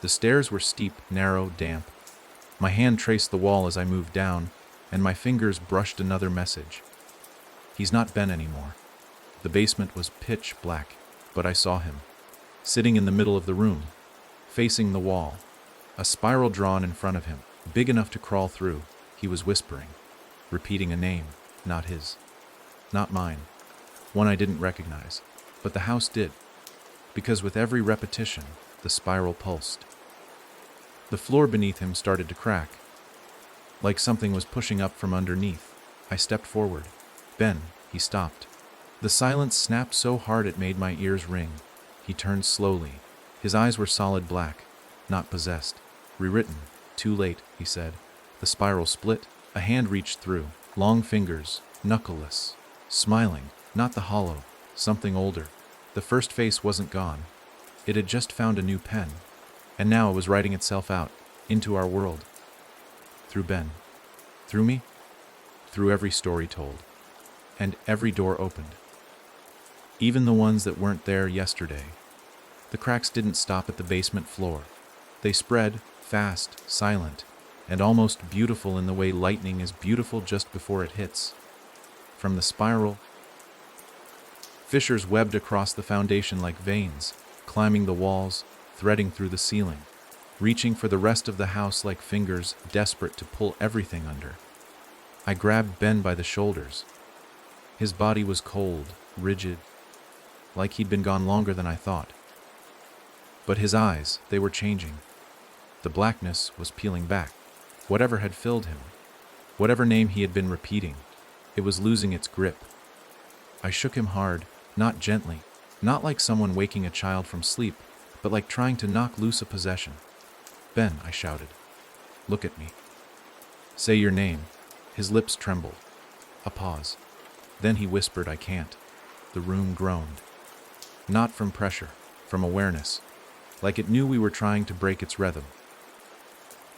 The stairs were steep, narrow, damp. My hand traced the wall as I moved down, and my fingers brushed another message. He's not Ben anymore. The basement was pitch black, but I saw him, sitting in the middle of the room, facing the wall, a spiral drawn in front of him, big enough to crawl through. He was whispering, repeating a name, not his, not mine, one I didn't recognize, but the house did, because with every repetition, the spiral pulsed. The floor beneath him started to crack, like something was pushing up from underneath. I stepped forward. Ben, he stopped. The silence snapped so hard it made my ears ring. He turned slowly. His eyes were solid black, not possessed. Rewritten. Too late, he said. The spiral split. A hand reached through. Long fingers, knuckleless. Smiling, not the hollow, something older. The first face wasn't gone. It had just found a new pen. And now it was writing itself out, into our world. Through Ben. Through me? Through every story told. And every door opened. Even the ones that weren't there yesterday. The cracks didn't stop at the basement floor. They spread, fast, silent, and almost beautiful in the way lightning is beautiful just before it hits. From the spiral, fissures webbed across the foundation like veins, climbing the walls, threading through the ceiling, reaching for the rest of the house like fingers desperate to pull everything under. I grabbed Ben by the shoulders. His body was cold, rigid, like he'd been gone longer than I thought. But his eyes, they were changing. The blackness was peeling back. Whatever had filled him, whatever name he had been repeating, it was losing its grip. I shook him hard, not gently, not like someone waking a child from sleep, but like trying to knock loose a possession. Ben, I shouted. Look at me. Say your name. His lips trembled. A pause. Then he whispered, I can't. The room groaned. Not from pressure, from awareness. Like it knew we were trying to break its rhythm.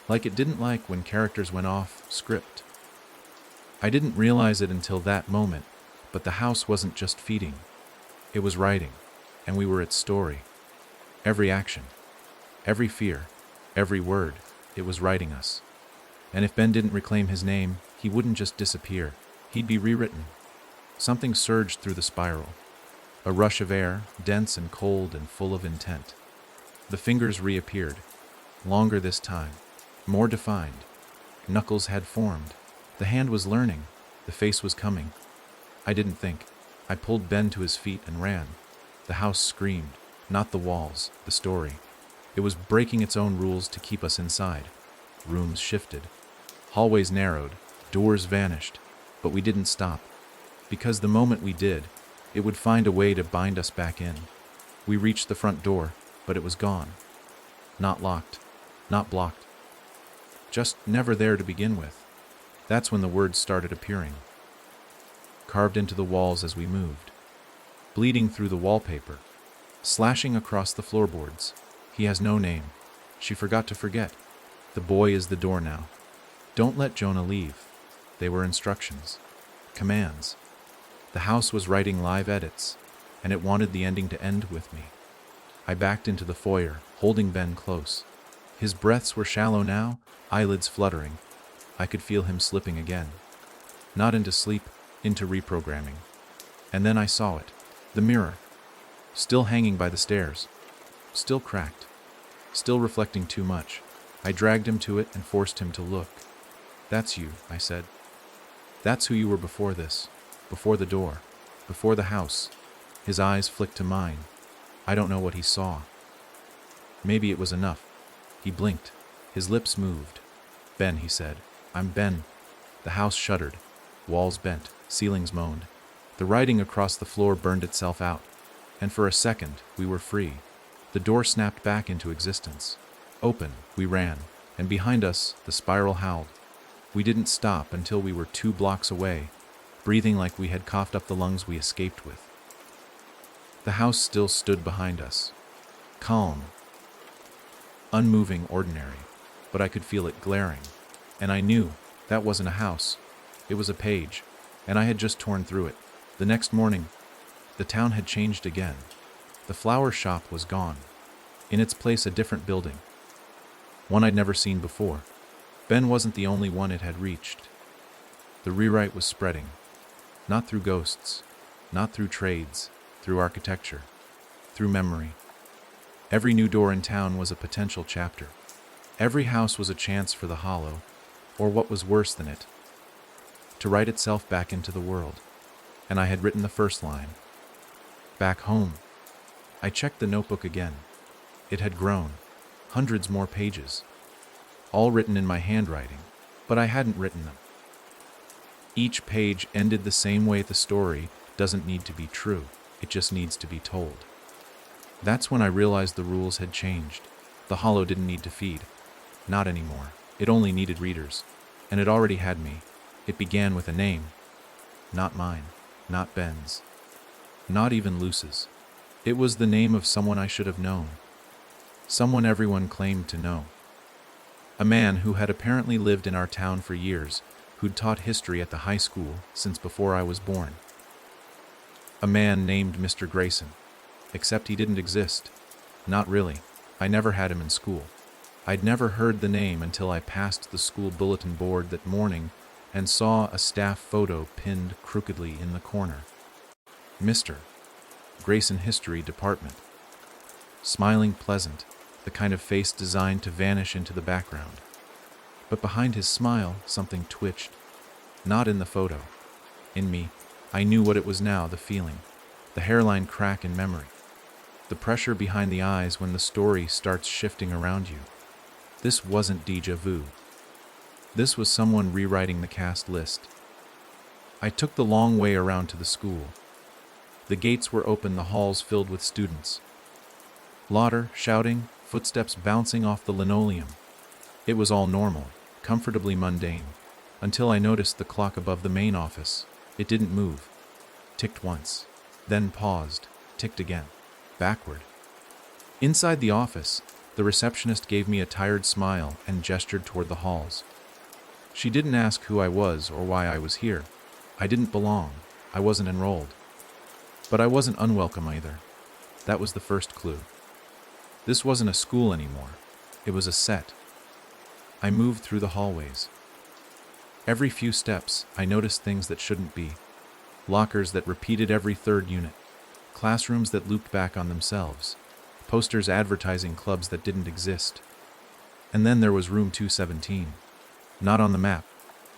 Like it didn't like when characters went off script. I didn't realize it until that moment, but the house wasn't just feeding. It was writing, and we were its story. Every action, every fear, every word, it was writing us. And if Ben didn't reclaim his name, he wouldn't just disappear. He'd be rewritten. Something surged through the spiral. A rush of air, dense and cold and full of intent. The fingers reappeared, longer this time, more defined. Knuckles had formed. The hand was learning. The face was coming. I didn't think. I pulled Ben to his feet and ran. The house screamed, not the walls, the story. It was breaking its own rules to keep us inside. Rooms shifted. Hallways narrowed. Doors vanished. But we didn't stop. Because the moment we did, it would find a way to bind us back in. We reached the front door, but it was gone. Not locked, not blocked. Just never there to begin with. That's when the words started appearing. Carved into the walls as we moved. Bleeding through the wallpaper. Slashing across the floorboards. He has no name. She forgot to forget. The boy is the door now. Don't let Jonah leave. They were instructions. Commands. The house was writing live edits, and it wanted the ending to end with me. I backed into the foyer, holding Ben close. His breaths were shallow now, eyelids fluttering. I could feel him slipping again. Not into sleep, into reprogramming. And then I saw it. The mirror. Still hanging by the stairs. Still cracked. Still reflecting too much. I dragged him to it and forced him to look. "That's you," I said. "That's who you were before this. Before the door. Before the house." His eyes flicked to mine. I don't know what he saw. Maybe it was enough. He blinked. His lips moved. "Ben," he said. "I'm Ben." The house shuddered. Walls bent. Ceilings moaned. The writing across the floor burned itself out. And for a second, we were free. The door snapped back into existence. Open, we ran. And behind us, the spiral howled. We didn't stop until we were 2 blocks away, breathing like we had coughed up the lungs we escaped with. The house still stood behind us. Calm. Unmoving, ordinary. But I could feel it glaring. And I knew that wasn't a house. It was a page. And I had just torn through it. The next morning, the town had changed again. The flower shop was gone. In its place, a different building. One I'd never seen before. Ben wasn't the only one it had reached. The rewrite was spreading. Not through ghosts. Not through trades. Through architecture. Through memory. Every new door in town was a potential chapter. Every house was a chance for the hollow, or what was worse than it, to write itself back into the world. And I had written the first line. Back home. I checked the notebook again. It had grown. Hundreds more pages. All written in my handwriting, but I hadn't written them. Each page ended the same way. The story doesn't need to be true. It just needs to be told. That's when I realized the rules had changed. The hollow didn't need to feed. Not anymore. It only needed readers. And it already had me. It began with a name. Not mine. Not Ben's. Not even Luce's. It was the name of someone I should have known. Someone everyone claimed to know. A man who had apparently lived in our town for years, who'd taught history at the high school since before I was born. A man named Mr. Grayson. Except he didn't exist. Not really. I never had him in school. I'd never heard the name until I passed the school bulletin board that morning and saw a staff photo pinned crookedly in the corner. Mr. Grayson History Department. Smiling, pleasant, the kind of face designed to vanish into the background. But behind his smile, something twitched. Not in the photo. In me. I knew what it was now, the feeling. The hairline crack in memory. The pressure behind the eyes when the story starts shifting around you. This wasn't déjà vu. This was someone rewriting the cast list. I took the long way around to the school. The gates were open, the halls filled with students. Laughter, shouting, footsteps bouncing off the linoleum. It was all normal, comfortably mundane, until I noticed the clock above the main office. It didn't move. Ticked once, then paused, ticked again, backward. Inside the office, the receptionist gave me a tired smile and gestured toward the halls. She didn't ask who I was or why I was here. I didn't belong. I wasn't enrolled. But I wasn't unwelcome either. That was the first clue. This wasn't a school anymore. It was a set. I moved through the hallways. Every few steps, I noticed things that shouldn't be. Lockers that repeated every third unit. Classrooms that looped back on themselves. Posters advertising clubs that didn't exist. And then there was room 217. Not on the map.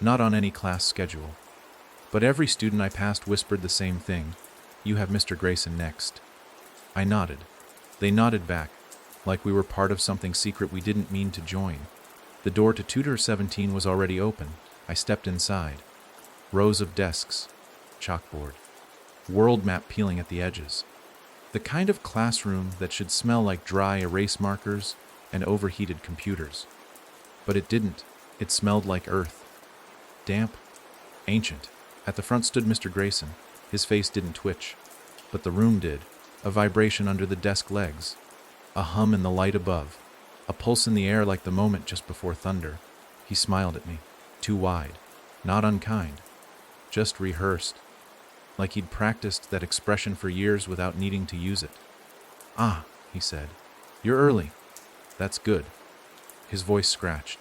Not on any class schedule. But every student I passed whispered the same thing. You have Mr. Grayson next. I nodded. They nodded back, like we were part of something secret we didn't mean to join. The door to Tutor 17 was already open. I stepped inside. Rows of desks. Chalkboard. World map peeling at the edges. The kind of classroom that should smell like dry erase markers and overheated computers. But it didn't. It smelled like earth. Damp, ancient. At the front stood Mr. Grayson. His face didn't twitch, but the room did. A vibration under the desk legs, a hum in the light above, a pulse in the air like the moment just before thunder. He smiled at me, too wide, not unkind, just rehearsed, like he'd practiced that expression for years without needing to use it. "Ah," he said, "you're early. That's good." His voice scratched,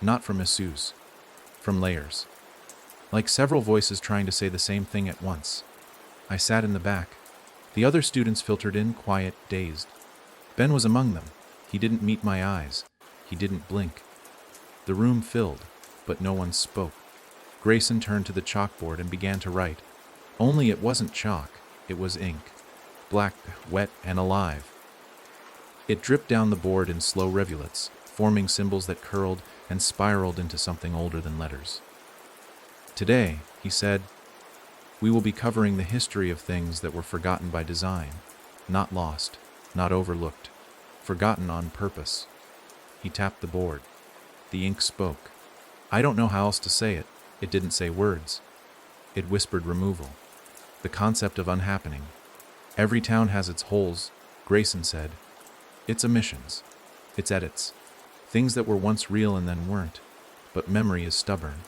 not from masseuse, from layers, like several voices trying to say the same thing at once. I sat in the back. The other students filtered in, quiet, dazed. Ben was among them. He didn't meet my eyes. He didn't blink. The room filled, but no one spoke. Grayson turned to the chalkboard and began to write. Only it wasn't chalk, it was ink. Black, wet, and alive. It dripped down the board in slow rivulets, forming symbols that curled and spiraled into something older than letters. "Today," he said, "we will be covering the history of things that were forgotten by design, not lost, not overlooked, forgotten on purpose." He tapped the board. The ink spoke. I don't know how else to say it. It didn't say words. It whispered removal. The concept of unhappening. "Every town has its holes," Grayson said. "Its omissions. Its edits. Things that were once real and then weren't. But memory is stubborn.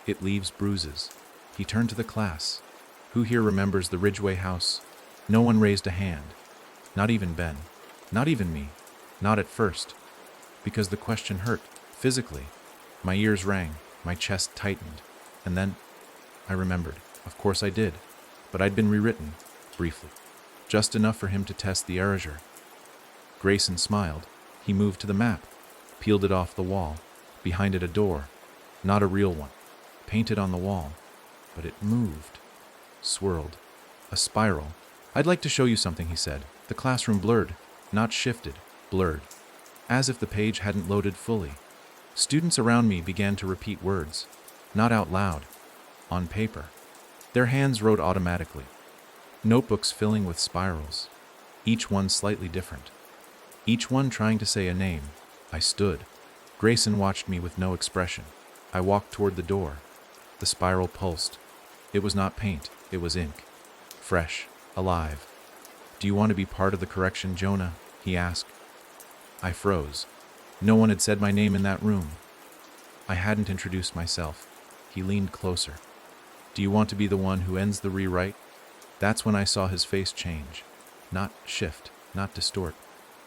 It leaves bruises." He turned to the class. "Who here remembers the Ridgeway house?" No one raised a hand. Not even Ben. Not even me. Not at first. Because the question hurt, physically. My ears rang. My chest tightened. And then I remembered. Of course I did. But I'd been rewritten, briefly. Just enough for him to test the erasure. Grayson smiled. He moved to the map, peeled it off the wall. Behind it a door. Not a real one. Painted on the wall. But it moved. Swirled. A spiral. "I'd like to show you something," he said. The classroom blurred. Not shifted. Blurred. As if the page hadn't loaded fully. Students around me began to repeat words. Not out loud. On paper. Their hands wrote automatically. Notebooks filling with spirals. Each one slightly different. Each one trying to say a name. I stood. Grayson watched me with no expression. I walked toward the door. The spiral pulsed. It was not paint. It was ink. Fresh. Alive. "Do you want to be part of the correction, Jonah?" he asked. I froze. No one had said my name in that room. I hadn't introduced myself. He leaned closer. "Do you want to be the one who ends the rewrite?" That's when I saw his face change. Not shift, not distort.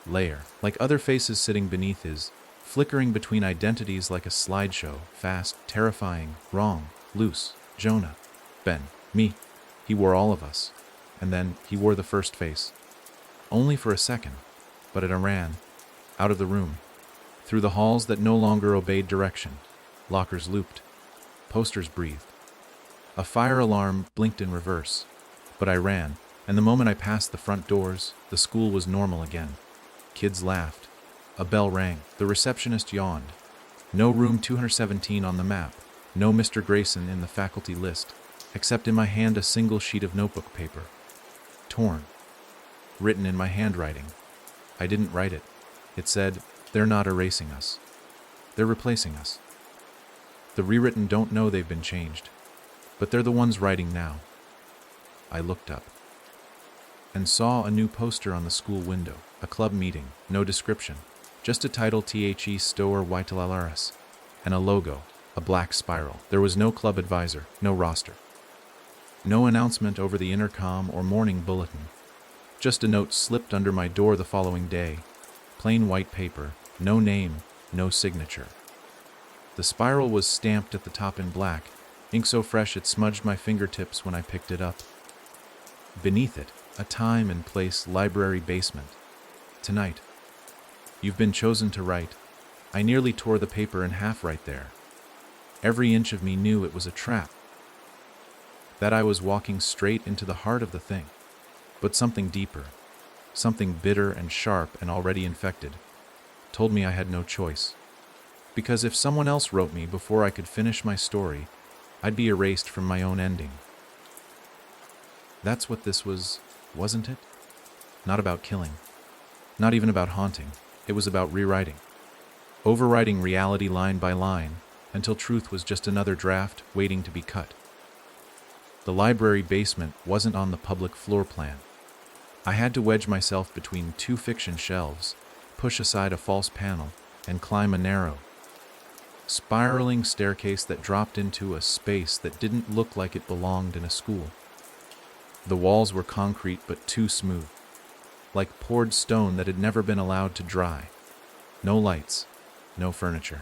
Layer, like other faces sitting beneath his, flickering between identities like a slideshow, fast, terrifying, wrong, loose. Jonah. Ben. Me. He wore all of us. And then he wore the first face. Only for a second. But it ran. Out of the room. Through the halls that no longer obeyed direction. Lockers looped. Posters breathed. A fire alarm blinked in reverse. But I ran, and the moment I passed the front doors, the school was normal again. Kids laughed. A bell rang. The receptionist yawned. No room 217 on the map. No Mr. Grayson in the faculty list, except in my hand a single sheet of notebook paper. Torn. Written in my handwriting. I didn't write it. It said, "They're not erasing us. They're replacing us." The rewritten don't know they've been changed, but they're the ones writing now. I looked up and saw a new poster on the school window. A club meeting, no description, just a title THE Stower Whitelalaris, and a logo, a black spiral. There was no club advisor, no roster. No announcement over the intercom or morning bulletin. Just a note slipped under my door the following day. Plain white paper, no name, no signature. The spiral was stamped at the top in black, ink so fresh it smudged my fingertips when I picked it up. Beneath it, a time and place library basement. Tonight. You've been chosen to write. I nearly tore the paper in half right there. Every inch of me knew it was a trap. That I was walking straight into the heart of the thing. But something deeper, something bitter and sharp and already infected, told me I had no choice. Because if someone else wrote me before I could finish my story, I'd be erased from my own ending. That's what this was, wasn't it? not about killing, not even about haunting. It was about rewriting. Overwriting reality line by line until truth was just another draft waiting to be cut. The library basement wasn't on the public floor plan. I had to wedge myself between two fiction shelves, push aside a false panel, and climb a narrow, spiraling staircase that dropped into a space that didn't look like it belonged in a school. The walls were concrete but too smooth, like poured stone that had never been allowed to dry. No lights, no furniture.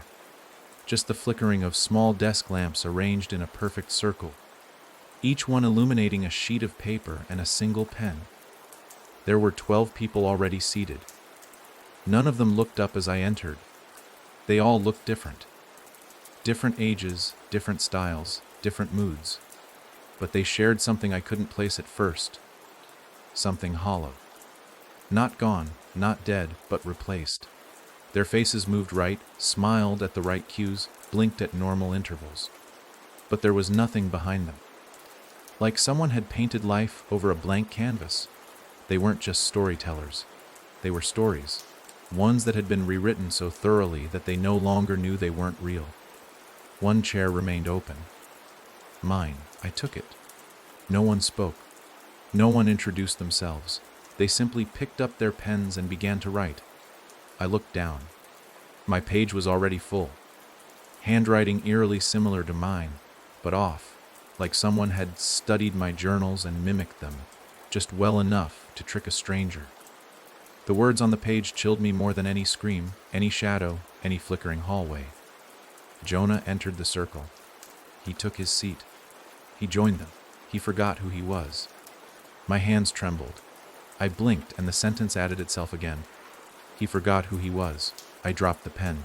Just the flickering of small desk lamps arranged in a perfect circle, each one illuminating a sheet of paper and a single pen. There were 12 people already seated. None of them looked up as I entered. They all looked different. Different ages, different styles, different moods. But they shared something I couldn't place at first. Something hollow. Not gone, not dead, but replaced. Their faces moved right, smiled at the right cues, blinked at normal intervals. But there was nothing behind them. Like someone had painted life over a blank canvas. They weren't just storytellers. They were stories. Ones that had been rewritten so thoroughly that they no longer knew they weren't real. One chair remained open. Mine. I took it. No one spoke. No one introduced themselves. They simply picked up their pens and began to write. I looked down. My page was already full. Handwriting eerily similar to mine, but off, like someone had studied my journals and mimicked them, just well enough to trick a stranger. The words on the page chilled me more than any scream, any shadow, any flickering hallway. Jonah entered the circle. He took his seat. He joined them. He forgot who he was. My hands trembled. I blinked and the sentence added itself again. He forgot who he was. I dropped the pen.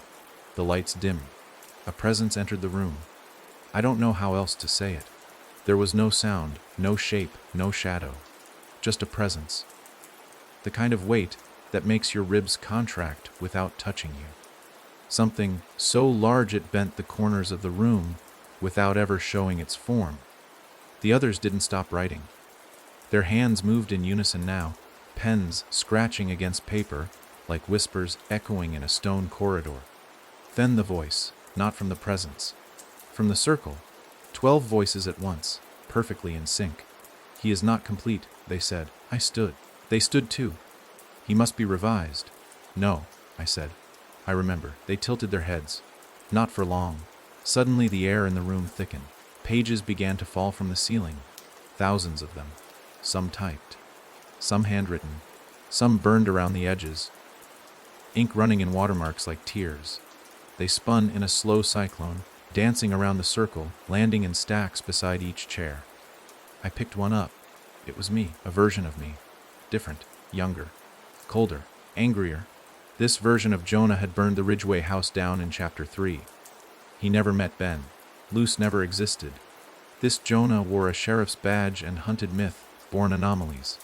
The lights dimmed. A presence entered the room. I don't know how else to say it. There was no sound, no shape, no shadow. Just a presence. The kind of weight that makes your ribs contract without touching you. Something so large it bent the corners of the room without ever showing its form. The others didn't stop writing. Their hands moved in unison now, pens scratching against paper like whispers echoing in a stone corridor. Then the voice, not from the presence. From the circle, 12 voices at once, perfectly in sync. He is not complete, they said. I stood. They stood too. He must be revised. No, I said. I remember. They tilted their heads. Not for long. Suddenly the air in the room thickened. Pages began to fall from the ceiling. Thousands of them. Some typed. Some handwritten. Some burned around the edges. Ink running in watermarks like tears. They spun in a slow cyclone, dancing around the circle, landing in stacks beside each chair. I picked one up. It was me, a version of me. Different, younger, colder, angrier. This version of Jonah had burned the Ridgeway house down in Chapter 3. He never met Ben. Luce never existed. This Jonah wore a sheriff's badge and hunted myth, born anomalies.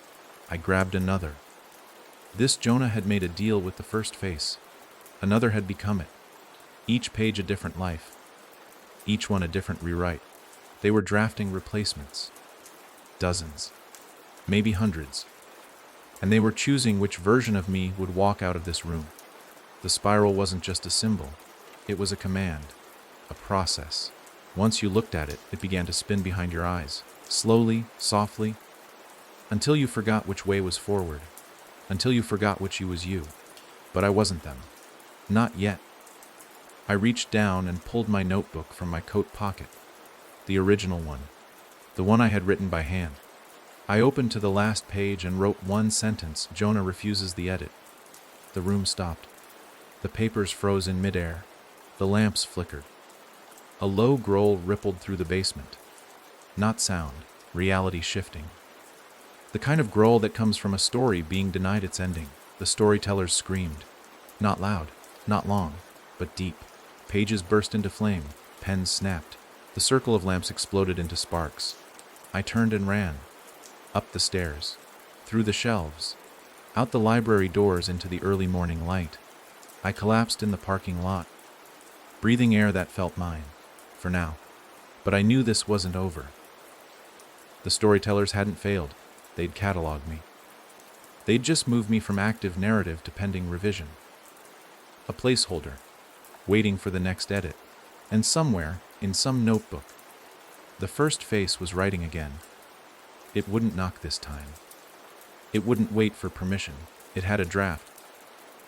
I grabbed another. This Jonah had made a deal with the first face. Another had become it. Each page a different life. Each one a different rewrite. They were drafting replacements. Dozens. Maybe hundreds. And they were choosing which version of me would walk out of this room. The spiral wasn't just a symbol. It was a command. A process. Once you looked at it, it began to spin behind your eyes. Slowly, softly. Until you forgot which way was forward. Until you forgot which you was you. But I wasn't them. Not yet. I reached down and pulled my notebook from my coat pocket. The original one. The one I had written by hand. I opened to the last page and wrote one sentence. Jonah refuses the edit. The room stopped. The papers froze in midair. The lamps flickered. A low growl rippled through the basement. Not sound, reality shifting. The kind of growl that comes from a story being denied its ending. The storytellers screamed. Not loud, not long, but deep. Pages burst into flame. Pens snapped. The circle of lamps exploded into sparks. I turned and ran. Up the stairs. Through the shelves. Out the library doors into the early morning light. I collapsed in the parking lot. Breathing air that felt mine. For now. But I knew this wasn't over. The storytellers hadn't failed. They'd cataloged me. They'd just move me from active narrative to pending revision. A placeholder, waiting for the next edit, and somewhere, in some notebook, the first face was writing again. It wouldn't knock this time. It wouldn't wait for permission. It had a draft,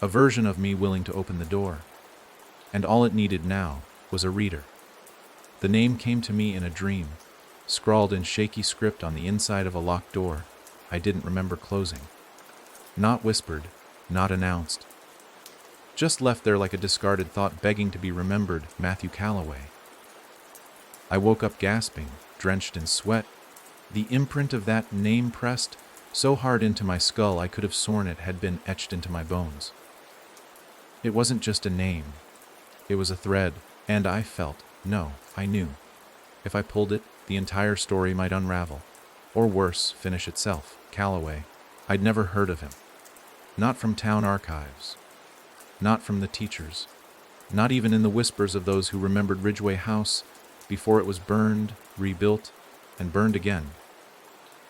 a version of me willing to open the door. And all it needed now was a reader. The name came to me in a dream, scrawled in shaky script on the inside of a locked door I didn't remember closing. Not whispered, not announced. Just left there like a discarded thought begging to be remembered, Matthew Calloway. I woke up gasping, drenched in sweat, the imprint of that name pressed so hard into my skull I could have sworn it had been etched into my bones. It wasn't just a name. It was a thread, and I felt, no, I knew. If I pulled it, the entire story might unravel. Or worse, finish itself. Calloway. I'd never heard of him. Not from town archives. Not from the teachers. Not even in the whispers of those who remembered Ridgeway House before it was burned, rebuilt, and burned again.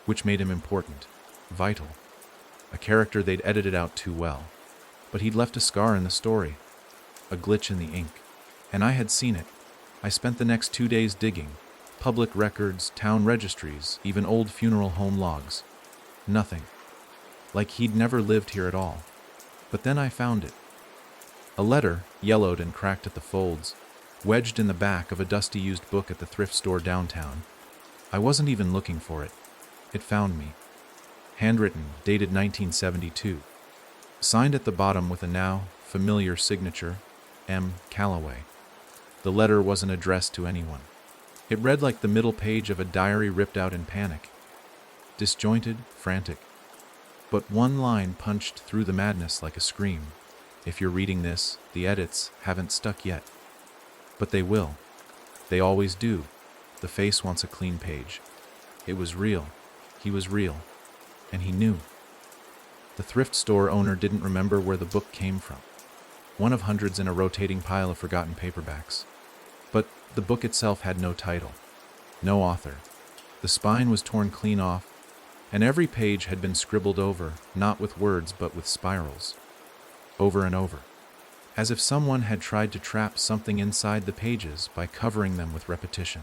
Which made him important. Vital. A character they'd edited out too well. But he'd left a scar in the story. A glitch in the ink. And I had seen it. I spent the next 2 days digging. Public records, town registries, even old funeral home logs. Nothing. Like he'd never lived here at all. But then I found it. A letter, yellowed and cracked at the folds, wedged in the back of a dusty used book at the thrift store downtown. I wasn't even looking for it. It found me. Handwritten, dated 1972. Signed at the bottom with a now familiar signature, M. Calloway. The letter wasn't addressed to anyone. It read like the middle page of a diary ripped out in panic. Disjointed, frantic. But one line punched through the madness like a scream. If you're reading this, the edits haven't stuck yet. But they will. They always do. The face wants a clean page. It was real. He was real. And he knew. The thrift store owner didn't remember where the book came from. One of hundreds in a rotating pile of forgotten paperbacks. But the book itself had no title, no author. The spine was torn clean off, and every page had been scribbled over, not with words but with spirals. Over and over. As if someone had tried to trap something inside the pages by covering them with repetition.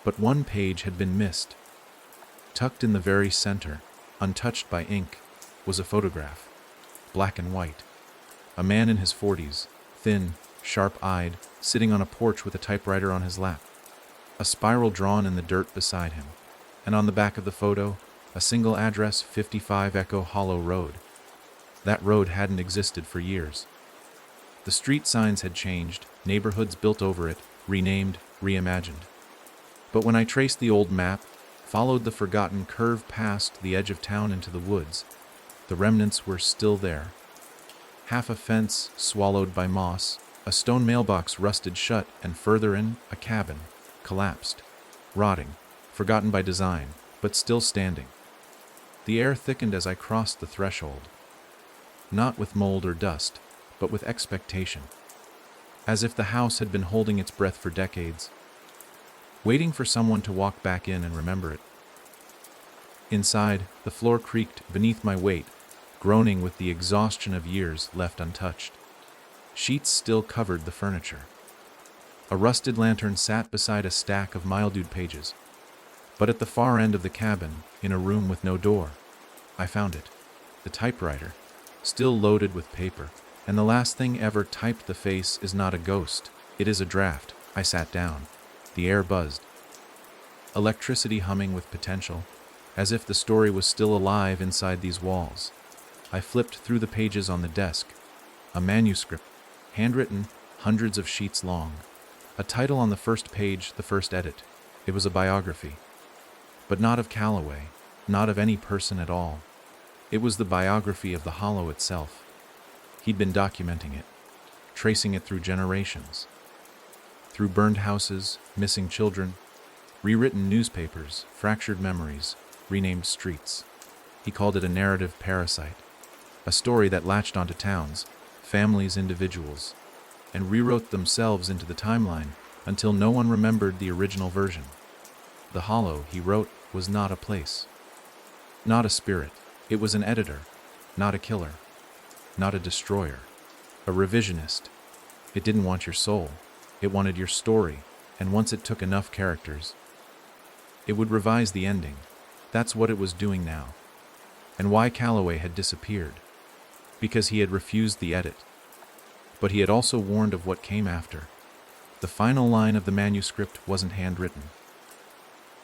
But one page had been missed. Tucked in the very center, untouched by ink, was a photograph, black and white. A man in his 40s, thin, sharp-eyed, sitting on a porch with a typewriter on his lap. A spiral drawn in the dirt beside him, and on the back of the photo, a single address, 55 Echo Hollow Road. That road hadn't existed for years. The street signs had changed, neighborhoods built over it, renamed, reimagined. But when I traced the old map, followed the forgotten curve past the edge of town into the woods, the remnants were still there. Half a fence swallowed by moss, a stone mailbox rusted shut, and further in, a cabin, collapsed, rotting, forgotten by design, but still standing. The air thickened as I crossed the threshold. Not with mold or dust, but with expectation. As if the house had been holding its breath for decades, waiting for someone to walk back in and remember it. Inside, the floor creaked beneath my weight, groaning with the exhaustion of years left untouched. Sheets still covered the furniture. A rusted lantern sat beside a stack of mildew pages. But at the far end of the cabin, in a room with no door, I found it. The typewriter, still loaded with paper, and the last thing ever typed. The face is not a ghost, it is a draft. I sat down. The air buzzed. Electricity humming with potential, as if the story was still alive inside these walls. I flipped through the pages on the desk. A manuscript, handwritten, hundreds of sheets long. A title on the first page, the first edit. It was a biography. But not of Calloway, not of any person at all. It was the biography of the Hollow itself. He'd been documenting it, tracing it through generations. Through burned houses, missing children, rewritten newspapers, fractured memories, renamed streets. He called it a narrative parasite, a story that latched onto towns, families, individuals, and rewrote themselves into the timeline until no one remembered the original version. The Hollow, he wrote, was not a place, not a spirit. It was an editor, not a killer, not a destroyer, a revisionist. It didn't want your soul. It wanted your story, and once it took enough characters, it would revise the ending. That's what it was doing now. And why Calloway had disappeared. Because he had refused the edit. But he had also warned of what came after. The final line of the manuscript wasn't handwritten.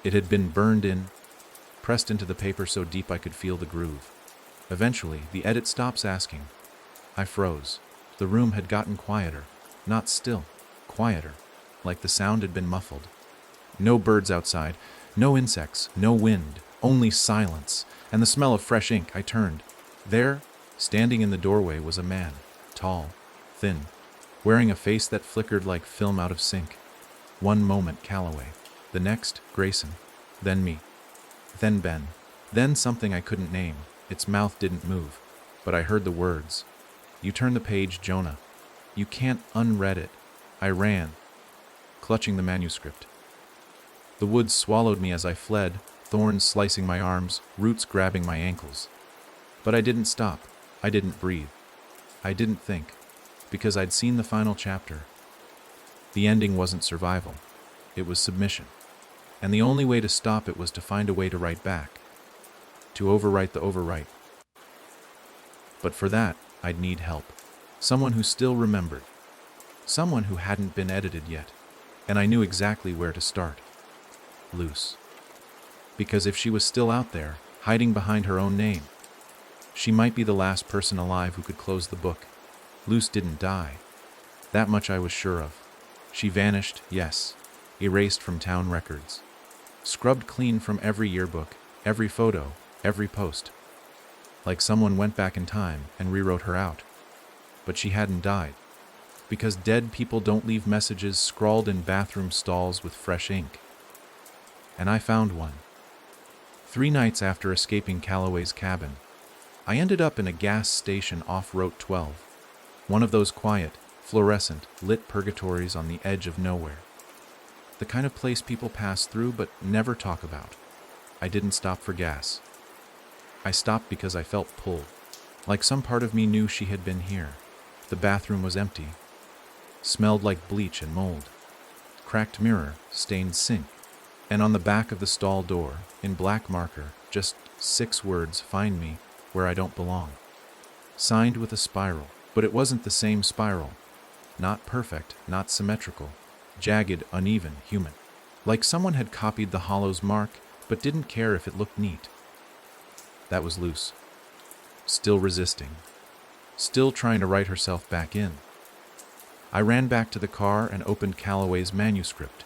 It had been burned in, pressed into the paper so deep I could feel the groove. Eventually, the edit stops asking. I froze. The room had gotten quieter. Not still, quieter, like the sound had been muffled. No birds outside, no insects, no wind, only silence, and the smell of fresh ink. I turned. There, standing in the doorway, was a man, tall, thin, wearing a face that flickered like film out of sync. One moment Calloway, the next Grayson, then me, then Ben, then something I couldn't name. Its mouth didn't move, but I heard the words. You turn the page, Jonah. You can't unread it. I ran, clutching the manuscript. The woods swallowed me as I fled, thorns slicing my arms, roots grabbing my ankles. But I didn't stop. I didn't breathe. I didn't think, because I'd seen the final chapter. The ending wasn't survival. It was submission. And the only way to stop it was to find a way to write back. To overwrite the overwrite. But for that, I'd need help. Someone who still remembered. Someone who hadn't been edited yet. And I knew exactly where to start. Luce. Because if she was still out there, hiding behind her own name, she might be the last person alive who could close the book. Luce didn't die. That much I was sure of. She vanished, yes, erased from town records. Scrubbed clean from every yearbook, every photo, every post. Like someone went back in time and rewrote her out. But she hadn't died. Because dead people don't leave messages scrawled in bathroom stalls with fresh ink. And I found one. 3 nights after escaping Calloway's cabin, I ended up in a gas station off Route 12. One of those quiet, fluorescent, lit purgatories on the edge of nowhere. The kind of place people pass through but never talk about. I didn't stop for gas. I stopped because I felt pulled. Like some part of me knew she had been here. The bathroom was empty. Smelled like bleach and mold. Cracked mirror, stained sink. And on the back of the stall door, in black marker, just 6 words, find me where I don't belong. Signed with a spiral, but it wasn't the same spiral. Not perfect, not symmetrical. Jagged, uneven, human. Like someone had copied the hollow's mark, but didn't care if it looked neat. That was Luce. Still resisting. Still trying to write herself back in. I ran back to the car and opened Calloway's manuscript.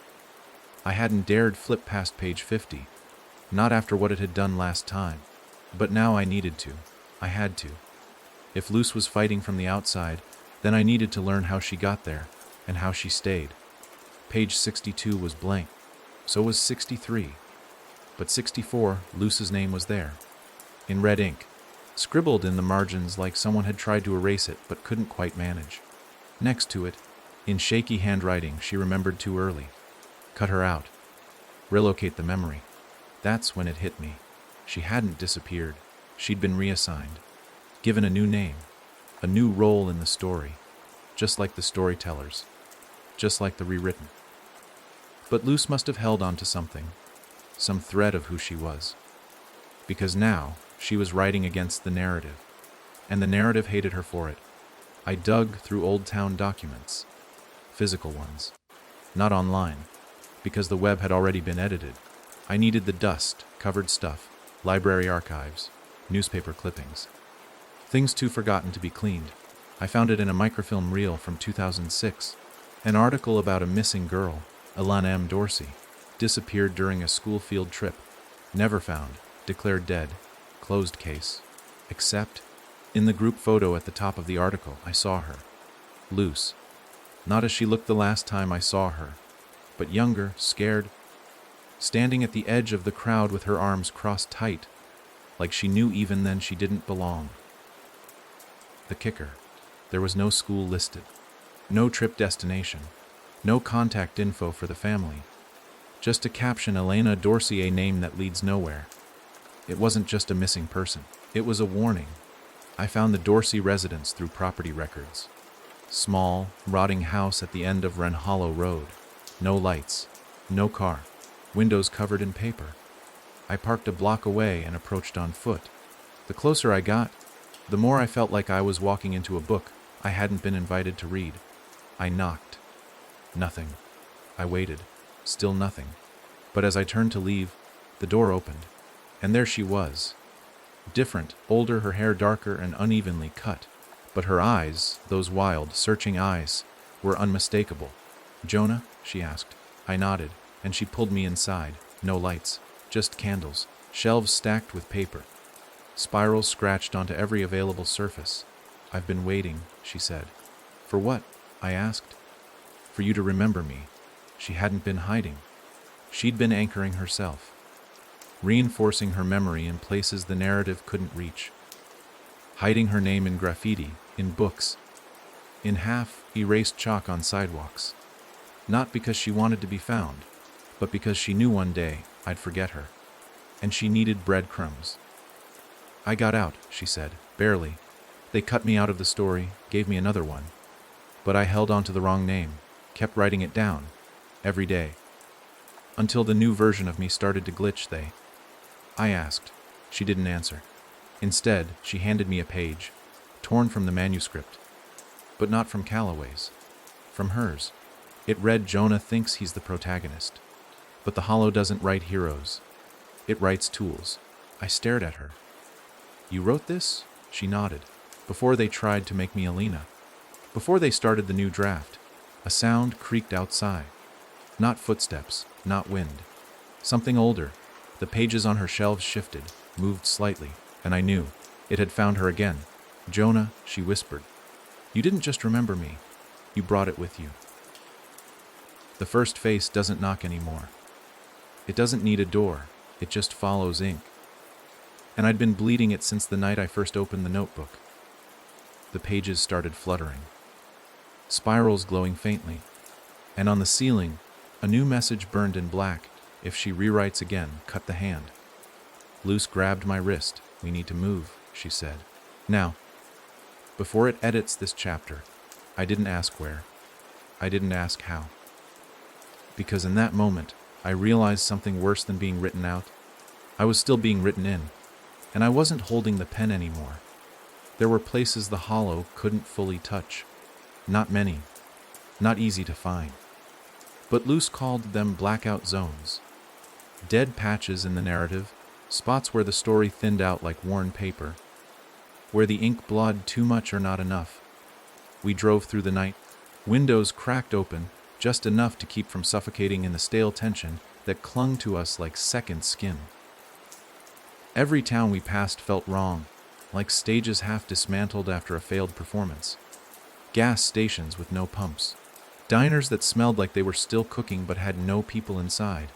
I hadn't dared flip past page 50. Not after what it had done last time. But now I needed to. I had to. If Luce was fighting from the outside, then I needed to learn how she got there, and how she stayed. Page 62 was blank. So was 63. But 64, Luce's name was there. In red ink. Scribbled in the margins like someone had tried to erase it but couldn't quite manage. Next to it, in shaky handwriting she remembered too early. Cut her out. Relocate the memory. That's when it hit me. She hadn't disappeared. She'd been reassigned. Given a new name. A new role in the story. Just like the storytellers. Just like the rewritten. But Luce must have held on to something. Some thread of who she was. Because now, she was writing against the narrative. And the narrative hated her for it. I dug through old town documents. Physical ones. Not online. Because the web had already been edited. I needed the dust-covered stuff. Library archives. Newspaper clippings. Things too forgotten to be cleaned. I found it in a microfilm reel from 2006. An article about a missing girl, Alana M. Dorsey, disappeared during a school field trip. Never found. Declared dead. Closed case. Except, in the group photo at the top of the article, I saw her. Luce. Not as she looked the last time I saw her, but younger, scared, standing at the edge of the crowd with her arms crossed tight, like she knew even then she didn't belong. The kicker. There was no school listed. No trip destination. No contact info for the family. Just a caption, Elena Dorsey, a name that leads nowhere. It wasn't just a missing person. It was a warning. I found the Dorsey residence through property records. Small, rotting house at the end of Wren Hollow Road. No lights. No car. Windows covered in paper. I parked a block away and approached on foot. The closer I got, the more I felt like I was walking into a book I hadn't been invited to read. I knocked. Nothing. I waited. Still nothing. But as I turned to leave, the door opened. And there she was. Different, older, her hair darker and unevenly cut. But her eyes, those wild, searching eyes, were unmistakable. "Jonah?" she asked. I nodded, and she pulled me inside. No lights, just candles, shelves stacked with paper. Spirals scratched onto every available surface. "I've been waiting," she said. "For what?" I asked. "For you to remember me." She hadn't been hiding. She'd been anchoring herself, reinforcing her memory in places the narrative couldn't reach. Hiding her name in graffiti, in books, in half-erased chalk on sidewalks. Not because she wanted to be found, but because she knew one day I'd forget her. And she needed breadcrumbs. "I got out," she said, "barely. They cut me out of the story, gave me another one. But I held on to the wrong name, kept writing it down, every day. Until the new version of me started to glitch, I asked. She didn't answer. Instead, she handed me a page, torn from the manuscript. But not from Calloway's. From hers. It read, "Jonah thinks he's the protagonist. But the Hollow doesn't write heroes. It writes tools." I stared at her. "You wrote this?" She nodded. "Before they tried to make me Alina. Before they started the new draft." A sound creaked outside. Not footsteps, not wind. Something older. The pages on her shelves shifted, moved slightly, and I knew. It had found her again. "Jonah," she whispered. "You didn't just remember me. You brought it with you. The first face doesn't knock anymore. It doesn't need a door. It just follows ink. And I'd been bleeding it since the night I first opened the notebook." The pages started fluttering. Spirals glowing faintly. And on the ceiling, a new message burned in black. "If she rewrites again, cut the hand." Luce grabbed my wrist. "We need to move," she said. "Now." "Before it edits this chapter." I didn't ask where. I didn't ask how. Because in that moment, I realized something worse than being written out. I was still being written in, and I wasn't holding the pen anymore. There were places the Hollow couldn't fully touch. Not many. Not easy to find. But Luce called them blackout zones. Dead patches in the narrative, spots where the story thinned out like worn paper, where the ink blotted too much or not enough. We drove through the night. Windows cracked open, just enough to keep from suffocating in the stale tension that clung to us like second skin. Every town we passed felt wrong, like stages half dismantled after a failed performance. Gas stations with no pumps. Diners that smelled like they were still cooking but had no people inside.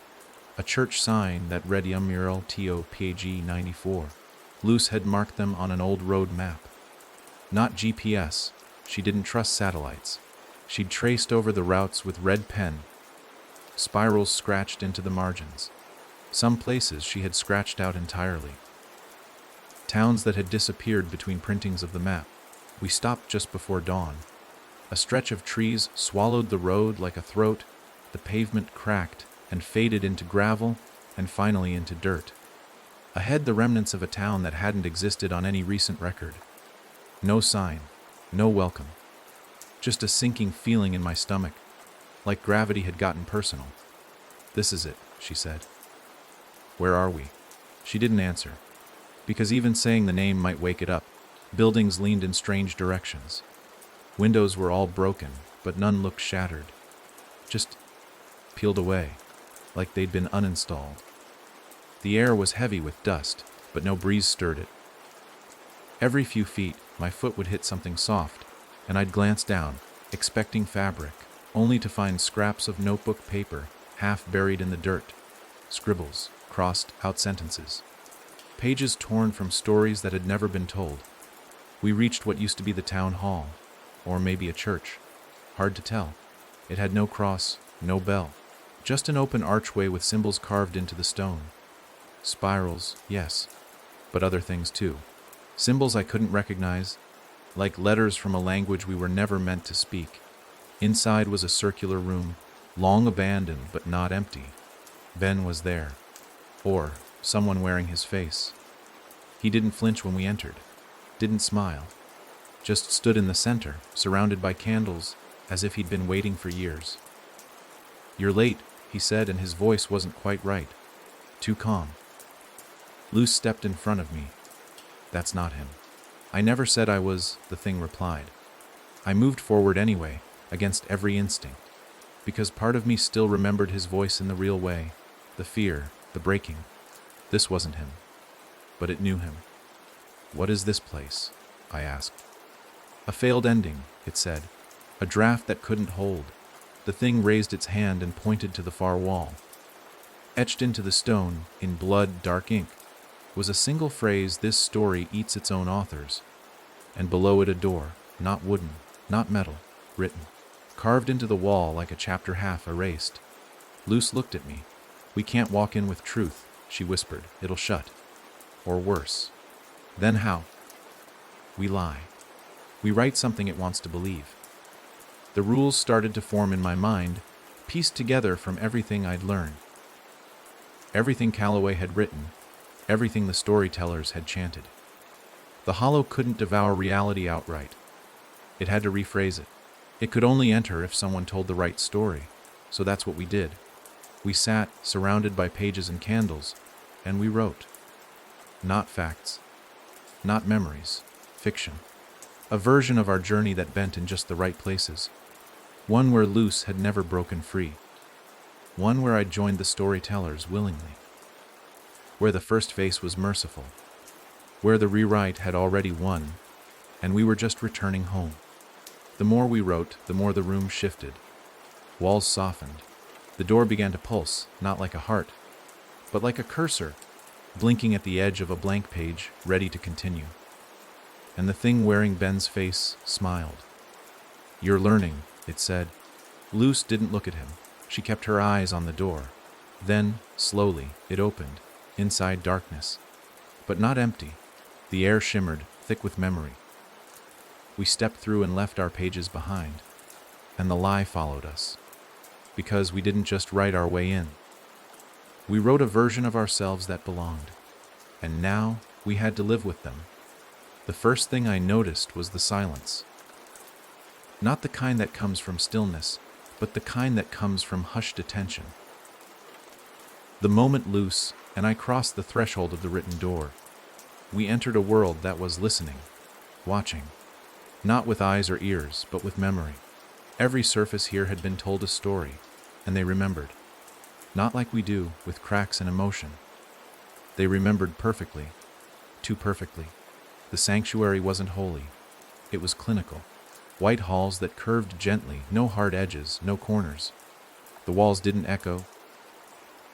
A church sign that read Mural TOPAG 94. Luce had marked them on an old road map. Not GPS. She didn't trust satellites. She'd traced over the routes with red pen. Spirals scratched into the margins. Some places she had scratched out entirely. Towns that had disappeared between printings of the map. We stopped just before dawn. A stretch of trees swallowed the road like a throat. The pavement cracked and faded into gravel and finally into dirt. Ahead, the remnants of a town that hadn't existed on any recent record. No sign, no welcome. Just a sinking feeling in my stomach, like gravity had gotten personal. "This is it," she said. "Where are we?" She didn't answer, because even saying the name might wake it up. Buildings leaned in strange directions. Windows were all broken, but none looked shattered. Just peeled away, like they'd been uninstalled. The air was heavy with dust, but no breeze stirred it. Every few feet, my foot would hit something soft, and I'd glance down, expecting fabric, only to find scraps of notebook paper half buried in the dirt. Scribbles, crossed out sentences. Pages torn from stories that had never been told. We reached what used to be the town hall, or maybe a church. Hard to tell. It had no cross, no bell. Just an open archway with symbols carved into the stone. Spirals, yes, but other things too. Symbols I couldn't recognize, like letters from a language we were never meant to speak. Inside was a circular room, long abandoned but not empty. Ben was there, or someone wearing his face. He didn't flinch when we entered, didn't smile, just stood in the center, surrounded by candles, as if he'd been waiting for years. "You're late," he said, and his voice wasn't quite right. Too calm. Luce stepped in front of me. "That's not him." "I never said I was," the thing replied. I moved forward anyway, against every instinct, because part of me still remembered his voice in the real way, the fear, the breaking. This wasn't him, but it knew him. "What is this place?" I asked. "A failed ending," it said, "a draft that couldn't hold." The thing raised its hand and pointed to the far wall. Etched into the stone, in blood dark ink, was a single phrase, "This story eats its own authors," and below it a door, not wooden, not metal, written, carved into the wall like a chapter half erased. Luce looked at me. "We can't walk in with truth," she whispered. "It'll shut. Or worse." "Then how?" "We lie. We write something it wants to believe." The rules started to form in my mind, pieced together from everything I'd learned. Everything Calloway had written, everything the storytellers had chanted. The hollow couldn't devour reality outright. It had to rephrase it. It could only enter if someone told the right story, so that's what we did. We sat, surrounded by pages and candles, and we wrote. Not facts, not memories, fiction. A version of our journey that bent in just the right places. One where Luce had never broken free. One where I'd joined the storytellers willingly. Where the first face was merciful. Where the rewrite had already won, and we were just returning home. The more we wrote, the more the room shifted. Walls softened. The door began to pulse, not like a heart, but like a cursor, blinking at the edge of a blank page, ready to continue. And the thing wearing Ben's face smiled. "You're learning," it said. Luce didn't look at him. She kept her eyes on the door. Then, slowly, it opened, inside darkness. But not empty. The air shimmered, thick with memory. We stepped through and left our pages behind. And the lie followed us. Because we didn't just write our way in. We wrote a version of ourselves that belonged. And now we had to live with them. The first thing I noticed was the silence. Not the kind that comes from stillness, but the kind that comes from hushed attention. The moment Luce and I crossed the threshold of the written door, we entered a world that was listening, watching, not with eyes or ears, but with memory. Every surface here had been told a story, and they remembered. Not like we do, with cracks and emotion. They remembered perfectly, too perfectly. The sanctuary wasn't holy. It was clinical. White halls that curved gently, no hard edges, no corners. The walls didn't echo,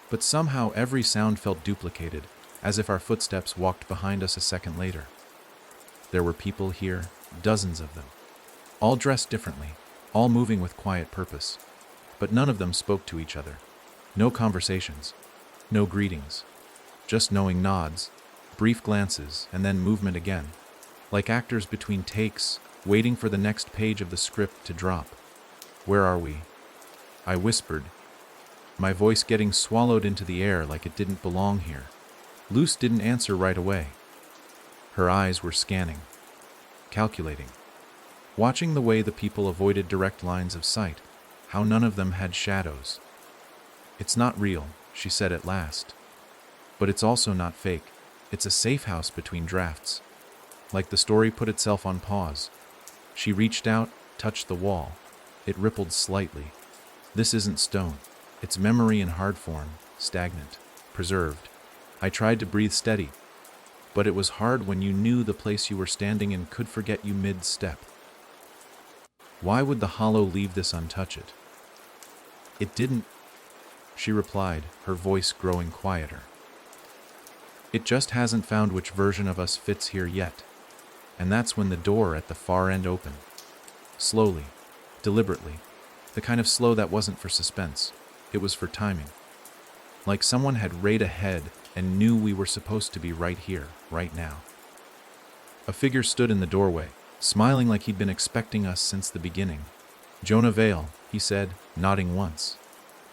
but somehow every sound felt duplicated, as if our footsteps walked behind us a second later. There were people here, dozens of them, all dressed differently, all moving with quiet purpose, but none of them spoke to each other. No conversations, no greetings, just knowing nods, brief glances, and then movement again, like actors between takes, waiting for the next page of the script to drop. "Where are we?" I whispered, my voice getting swallowed into the air like it didn't belong here. Luce didn't answer right away. Her eyes were scanning, calculating, watching the way the people avoided direct lines of sight, how none of them had shadows. "It's not real," she said at last. "But it's also not fake. It's a safe house between drafts." Like the story put itself on pause. She reached out, touched the wall. It rippled slightly. "This isn't stone. It's memory in hard form, stagnant, preserved." I tried to breathe steady, but it was hard when you knew the place you were standing in could forget you mid-step. "Why would the hollow leave this untouched?" "It didn't," she replied, her voice growing quieter. "It just hasn't found which version of us fits here yet." And that's when the door at the far end opened. Slowly, deliberately, the kind of slow that wasn't for suspense, it was for timing. Like someone had rayed ahead, and knew we were supposed to be right here, right now. A figure stood in the doorway, smiling like he'd been expecting us since the beginning. "Jonah Vale," he said, nodding once.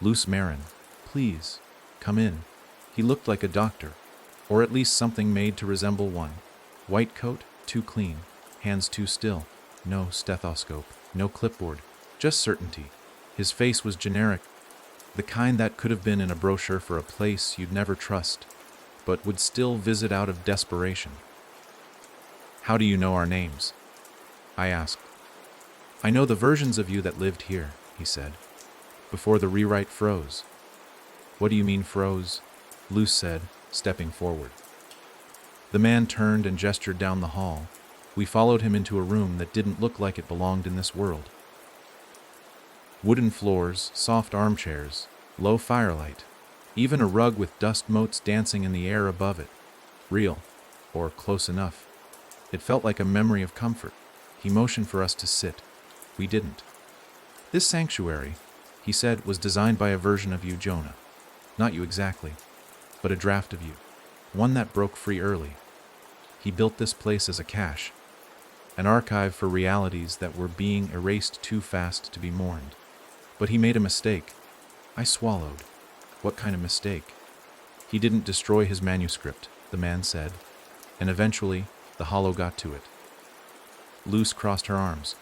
"Luce Marin, please, come in." He looked like a doctor, or at least something made to resemble one. White coat, too clean, hands too still, no stethoscope, no clipboard, just certainty. His face was generic, the kind that could have been in a brochure for a place you'd never trust, but would still visit out of desperation. "How do you know our names?" I asked. "I know the versions of you that lived here," he said, "before the rewrite froze." "What do you mean froze?" Luce said, stepping forward. The man turned and gestured down the hall. We followed him into a room that didn't look like it belonged in this world. Wooden floors, soft armchairs, low firelight, even a rug with dust motes dancing in the air above it. Real, or close enough. It felt like a memory of comfort. He motioned for us to sit. We didn't. "This sanctuary," he said, "was designed by a version of you, Jonah. Not you exactly, but a draft of you. One that broke free early. He built this place as a cache, an archive for realities that were being erased too fast to be mourned. But he made a mistake." I swallowed. "What kind of mistake?" "He didn't destroy his manuscript," the man said, "and eventually the hollow got to it." Luce crossed her arms.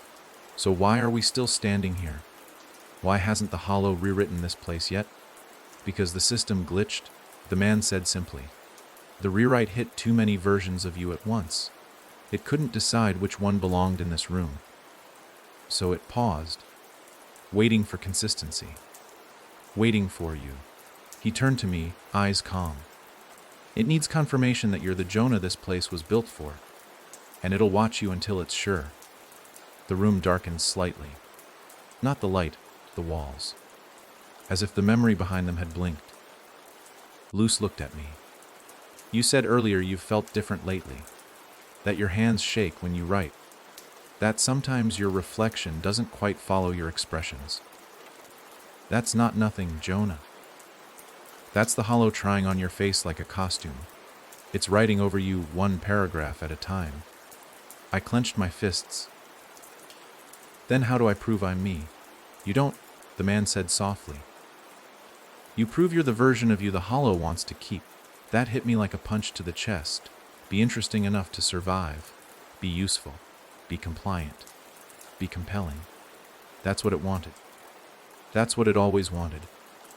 "So why are we still standing here? Why hasn't the hollow rewritten this place yet?" "Because the system glitched," the man said simply. "The rewrite hit too many versions of you at once. It couldn't decide which one belonged in this room. So it paused, waiting for consistency. Waiting for you." He turned to me, eyes calm. "It needs confirmation that you're the Jonah this place was built for, and it'll watch you until it's sure." The room darkened slightly. Not the light, the walls. As if the memory behind them had blinked. Luce looked at me. "You said earlier you've felt different lately. That your hands shake when you write. That sometimes your reflection doesn't quite follow your expressions." "That's not nothing, Jonah. That's the hollow trying on your face like a costume. It's writing over you one paragraph at a time." I clenched my fists. "Then how do I prove I'm me?" "You don't," the man said softly. "You prove you're the version of you the hollow wants to keep." That hit me like a punch to the chest. Be interesting enough to survive. Be useful. Be compliant. Be compelling. That's what it wanted. That's what it always wanted.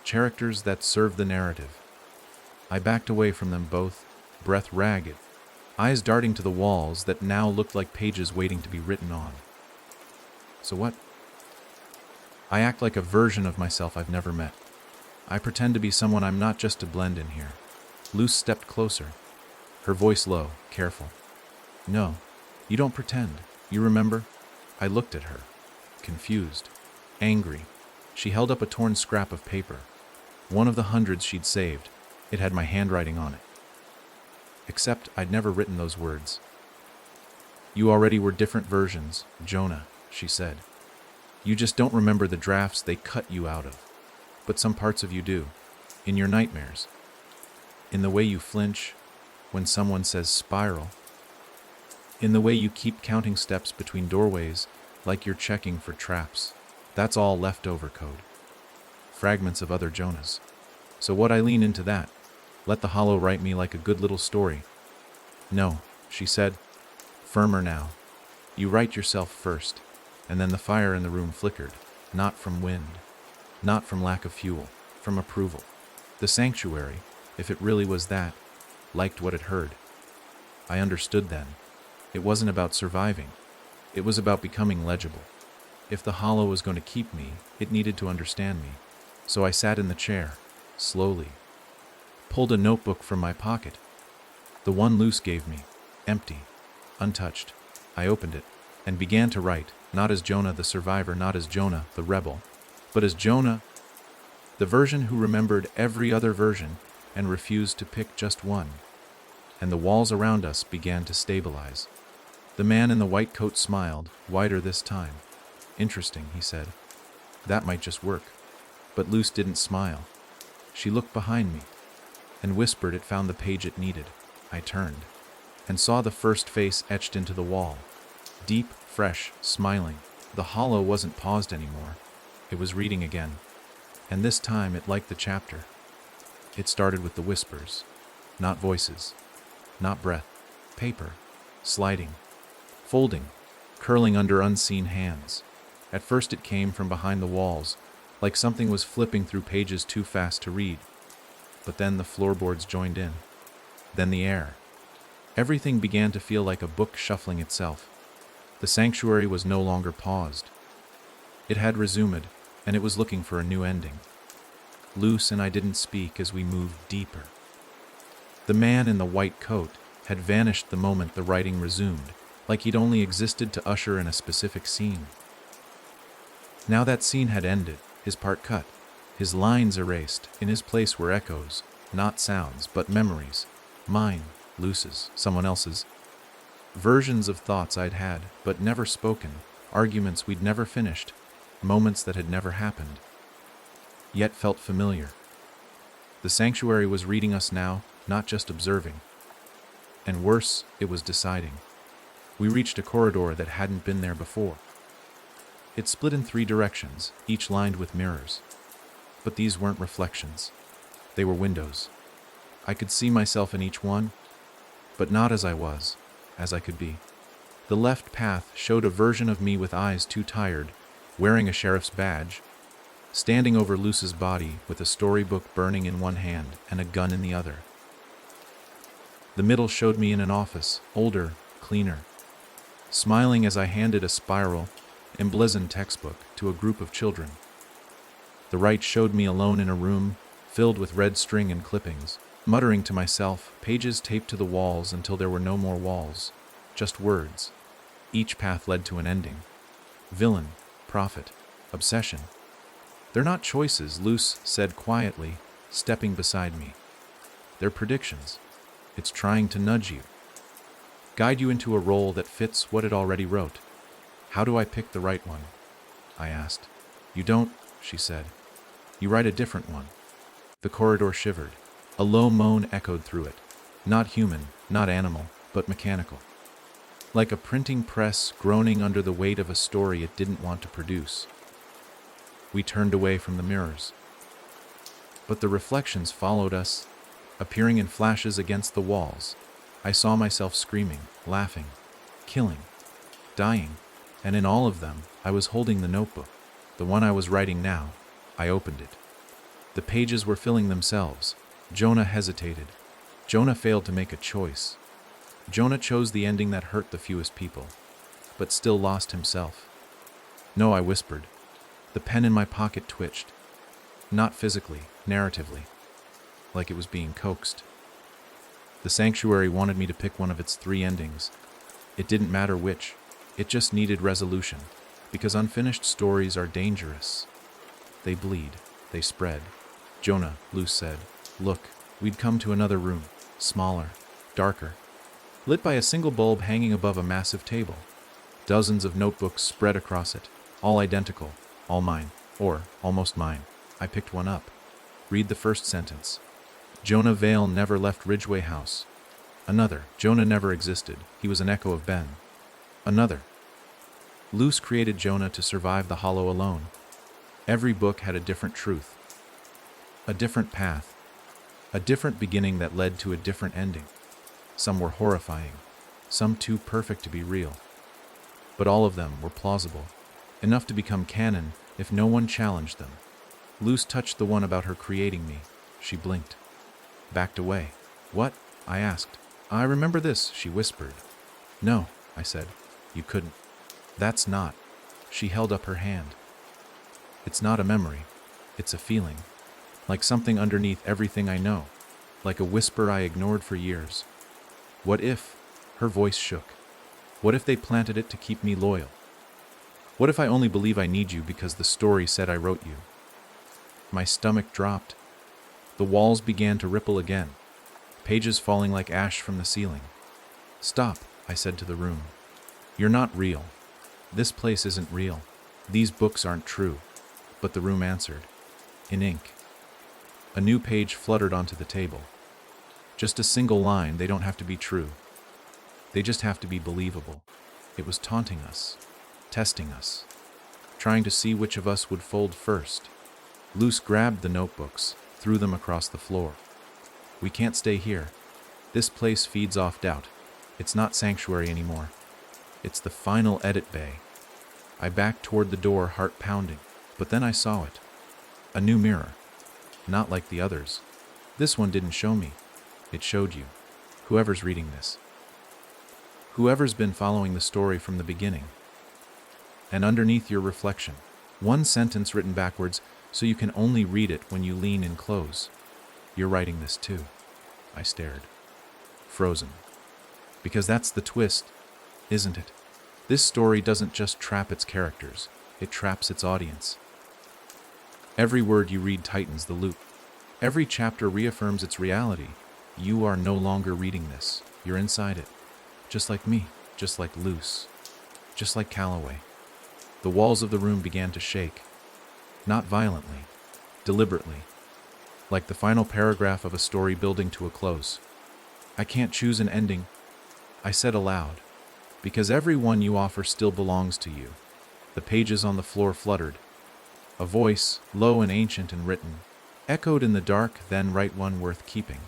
Characters that serve the narrative. I backed away from them both, breath ragged, eyes darting to the walls that now looked like pages waiting to be written on. "So what?" "I act like a version of myself I've never met. I pretend to be someone I'm not just to blend in here." Luce stepped closer, her voice low, careful. "No, you don't pretend. You remember?" I looked at her, confused, angry. She held up a torn scrap of paper, one of the hundreds she'd saved. It had my handwriting on it. Except I'd never written those words. "You already were different versions, Jonah," she said. "You just don't remember the drafts they cut you out of. But some parts of you do, in your nightmares. In the way you flinch when someone says spiral. In the way you keep counting steps between doorways like you're checking for traps. That's all leftover code. Fragments of other Jonahs. So what I lean into that, let the hollow write me like a good little story." "No," she said, firmer now. "You write yourself first." And then the fire in the room flickered, not from wind, not from lack of fuel, from approval. The sanctuary, if it really was that, liked what it heard. I understood then. It wasn't about surviving. It was about becoming legible. If the hollow was going to keep me, it needed to understand me. So I sat in the chair, slowly, pulled a notebook from my pocket, the one Luce gave me, empty, untouched. I opened it and began to write, not as Jonah the survivor, not as Jonah the rebel, but as Jonah, the version who remembered every other version and refused to pick just one. And the walls around us began to stabilize. The man in the white coat smiled, wider this time. "Interesting," he said. "That might just work." But Luce didn't smile. She looked behind me, and whispered it found the page it needed. I turned and saw the first face etched into the wall. Deep, fresh, smiling. The hollow wasn't paused anymore. It was reading again. And this time it liked the chapter. It started with the whispers. Not voices. Not breath. Paper. Sliding. Folding. Curling under unseen hands. At first it came from behind the walls, like something was flipping through pages too fast to read. But then the floorboards joined in. Then the air. Everything began to feel like a book shuffling itself. The sanctuary was no longer paused. It had resumed, and it was looking for a new ending. Luce and I didn't speak as we moved deeper. The man in the white coat had vanished the moment the writing resumed, like he'd only existed to usher in a specific scene. Now that scene had ended, his part cut, his lines erased. In his place were echoes, not sounds, but memories. Mine, Luce's, someone else's. Versions of thoughts I'd had, but never spoken, arguments we'd never finished, moments that had never happened, yet felt familiar. The sanctuary was reading us now, not just observing. And worse, it was deciding. We reached a corridor that hadn't been there before. It split in 3 directions, each lined with mirrors. But these weren't reflections. They were windows. I could see myself in each one, but not as I was, as I could be. The left path showed a version of me with eyes too tired, wearing a sheriff's badge, standing over Luce's body with a storybook burning in one hand and a gun in the other. The middle showed me in an office, older, cleaner, smiling as I handed a spiral, emblazoned textbook to a group of children. The right showed me alone in a room filled with red string and clippings, muttering to myself, pages taped to the walls until there were no more walls, just words. Each path led to an ending. Villain, prophet, obsession. They're not choices, Luce said quietly, stepping beside me. They're predictions. It's trying to nudge you, guide you into a role that fits what it already wrote. How do I pick the right one? I asked. You don't, she said. You write a different one. The corridor shivered. A low moan echoed through it. Not human, not animal, but mechanical. Like a printing press groaning under the weight of a story it didn't want to produce. We turned away from the mirrors. But the reflections followed us, appearing in flashes against the walls. I saw myself screaming, laughing, killing, dying, and in all of them, I was holding the notebook, the one I was writing now. I opened it. The pages were filling themselves. Jonah hesitated. Jonah failed to make a choice. Jonah chose the ending that hurt the fewest people, but still lost himself. No, I whispered. The pen in my pocket twitched. Not physically, narratively, like it was being coaxed. The sanctuary wanted me to pick one of its 3 endings. It didn't matter which. It just needed resolution, because unfinished stories are dangerous. They bleed. They spread. Jonah, Luce said. Look, we'd come to another room, smaller, darker, lit by a single bulb hanging above a massive table. Dozens of notebooks spread across it, all identical, all mine, or almost mine. I picked one up. Read the first sentence. Jonah Vale never left Ridgeway House. Another. Jonah never existed. He was an echo of Ben. Another. Luce created Jonah to survive the hollow alone. Every book had a different truth, a different path, a different beginning that led to a different ending. Some were horrifying, some too perfect to be real. But all of them were plausible, enough to become canon if no one challenged them. Luce touched the one about her creating me. She blinked, backed away. What? I asked. I remember this, she whispered. No, I said. You couldn't. That's not. She held up her hand. It's not a memory. It's a feeling. Like something underneath everything I know. Like a whisper I ignored for years. What if? Her voice shook. What if they planted it to keep me loyal? What if I only believe I need you because the story said I wrote you? My stomach dropped. The walls began to ripple again, pages falling like ash from the ceiling. Stop, I said to the room. You're not real. This place isn't real. These books aren't true. But the room answered, in ink. A new page fluttered onto the table. Just a single line, they don't have to be true. They just have to be believable. It was taunting us, testing us, trying to see which of us would fold first. Luce grabbed the notebooks, threw them across the floor. We can't stay here. This place feeds off doubt. It's not sanctuary anymore. It's the final edit bay. I backed toward the door, heart pounding, but then I saw it. A new mirror. Not like the others. This one didn't show me. It showed you. Whoever's reading this. Whoever's been following the story from the beginning. And underneath your reflection, one sentence written backwards so you can only read it when you lean in close. You're writing this too. I stared. Frozen. Because that's the twist, isn't it? This story doesn't just trap its characters, it traps its audience. Every word you read tightens the loop. Every chapter reaffirms its reality. You are no longer reading this. You're inside it. Just like me, just like Luce, just like Calloway. The walls of the room began to shake. Not violently, deliberately. Like the final paragraph of a story building to a close. I can't choose an ending, I said aloud, because every one you offer still belongs to you. The pages on the floor fluttered. A voice, low and ancient and written, echoed in the dark, then write one worth keeping.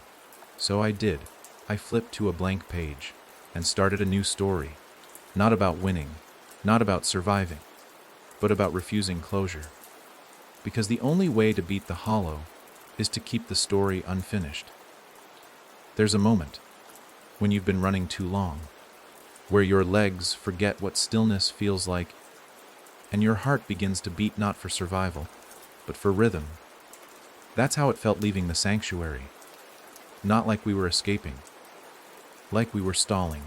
So I did. I flipped to a blank page and started a new story. Not about winning, not about surviving, but about refusing closure. Because the only way to beat the hollow is to keep the story unfinished. There's a moment, when you've been running too long, where your legs forget what stillness feels like, and your heart begins to beat not for survival, but for rhythm. That's how it felt leaving the sanctuary. Not like we were escaping, like we were stalling,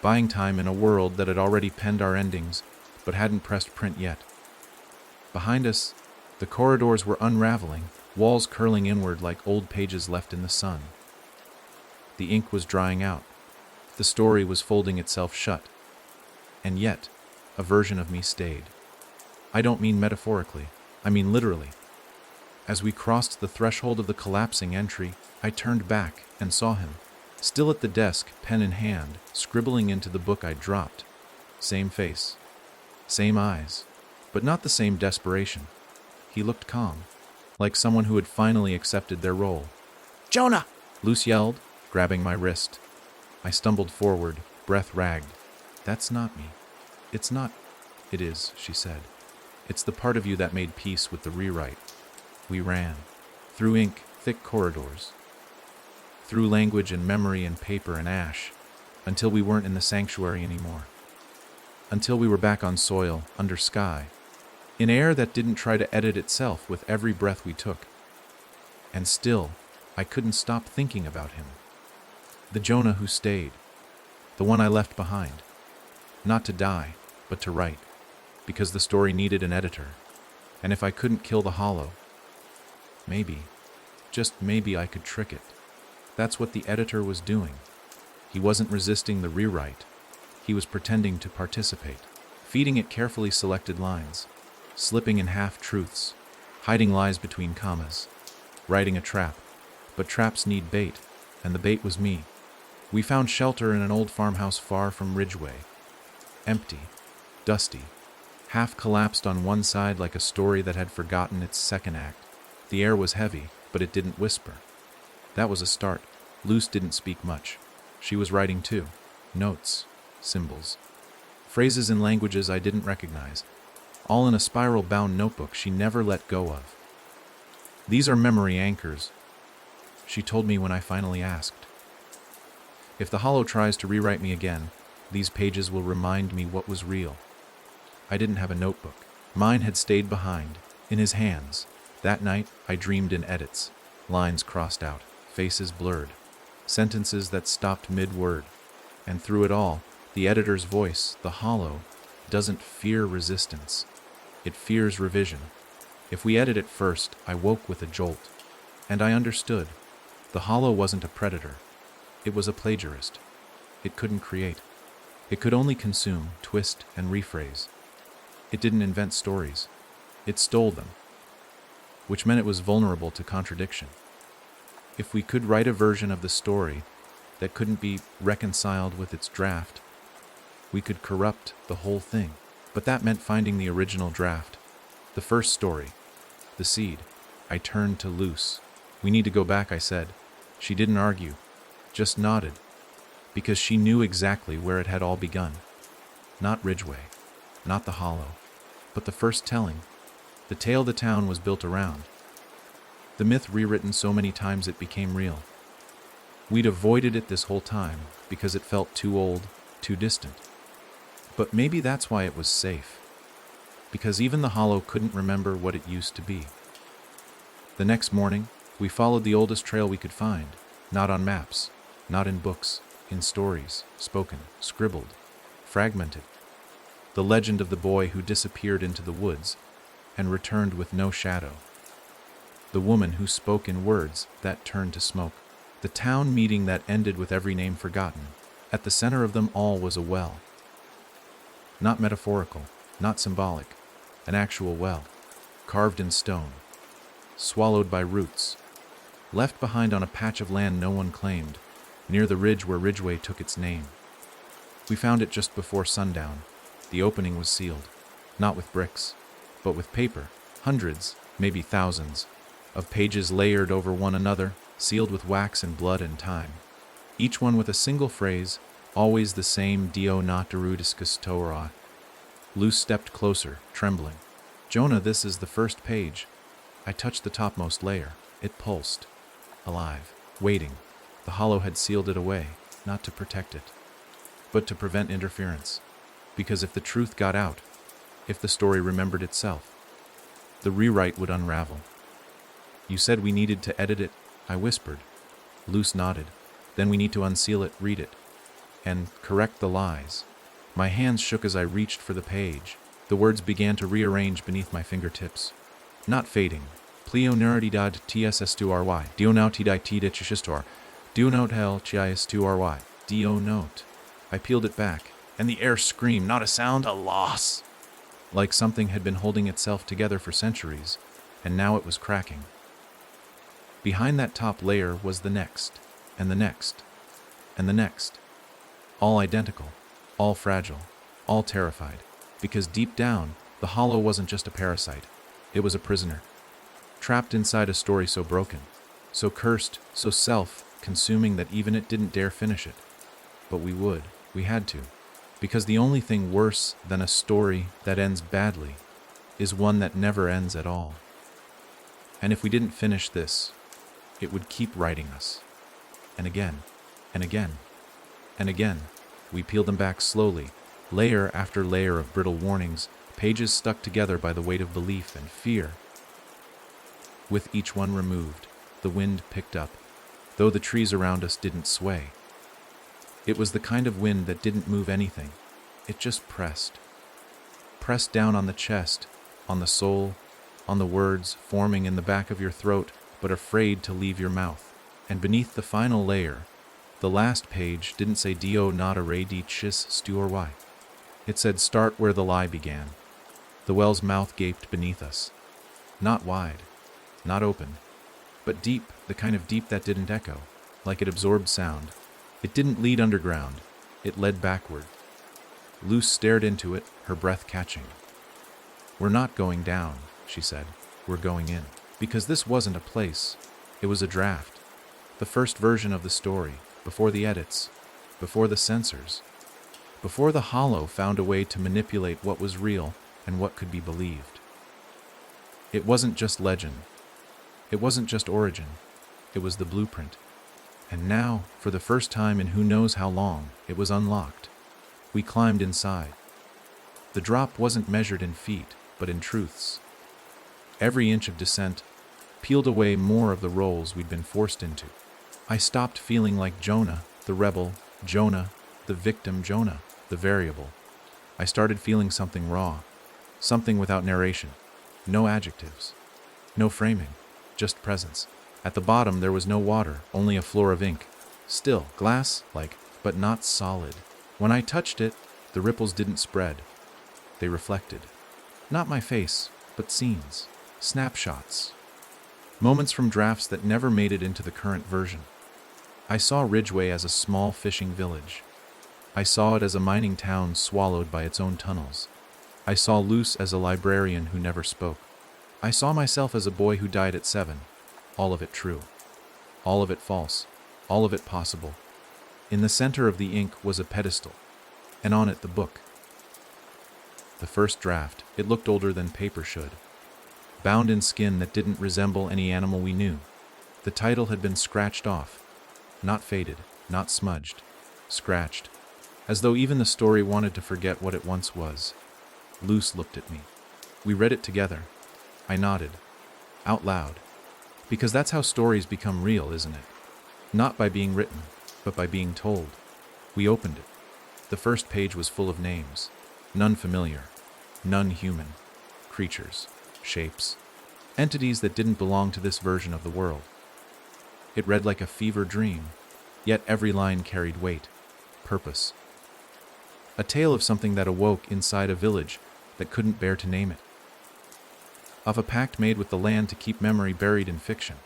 buying time in a world that had already penned our endings, but hadn't pressed print yet. Behind us, the corridors were unraveling, walls curling inward like old pages left in the sun. The ink was drying out. The story was folding itself shut. And yet, a version of me stayed. I don't mean metaphorically, I mean literally. As we crossed the threshold of the collapsing entry, I turned back and saw him, still at the desk, pen in hand, scribbling into the book I'd dropped. Same face, same eyes, but not the same desperation. He looked calm, like someone who had finally accepted their role. Jonah! Luce yelled, grabbing my wrist. I stumbled forward, breath ragged. That's not me. It's not. It is, she said. It's the part of you that made peace with the rewrite. We ran. Through ink, thick corridors. Through language and memory and paper and ash. Until we weren't in the sanctuary anymore. Until we were back on soil, under sky. In air that didn't try to edit itself with every breath we took. And still, I couldn't stop thinking about him. The Jonah who stayed. The one I left behind. Not to die, but to write. Because the story needed an editor. And if I couldn't kill the hollow, maybe, just maybe I could trick it. That's what the editor was doing. He wasn't resisting the rewrite. He was pretending to participate, feeding it carefully selected lines, slipping in half-truths, hiding lies between commas, writing a trap. But traps need bait, and the bait was me. We found shelter in an old farmhouse far from Ridgeway. Empty, dusty, half collapsed on one side like a story that had forgotten its second act. The air was heavy, but it didn't whisper. That was a start. Luce didn't speak much. She was writing too. Notes, symbols, phrases in languages I didn't recognize, all in a spiral-bound notebook she never let go of. These are memory anchors, she told me when I finally asked. If the hollow tries to rewrite me again, these pages will remind me what was real. I didn't have a notebook. Mine had stayed behind, in his hands. That night, I dreamed in edits, lines crossed out, faces blurred, sentences that stopped mid-word. And through it all, the editor's voice, the hollow, doesn't fear resistance. It fears revision. If we edit it first, I woke with a jolt. And I understood. The hollow wasn't a predator. It was a plagiarist. It couldn't create. It could only consume, twist, and rephrase. It didn't invent stories. It stole them, which meant it was vulnerable to contradiction. If we could write a version of the story that couldn't be reconciled with its draft, we could corrupt the whole thing. But that meant finding the original draft, the first story, the seed. I turned to Luce. "We need to go back," I said. She didn't argue, just nodded, because she knew exactly where it had all begun. Not Ridgeway, not the Hollow, but the first telling, the tale the town was built around. The myth rewritten so many times it became real. We'd avoided it this whole time because it felt too old, too distant. But maybe that's why it was safe, because even the Hollow couldn't remember what it used to be. The next morning, we followed the oldest trail we could find, not on maps, not in books, in stories, spoken, scribbled, fragmented. The legend of the boy who disappeared into the woods and returned with no shadow. The woman who spoke in words that turned to smoke. The town meeting that ended with every name forgotten. At the center of them all was a well. Not metaphorical, not symbolic, an actual well, carved in stone, swallowed by roots, left behind on a patch of land no one claimed, near the ridge where Ridgeway took its name. We found it just before sundown. The opening was sealed, not with bricks, but with paper, hundreds, maybe thousands, of pages layered over one another, sealed with wax and blood and time. Each one with a single phrase, always the same Dio Natarudiscus Torah. Luce stepped closer, trembling. "Jonah, this is the first page." I touched the topmost layer. It pulsed. Alive. Waiting. The Hollow had sealed it away, not to protect it, but to prevent interference. Because if the truth got out, if the story remembered itself, the rewrite would unravel. "You said we needed to edit it," I whispered. Luce nodded. "Then we need to unseal it, read it, and correct the lies." My hands shook as I reached for the page. The words began to rearrange beneath my fingertips. Not fading. Pleonerididad tss2ry. Dionautiditidichistor. Dionotel chis2ry. Dio note. I peeled it back, and the air screamed, not a sound, a loss. Like something had been holding itself together for centuries, and now it was cracking. Behind that top layer was the next, and the next, and the next. All identical, all fragile, all terrified, because deep down, the Hollow wasn't just a parasite. It was a prisoner, trapped inside a story so broken, so cursed, so self-consuming that even it didn't dare finish it. But we had to, because the only thing worse than a story that ends badly is one that never ends at all. And if we didn't finish this, it would keep writing us. And again, and again, and again. We peeled them back slowly, layer after layer of brittle warnings, pages stuck together by the weight of belief and fear. With each one removed, the wind picked up, though the trees around us didn't sway. It was the kind of wind that didn't move anything. It just pressed. Pressed down on the chest, on the soul, on the words forming in the back of your throat, but afraid to leave your mouth. And beneath the final layer, the last page didn't say Dio not a di chis stuor. It said start where the lie began. The well's mouth gaped beneath us. Not wide, not open, but deep, the kind of deep that didn't echo, like it absorbed sound. It didn't lead underground, it led backward. Luce stared into it, her breath catching. "We're not going down," she said. "We're going in." Because this wasn't a place, it was a draft. The first version of the story, before the edits, before the censors, before the Hollow found a way to manipulate what was real and what could be believed. It wasn't just legend. It wasn't just origin. It was the blueprint. And now, for the first time in who knows how long, it was unlocked. We climbed inside. The drop wasn't measured in feet, but in truths. Every inch of descent peeled away more of the roles we'd been forced into. I stopped feeling like Jonah, the rebel, Jonah, the victim, Jonah, the variable. I started feeling something raw, something without narration, no adjectives, no framing, just presence. At the bottom there was no water, only a floor of ink. Still, glass-like, but not solid. When I touched it, the ripples didn't spread. They reflected. Not my face, but scenes, snapshots. Moments from drafts that never made it into the current version. I saw Ridgeway as a small fishing village. I saw it as a mining town swallowed by its own tunnels. I saw Luce as a librarian who never spoke. I saw myself as a boy who died at 7. All of it true. All of it false. All of it possible. In the center of the ink was a pedestal, and on it the book. The first draft, it looked older than paper should. Bound in skin that didn't resemble any animal we knew. The title had been scratched off. Not faded, not smudged. Scratched. As though even the story wanted to forget what it once was. Luce looked at me. We read it together. I nodded. Out loud. Because that's how stories become real, isn't it? Not by being written, but by being told. We opened it. The first page was full of names. None familiar. None human. Creatures. Shapes. Entities that didn't belong to this version of the world. It read like a fever dream, yet every line carried weight. Purpose. A tale of something that awoke inside a village that couldn't bear to name it. Of a pact made with the land to keep memory buried in fiction.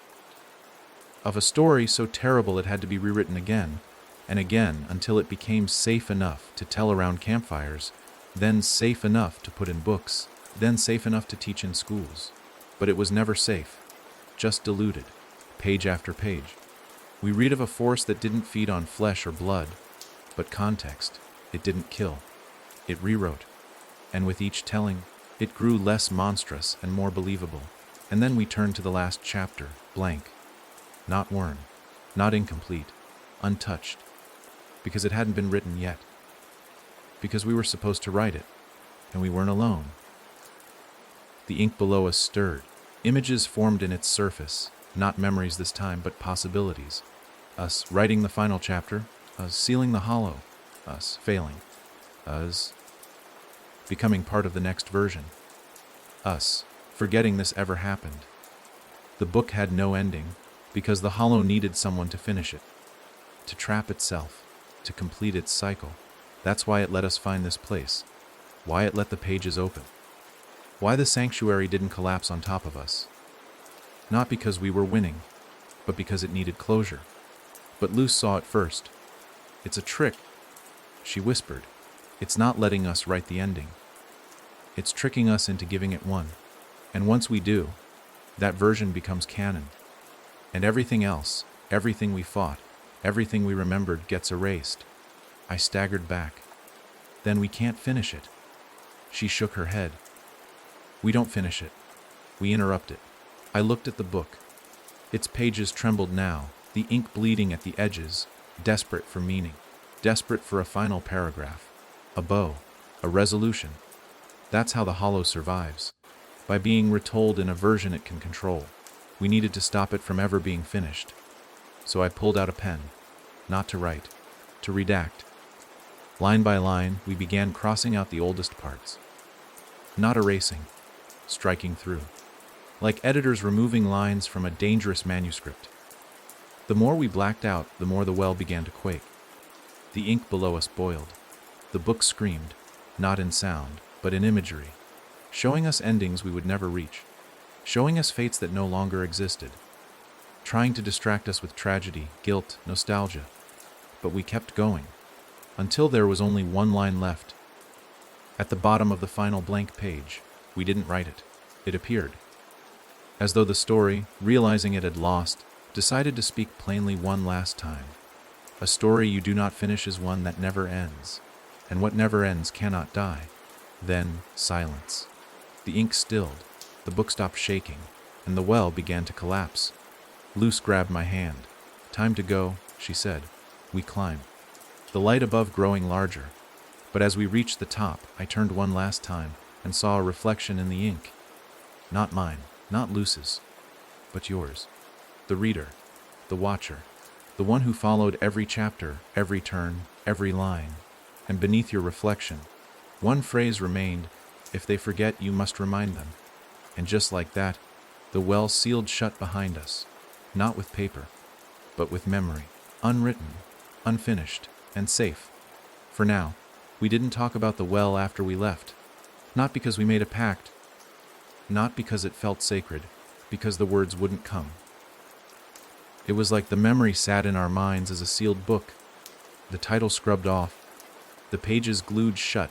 Of a story so terrible it had to be rewritten again and again until it became safe enough to tell around campfires, then safe enough to put in books, then safe enough to teach in schools. But it was never safe, just diluted, page after page. We read of a force that didn't feed on flesh or blood, but context. It didn't kill. It rewrote. And with each telling, it grew less monstrous and more believable. And then we turned to the last chapter, blank. Not worn, not incomplete, untouched. Because it hadn't been written yet. Because we were supposed to write it, and we weren't alone. The ink below us stirred. Images formed in its surface, not memories this time, but possibilities. Us writing the final chapter, us sealing the hollow, us failing, us becoming part of the next version, us forgetting this ever happened. The book had no ending, because the hollow needed someone to finish it, to trap itself, to complete its cycle. That's why it let us find this place, why it let the pages open, why the sanctuary didn't collapse on top of us. Not because we were winning, but because it needed closure. But Luce saw it first. It's a trick, she whispered. It's not letting us write the ending. It's tricking us into giving it one. And once we do, that version becomes canon. And everything else, everything we fought, everything we remembered gets erased. I staggered back. Then we can't finish it. She shook her head. We don't finish it. We interrupt it. I looked at the book. Its pages trembled now, the ink bleeding at the edges, desperate for meaning, desperate for a final paragraph, a bow, a resolution. That's how the hollow survives, by being retold in a version it can control. We needed to stop it from ever being finished. So I pulled out a pen, not to write, to redact. Line by line, we began crossing out the oldest parts. Not erasing, striking through. Like editors removing lines from a dangerous manuscript. The more we blacked out, the more the well began to quake. The ink below us boiled. The book screamed, not in sound, but in imagery, showing us endings we would never reach, showing us fates that no longer existed, trying to distract us with tragedy, guilt, nostalgia. But we kept going, until there was only one line left. At the bottom of the final blank page, we didn't write it. It appeared. As though the story, realizing it had lost, decided to speak plainly one last time. A story you do not finish is one that never ends, and what never ends cannot die. Then, silence. The ink stilled, the book stopped shaking, and the well began to collapse. Luce grabbed my hand. Time to go, she said. We climbed. The light above growing larger. But as we reached the top, I turned one last time and saw a reflection in the ink. Not mine, not Luce's, but yours. The reader, the watcher, the one who followed every chapter, every turn, every line. And beneath your reflection, one phrase remained, if they forget, you must remind them. And just like that, the well sealed shut behind us, not with paper, but with memory, unwritten, unfinished, and safe. For now, we didn't talk about the well after we left, not because we made a pact, not because it felt sacred, because the words wouldn't come. It was like the memory sat in our minds as a sealed book, the title scrubbed off, the pages glued shut.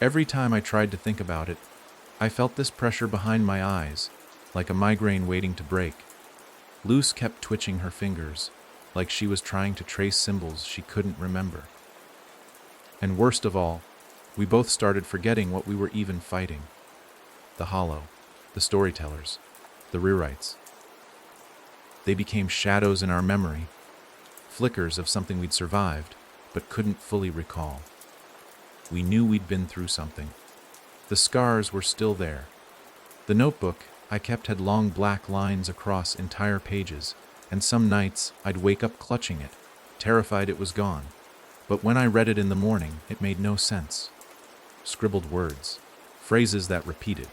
Every time I tried to think about it, I felt this pressure behind my eyes, like a migraine waiting to break. Luce kept twitching her fingers, like she was trying to trace symbols she couldn't remember. And worst of all, we both started forgetting what we were even fighting. The hollow, the storytellers, the rewrites. They became shadows in our memory, flickers of something we'd survived, but couldn't fully recall. We knew we'd been through something. The scars were still there. The notebook I kept had long black lines across entire pages, and some nights I'd wake up clutching it, terrified it was gone. But when I read it in the morning, it made no sense. Scribbled words, phrases that repeated.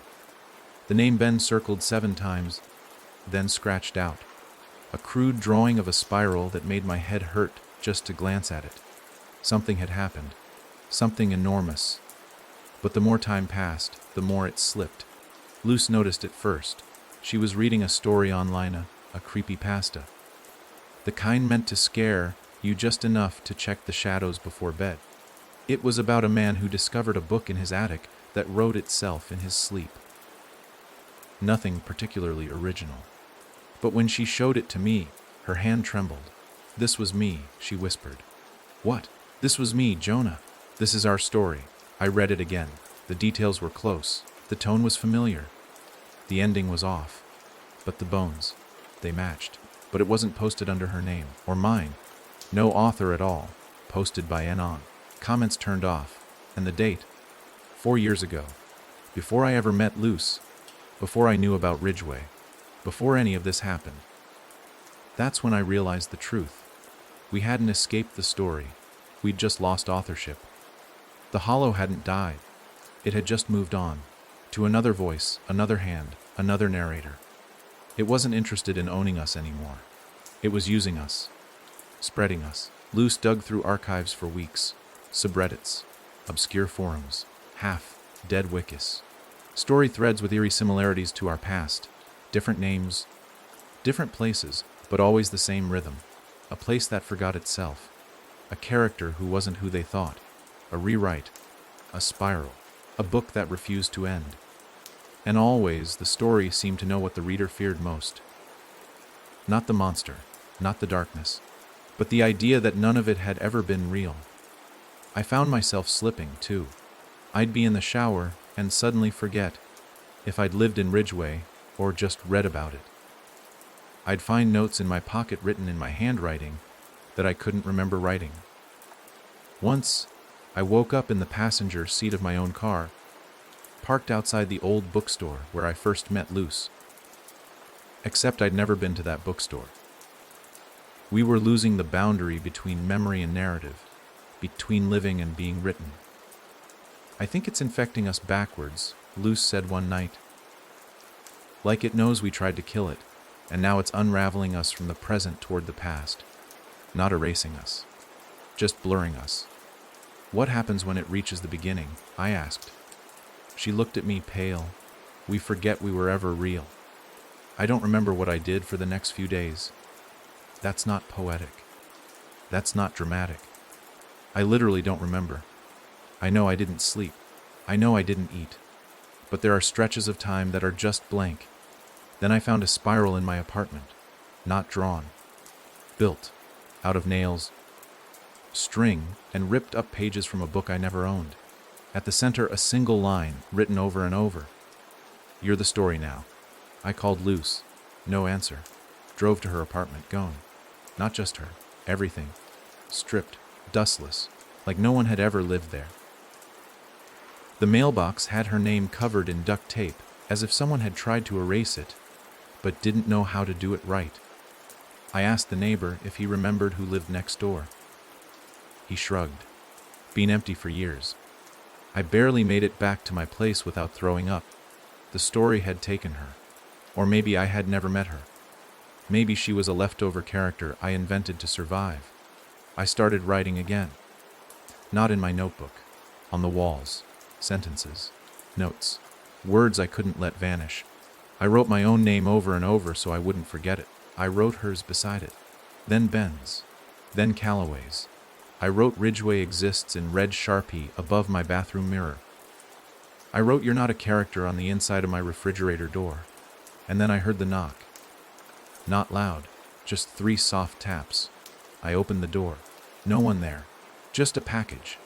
The name Ben circled 7 times, then scratched out. A crude drawing of a spiral that made my head hurt just to glance at it. Something had happened. Something enormous. But the more time passed, the more it slipped. Luce noticed it first. She was reading a story online, a creepypasta. The kind meant to scare you just enough to check the shadows before bed. It was about a man who discovered a book in his attic that wrote itself in his sleep. Nothing particularly original. But when she showed it to me, her hand trembled. "This was me," she whispered. "What?" "This was me, Jonah. This is our story." I read it again. The details were close. The tone was familiar. The ending was off. But the bones, they matched. But it wasn't posted under her name, or mine. No author at all. Posted by Anon. Comments turned off. And the date? 4 years ago. Before I ever met Luce. Before I knew about Ridgeway. Before any of this happened. That's when I realized the truth. We hadn't escaped the story. We'd just lost authorship. The hollow hadn't died. It had just moved on. To another voice, another hand, another narrator. It wasn't interested in owning us anymore. It was using us. Spreading us. Luce dug through archives for weeks. Subreddits. Obscure forums. Half-dead wikis. Story threads with eerie similarities to our past. Different names. Different places, but always the same rhythm. A place that forgot itself. A character who wasn't who they thought. A rewrite. A spiral. A book that refused to end. And always, the story seemed to know what the reader feared most. Not the monster, not the darkness, but the idea that none of it had ever been real. I found myself slipping, too. I'd be in the shower and suddenly forget if I'd lived in Ridgeway or just read about it. I'd find notes in my pocket written in my handwriting that I couldn't remember writing. Once, I woke up in the passenger seat of my own car, parked outside the old bookstore where I first met Luce. Except I'd never been to that bookstore. We were losing the boundary between memory and narrative, between living and being written. "I think it's infecting us backwards," Luce said one night. "Like it knows we tried to kill it, and now it's unraveling us from the present toward the past. Not erasing us, just blurring us." "What happens when it reaches the beginning?" I asked. She looked at me, pale. "We forget we were ever real. I don't remember what I did for the next few days." That's not poetic. That's not dramatic. I literally don't remember. I know I didn't sleep. I know I didn't eat. But there are stretches of time that are just blank. Then I found a spiral in my apartment. Not drawn. Built. Out of nails, string, and ripped up pages from a book I never owned. At the center, a single line, written over and over. "You're the story now." I called Luce. No answer. Drove to her apartment, gone. Not just her. Everything. Stripped. Dustless. Like no one had ever lived there. The mailbox had her name covered in duct tape, as if someone had tried to erase it, but didn't know how to do it right. I asked the neighbor if he remembered who lived next door. He shrugged. Been empty for years. I barely made it back to my place without throwing up. The story had taken her. Or maybe I had never met her. Maybe she was a leftover character I invented to survive. I started writing again. Not in my notebook. On the walls. Sentences. Notes. Words I couldn't let vanish. I wrote my own name over and over so I wouldn't forget it. I wrote hers beside it. Then Ben's. Then Calloway's. I wrote Ridgway exists in red Sharpie above my bathroom mirror. I wrote you're not a character on the inside of my refrigerator door. And then I heard the knock. Not loud, just 3 soft taps. I opened the door. No one there. Just a package.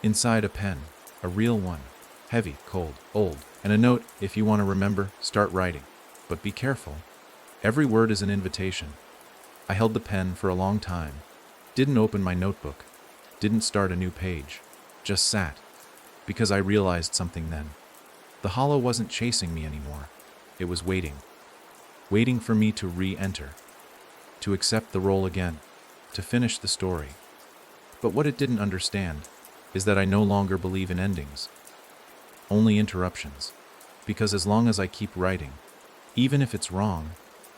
Inside a pen. A real one. Heavy, cold, old. And a note, if you want to remember, start writing. But be careful. Every word is an invitation. I held the pen for a long time. Didn't open my notebook. Didn't start a new page. Just sat. Because I realized something then. The hollow wasn't chasing me anymore. It was waiting. Waiting for me to re-enter. To accept the role again. To finish the story. But what it didn't understand is that I no longer believe in endings. Only interruptions. Because as long as I keep writing, even if it's wrong,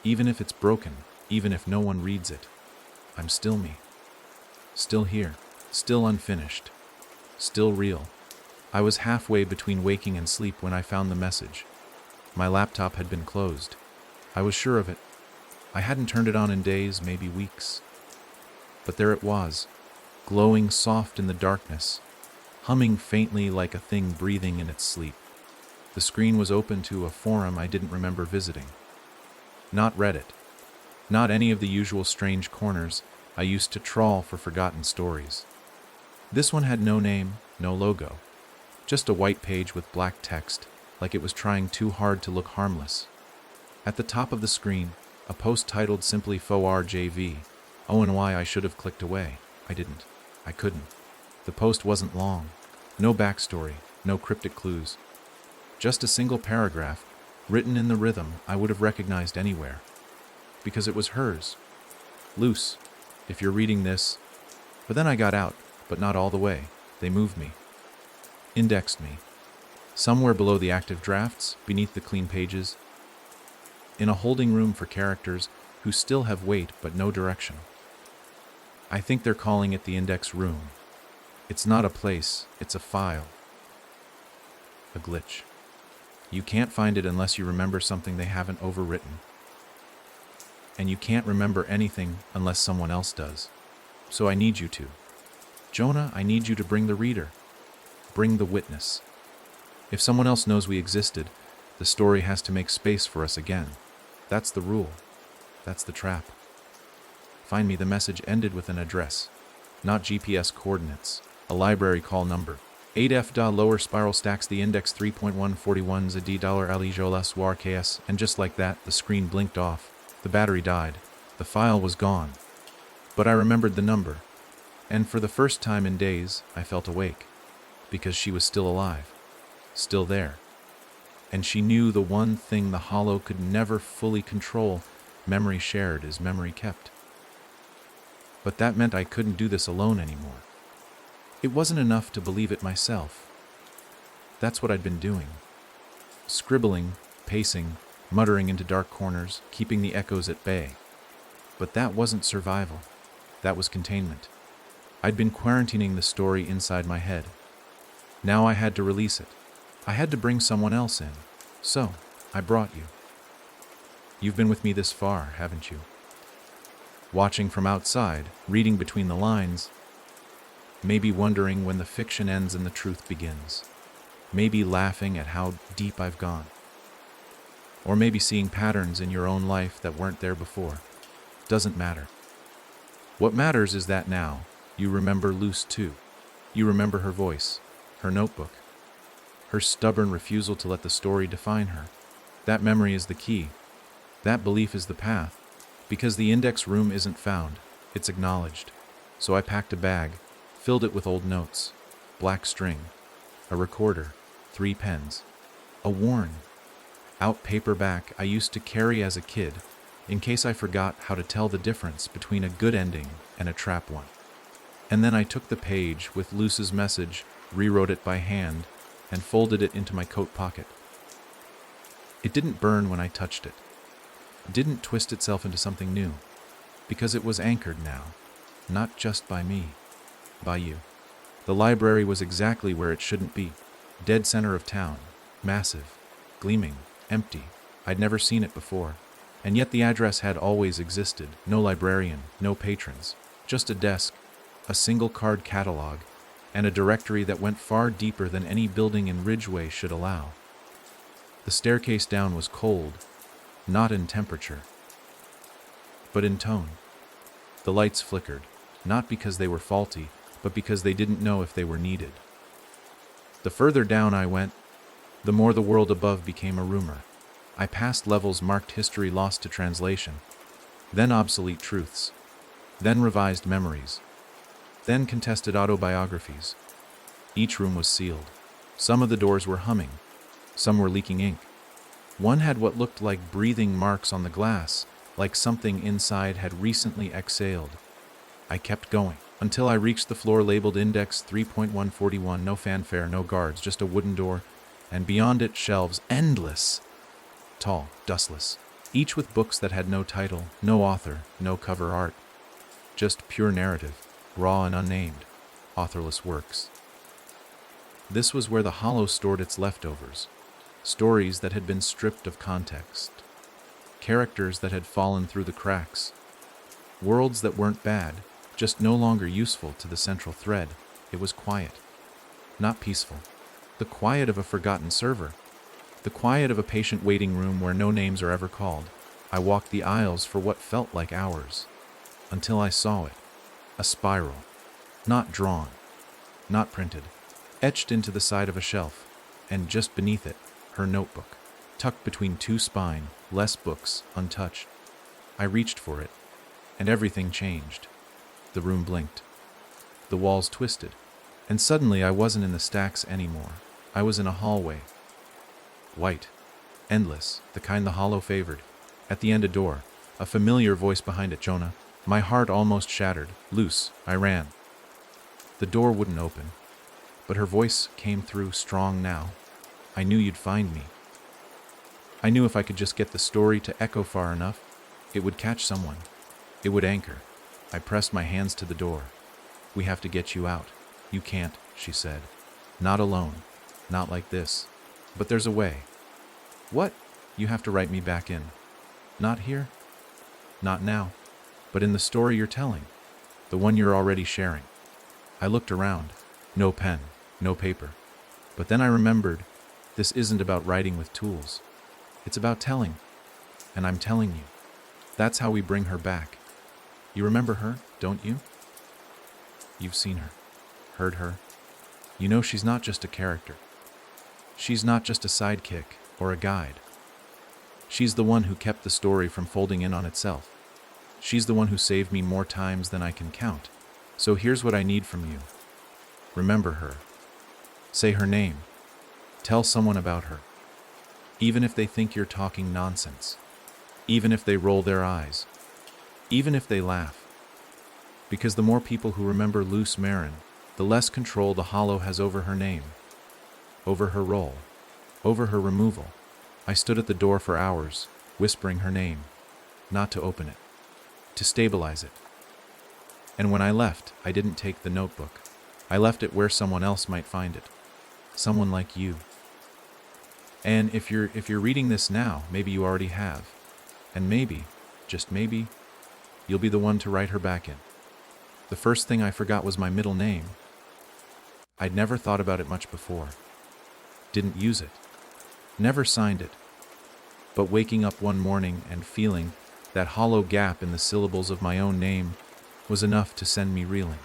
even if it's broken, even if no one reads it, I'm still me. Still here. Still unfinished. Still real. I was halfway between waking and sleep when I found the message. My laptop had been closed. I was sure of it. I hadn't turned it on in days, maybe weeks. But there it was, glowing soft in the darkness, humming faintly like a thing breathing in its sleep. The screen was open to a forum I didn't remember visiting. Not Reddit. Not any of the usual strange corners I used to trawl for forgotten stories. This one had no name, no logo. Just a white page with black text, like it was trying too hard to look harmless. At the top of the screen, a post titled simply FORJV. Oh, and why I should have clicked away. I didn't. I couldn't. The post wasn't long. No backstory, no cryptic clues. Just a single paragraph, written in the rhythm I would have recognized anywhere. Because it was hers. Loose, if you're reading this. But then I got out, but not all the way. They moved me. Indexed me. Somewhere below the active drafts, beneath the clean pages. In a holding room for characters who still have weight but no direction. I think they're calling it the index room. It's not a place, it's a file. A glitch. You can't find it unless you remember something they haven't overwritten. And you can't remember anything unless someone else does. So I need you to. Jonah, I need you to bring the reader. Bring the witness. If someone else knows we existed, the story has to make space for us again. That's the rule. That's the trap. Find me. The message ended with an address, not GPS coordinates, a library call number. 8F da lower spiral stacks the index 3.141 ZD $alijolas war KS, and just like that, the screen blinked off. The battery died. The file was gone. But I remembered the number, and for the first time in days, I felt awake, because she was still alive, still there. And she knew the one thing the hollow could never fully control: memory shared is memory kept. But that meant I couldn't do this alone anymore. It wasn't enough to believe it myself. That's what I'd been doing. Scribbling, pacing, muttering into dark corners, keeping the echoes at bay. But that wasn't survival. That was containment. I'd been quarantining the story inside my head. Now I had to release it. I had to bring someone else in. So, I brought you. You've been with me this far, haven't you? Watching from outside, reading between the lines, maybe wondering when the fiction ends and the truth begins. Maybe laughing at how deep I've gone. Or maybe seeing patterns in your own life that weren't there before. Doesn't matter. What matters is that now, you remember Luce too. You remember her voice, her notebook, her stubborn refusal to let the story define her. That memory is the key. That belief is the path. Because the index room isn't found, it's acknowledged. So I packed a bag, filled it with old notes, black string, a recorder, 3 pens, a worn out paperback I used to carry as a kid, in case I forgot how to tell the difference between a good ending and a trap one. And then I took the page with Luce's message, rewrote it by hand, and folded it into my coat pocket. It didn't burn when I touched it. It didn't twist itself into something new, because it was anchored now, not just by me, by you. The library was exactly where it shouldn't be, dead center of town, massive, gleaming, empty, I'd never seen it before, and yet the address had always existed. No librarian, no patrons, just a desk, a single card catalog, and a directory that went far deeper than any building in Ridgeway should allow. The staircase down was cold, not in temperature, but in tone. The lights flickered, not because they were faulty, but because they didn't know if they were needed. The further down I went, the more the world above became a rumor. I passed levels marked history lost to translation, then obsolete truths, then revised memories, then contested autobiographies. Each room was sealed. Some of the doors were humming, some were leaking ink. One had what looked like breathing marks on the glass, like something inside had recently exhaled. I kept going, until I reached the floor labeled Index 3.141, no fanfare, no guards, just a wooden door, and beyond it shelves, endless, tall, dustless, each with books that had no title, no author, no cover art, just pure narrative, raw and unnamed, authorless works. This was where the Hollow stored its leftovers, stories that had been stripped of context, characters that had fallen through the cracks, worlds that weren't bad, just no longer useful to the central thread. It was quiet, not peaceful. The quiet of a forgotten server, the quiet of a patient waiting room where no names are ever called. I walked the aisles for what felt like hours, until I saw it, a spiral, not drawn, not printed, etched into the side of a shelf, and just beneath it, her notebook, tucked between two spine-less books, untouched. I reached for it, and everything changed. The room blinked. The walls twisted, and suddenly I wasn't in the stacks anymore. I was in a hallway. White, endless, the kind the Hollow favored. At the end a door, a familiar voice behind it, Jonah. My heart almost shattered. Loose, I ran. The door wouldn't open, but her voice came through strong now. I knew you'd find me. I knew if I could just get the story to echo far enough, it would catch someone. It would anchor. I pressed my hands to the door. We have to get you out. You can't, she said. Not alone. Not like this. But there's a way. What? You have to write me back in. Not here? Not now. But in the story you're telling. The one you're already sharing. I looked around. No pen. No paper. But then I remembered, this isn't about writing with tools. It's about telling. And I'm telling you. That's how we bring her back. You remember her, don't you? You've seen her. Heard her. You know she's not just a character. She's not just a sidekick or a guide. She's the one who kept the story from folding in on itself. She's the one who saved me more times than I can count. So here's what I need from you. Remember her. Say her name. Tell someone about her. Even if they think you're talking nonsense. Even if they roll their eyes. Even if they laugh. Because the more people who remember Luce Marin, the less control the Hollow has over her name. Over her role. Over her removal. I stood at the door for hours, whispering her name. Not to open it. To stabilize it. And when I left, I didn't take the notebook. I left it where someone else might find it. Someone like you. And if you're reading this now, maybe you already have. And maybe, just maybe, you'll be the one to write her back in. The first thing I forgot was my middle name. I'd never thought about it much before. Didn't use it. Never signed it. But waking up one morning and feeling that hollow gap in the syllables of my own name was enough to send me reeling.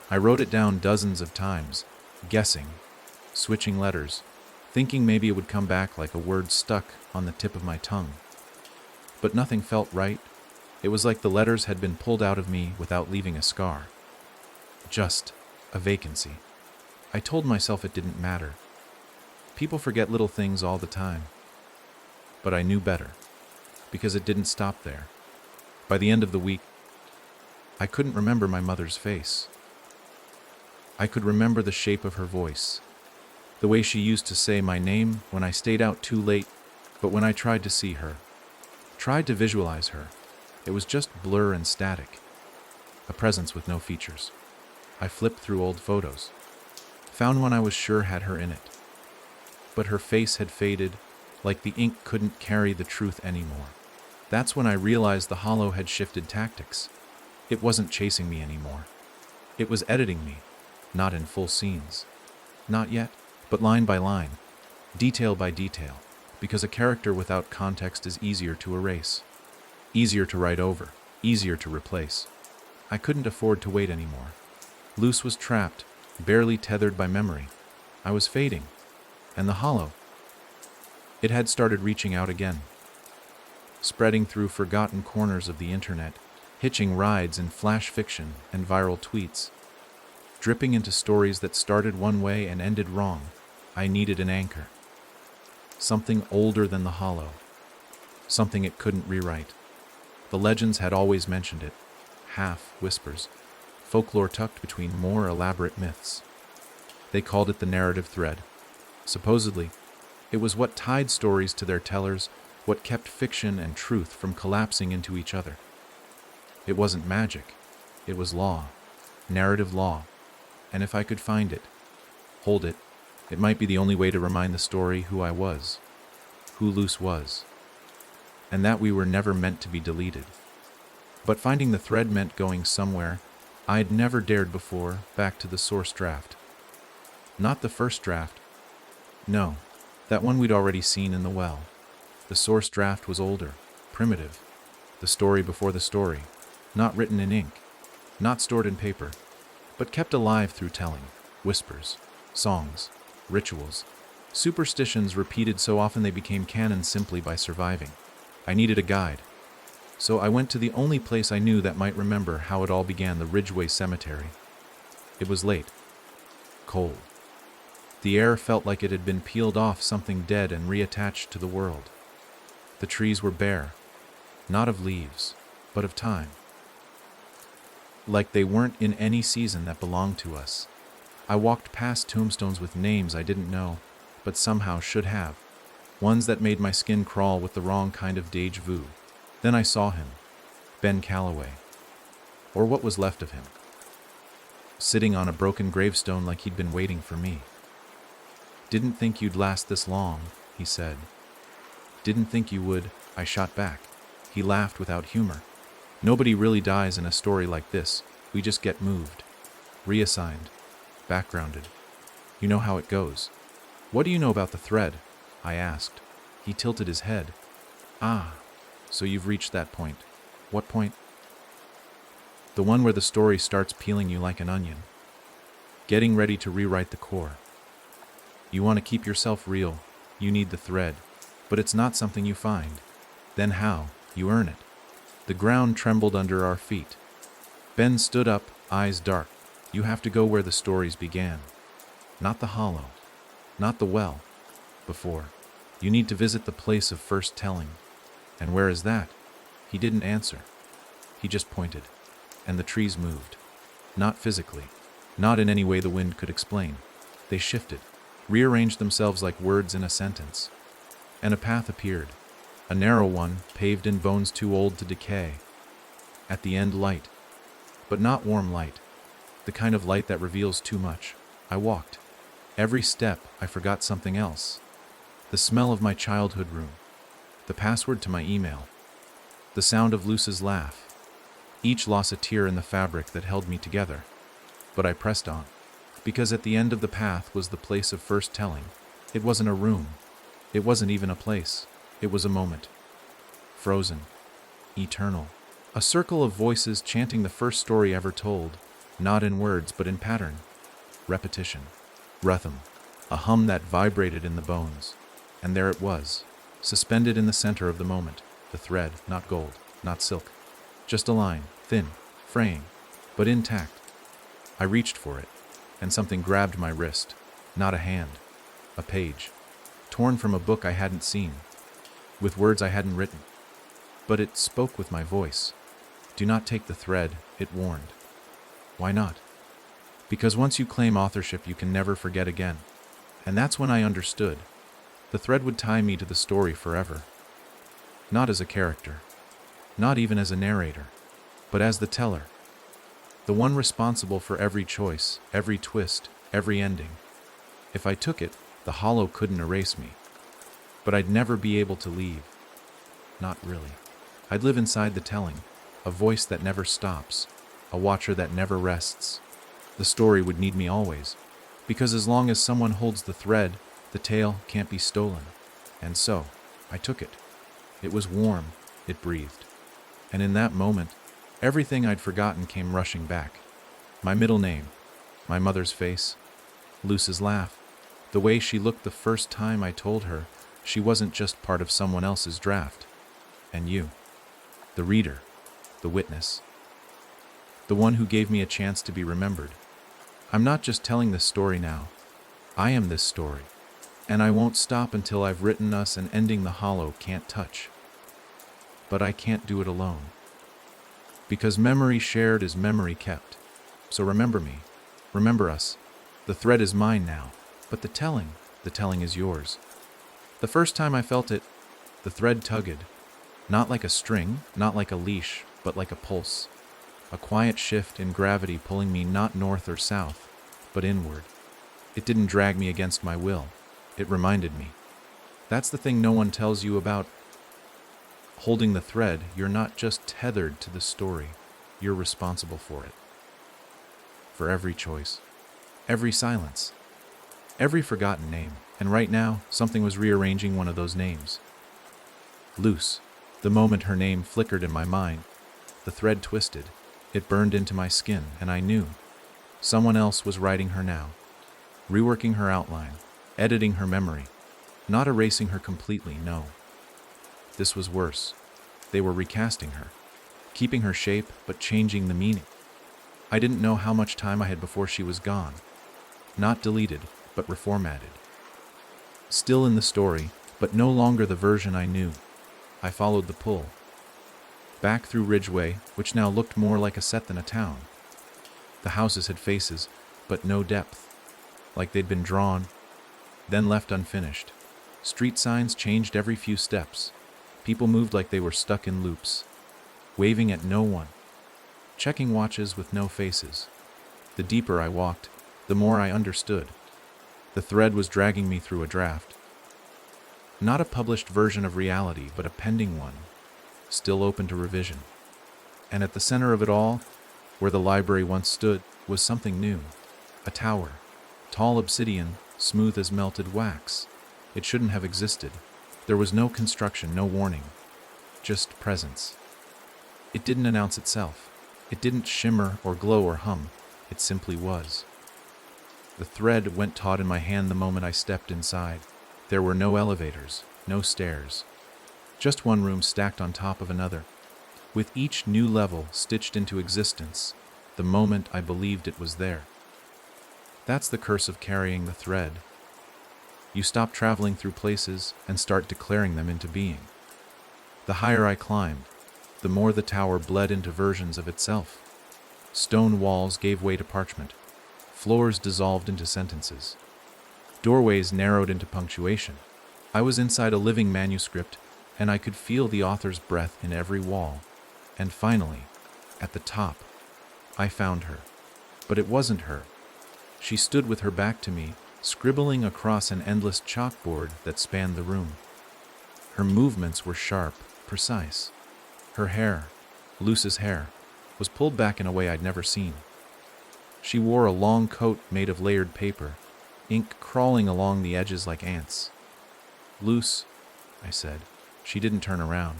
I wrote it down dozens of times, guessing, switching letters, thinking maybe it would come back like a word stuck on the tip of my tongue. But nothing felt right. It was like the letters had been pulled out of me without leaving a scar. Just a vacancy. I told myself it didn't matter. People forget little things all the time. But I knew better, because it didn't stop there. By the end of the week, I couldn't remember my mother's face. I could remember the shape of her voice, the way she used to say my name when I stayed out too late, but when I tried to see her, tried to visualize her, it was just blur and static, a presence with no features. I flipped through old photos, found one I was sure had her in it. But her face had faded, like the ink couldn't carry the truth anymore. That's when I realized the hollow had shifted tactics. It wasn't chasing me anymore. It was editing me, not in full scenes. Not yet, but line by line, detail by detail, because a character without context is easier to erase, easier to write over, easier to replace. I couldn't afford to wait anymore. Luce was trapped, barely tethered by memory. I was fading, and the hollow, it had started reaching out again, spreading through forgotten corners of the internet, hitching rides in flash fiction and viral tweets, dripping into stories that started one way and ended wrong. I needed an anchor. Something older than the hollow. Something it couldn't rewrite. The legends had always mentioned it. Half whispers. Folklore tucked between more elaborate myths. They called it the narrative thread. Supposedly, it was what tied stories to their tellers, what kept fiction and truth from collapsing into each other. It wasn't magic. It was law. Narrative law. And if I could find it, hold it, it might be the only way to remind the story who I was, who Luce was, and that we were never meant to be deleted. But finding the thread meant going somewhere I'd never dared before, back to the source draft. Not the first draft. No, that one we'd already seen in the well. The source draft was older, primitive. The story before the story, not written in ink, not stored in paper, but kept alive through telling, whispers, songs, rituals, superstitions repeated so often they became canon simply by surviving. I needed a guide, so I went to the only place I knew that might remember how it all began, the Ridgeway Cemetery. It was late, cold. The air felt like it had been peeled off something dead and reattached to the world. The trees were bare, not of leaves, but of time. Like they weren't in any season that belonged to us. I walked past tombstones with names I didn't know, but somehow should have. Ones that made my skin crawl with the wrong kind of deja vu. Then I saw him, Ben Calloway, or what was left of him, sitting on a broken gravestone like he'd been waiting for me. "Didn't think you'd last this long," he said. "Didn't think you would," I shot back. He laughed without humor. "Nobody really dies in a story like this. We just get moved, reassigned, backgrounded. You know how it goes." "What do you know about the thread?" I asked. He tilted his head. "Ah, so you've reached that point." "What point?" "The one where the story starts peeling you like an onion, getting ready to rewrite the core. You want to keep yourself real, you need the thread, but it's not something you find. Then how? You earn it." The ground trembled under our feet. Ben stood up, eyes dark. "You have to go where the stories began. Not the hollow, not the well, before. You need to visit the place of first telling." "And where is that?" He didn't answer. He just pointed, and the trees moved. Not physically, not in any way the wind could explain. They shifted, rearranged themselves like words in a sentence. And a path appeared, a narrow one, paved in bones too old to decay. At the end, light, but not warm light, the kind of light that reveals too much. I walked. Every step, I forgot something else. The smell of my childhood room, the password to my email, the sound of Luce's laugh. Each lost a tear in the fabric that held me together. But I pressed on, because at the end of the path was the place of first telling. It wasn't a room. It wasn't even a place. It was a moment. Frozen. Eternal. A circle of voices chanting the first story ever told, not in words but in pattern. Repetition. Rhythm. A hum that vibrated in the bones. And there it was, suspended in the center of the moment. The thread, not gold, not silk. Just a line, thin, fraying, but intact. I reached for it, and something grabbed my wrist. Not a hand. A page. Torn from a book I hadn't seen, with words I hadn't written. But it spoke with my voice. "Do not take the thread," it warned. Why not? Because once you claim authorship, you can never forget again. And that's when I understood. The thread would tie me to the story forever. Not as a character, not even as a narrator, but as the teller. The one responsible for every choice, every twist, every ending. If I took it, the hollow couldn't erase me. But I'd never be able to leave. Not really. I'd live inside the telling, a voice that never stops, a watcher that never rests. The story would need me always, because as long as someone holds the thread, the tale can't be stolen. And so, I took it. It was warm, it breathed. And in that moment, everything I'd forgotten came rushing back. My middle name, my mother's face, Luce's laugh, the way she looked the first time I told her she wasn't just part of someone else's draft. And you, the reader, the witness, the one who gave me a chance to be remembered. I'm not just telling this story now. I am this story. And I won't stop until I've written us an ending the hollow can't touch. But I can't do it alone. Because memory shared is memory kept. So remember me. Remember us. The thread is mine now. But the telling is yours. The first time I felt it, the thread tugged. Not like a string, not like a leash, but like a pulse. A quiet shift in gravity pulling me not north or south, but inward. It didn't drag me against my will. It reminded me. That's the thing no one tells you about holding the thread. You're not just tethered to the story. You're responsible for it. For every choice, every silence, every forgotten name. And right now, something was rearranging one of those names. Luce. The moment her name flickered in my mind, the thread twisted. It burned into my skin, and I knew. Someone else was writing her now, reworking her outline, editing her memory, not erasing her completely, no. This was worse. They were recasting her, keeping her shape, but changing the meaning. I didn't know how much time I had before she was gone. Not deleted, but reformatted. Still in the story, but no longer the version I knew. I followed the pull. Back through Ridgeway, which now looked more like a set than a town. The houses had faces, but no depth, like they'd been drawn, then left unfinished. Street signs changed every few steps. People moved like they were stuck in loops, waving at no one, checking watches with no faces. The deeper I walked, the more I understood. The thread was dragging me through a draft. Not a published version of reality, but a pending one, still open to revision. And at the center of it all, where the library once stood, was something new. A tower, tall obsidian, smooth as melted wax. It shouldn't have existed. There was no construction, no warning, just presence. It didn't announce itself. It didn't shimmer or glow or hum. It simply was. The thread went taut in my hand the moment I stepped inside. There were no elevators, no stairs. Just one room stacked on top of another, with each new level stitched into existence the moment I believed it was there. That's the curse of carrying the thread. You stop traveling through places and start declaring them into being. The higher I climbed, the more the tower bled into versions of itself. Stone walls gave way to parchment. Floors dissolved into sentences. Doorways narrowed into punctuation. I was inside a living manuscript, and I could feel the author's breath in every wall. And finally, at the top, I found her. But it wasn't her. She stood with her back to me, scribbling across an endless chalkboard that spanned the room. Her movements were sharp, precise. Her hair, Luce's hair, was pulled back in a way I'd never seen. She wore a long coat made of layered paper, ink crawling along the edges like ants. "Luce," I said. She didn't turn around.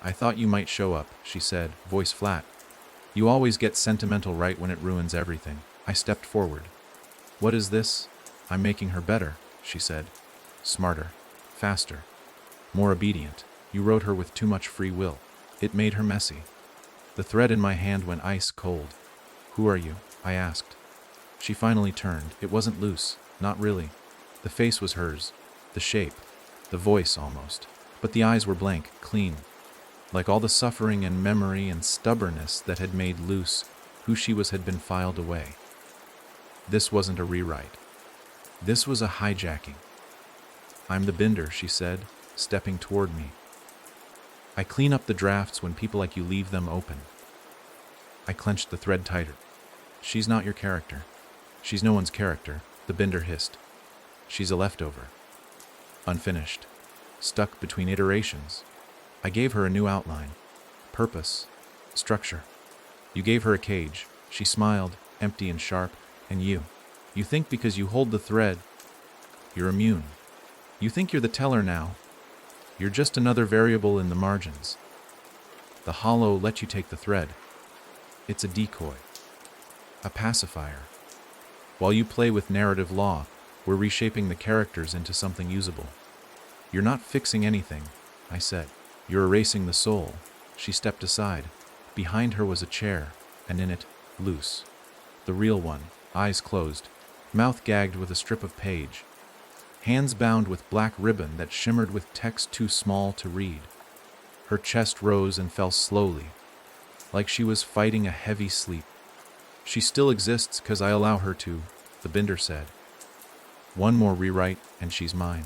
"I thought you might show up," she said, voice flat. "You always get sentimental right when it ruins everything." I stepped forward. "What is this?" "I'm making her better," she said. "Smarter, faster, more obedient. You wrote her with too much free will. It made her messy." The thread in my hand went ice cold. "Who are you?" I asked. She finally turned. It wasn't Luce, not really. The face was hers, the shape, the voice almost. But the eyes were blank, clean, like all the suffering and memory and stubbornness that had made Luce who she was had been filed away. This wasn't a rewrite. This was a hijacking. "I'm the binder," she said, stepping toward me. "I clean up the drafts when people like you leave them open." I clenched the thread tighter. "She's not your character. She's no one's character," the binder hissed. "She's a leftover. Unfinished." stuck between iterations. I gave her a new outline, purpose, structure. You gave her a cage. She smiled, empty and sharp, and you think because you hold the thread, you're immune. You think you're the teller now. You're just another variable in the margins. The hollow let you take the thread. It's a decoy, a pacifier. While you play with narrative law, we're reshaping the characters into something usable. You're not fixing anything, I said. You're erasing the soul. She stepped aside. Behind her was a chair, and in it, Luce. The real one, eyes closed, mouth gagged with a strip of page, hands bound with black ribbon that shimmered with text too small to read. Her chest rose and fell slowly, like she was fighting a heavy sleep. She still exists 'cause I allow her to, the binder said. One more rewrite and she's mine.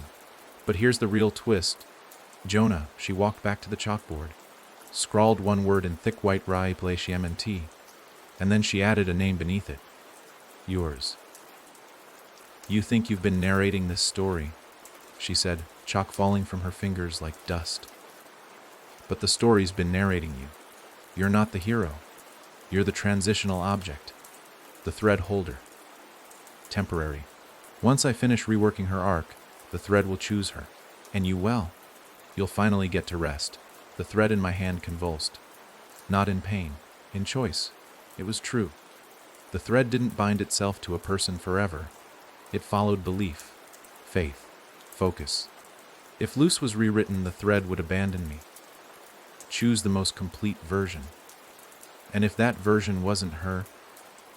But here's the real twist. Jonah, she walked back to the chalkboard, scrawled one word in thick white rye +MNT, and then she added a name beneath it. Yours. You think you've been narrating this story, she said, chalk falling from her fingers like dust. But the story's been narrating you. You're not the hero. You're the transitional object, the thread holder. Temporary. Once I finish reworking her arc, the thread will choose her. And you will. You'll finally get to rest. The thread in my hand convulsed. Not in pain, in choice. It was true. The thread didn't bind itself to a person forever. It followed belief, faith, focus. If Luce was rewritten, the thread would abandon me. Choose the most complete version. And if that version wasn't her,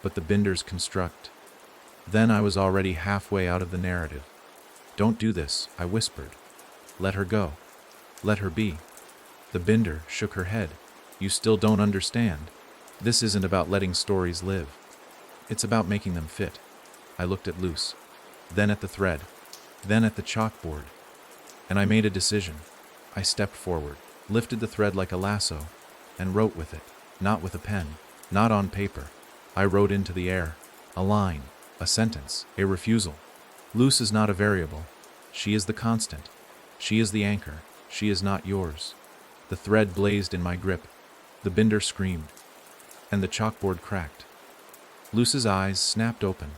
but the binder's construct, then I was already halfway out of the narrative. Don't do this, I whispered. Let her go. Let her be. The binder shook her head. You still don't understand. This isn't about letting stories live. It's about making them fit. I looked at Luce, then at the thread, then at the chalkboard, and I made a decision. I stepped forward, lifted the thread like a lasso, and wrote with it, not with a pen, not on paper. I wrote into the air, a line, a sentence, a refusal. Luce is not a variable. She is the constant. She is the anchor. She is not yours. The thread blazed in my grip. The binder screamed, and the chalkboard cracked. Luce's eyes snapped open,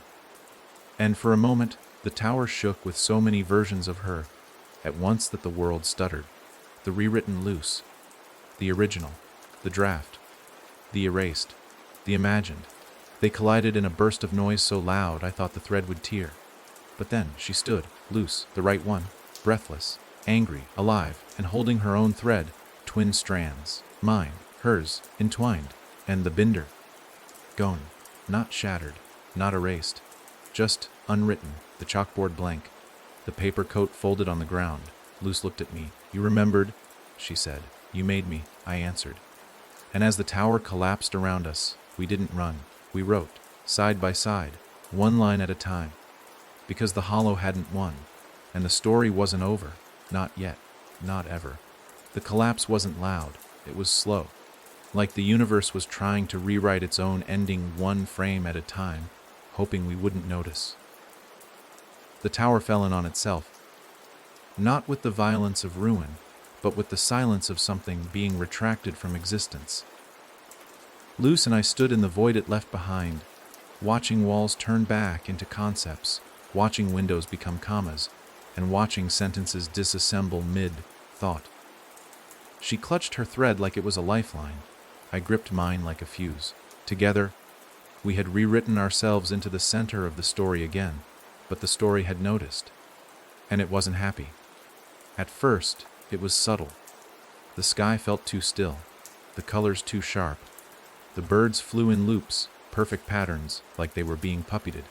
and for a moment the tower shook with so many versions of her at once that the world stuttered. The rewritten Luce, the original, the draft, the erased, the imagined. They collided in a burst of noise so loud I thought the thread would tear. But then she stood, Luce, the right one, breathless, angry, alive, and holding her own thread, twin strands, mine, hers, entwined, and the binder. Gone, not shattered, not erased, just unwritten, the chalkboard blank, the paper coat folded on the ground. Luce looked at me. You remembered, she said. You made me, I answered. And as the tower collapsed around us, we didn't run. We wrote, side by side, one line at a time. Because the hollow hadn't won, and the story wasn't over. Not yet, not ever. The collapse wasn't loud, it was slow. Like the universe was trying to rewrite its own ending one frame at a time, hoping we wouldn't notice. The tower fell in on itself, not with the violence of ruin, but with the silence of something being retracted from existence. Luce and I stood in the void it left behind, watching walls turn back into concepts, watching windows become commas, and watching sentences disassemble mid-thought. She clutched her thread like it was a lifeline. I gripped mine like a fuse. Together, we had rewritten ourselves into the center of the story again, but the story had noticed, and it wasn't happy. At first, it was subtle. The sky felt too still, the colors too sharp. The birds flew in loops, perfect patterns, like they were being puppeted.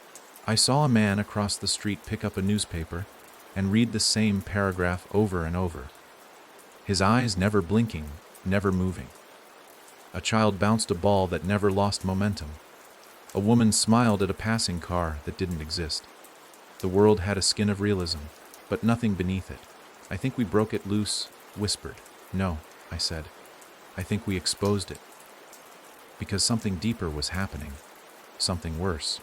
I saw a man across the street pick up a newspaper and read the same paragraph over and over. His eyes never blinking, never moving. A child bounced a ball that never lost momentum. A woman smiled at a passing car that didn't exist. The world had a skin of realism, but nothing beneath it. I think we broke it loose, whispered. No, I said. I think we exposed it. Because something deeper was happening. Something worse.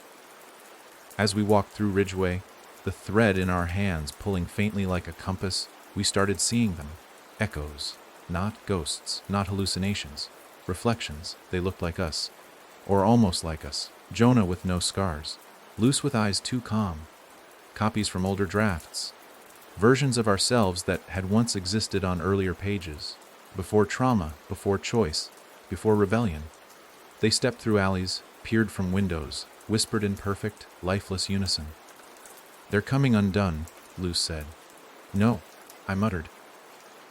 As we walked through Ridgeway, the thread in our hands pulling faintly like a compass, we We started seeing them. Echoes. Not ghosts, not hallucinations. Reflections. They looked like us. Or almost like us. Jonah with no scars. Luce with eyes too calm. Copies from older drafts. Versions of ourselves that had once existed on earlier pages. Before trauma, before choice, before rebellion. They stepped through alleys, peered from windows, whispered in perfect, lifeless unison. "They're coming undone," Luce said. "No," I muttered.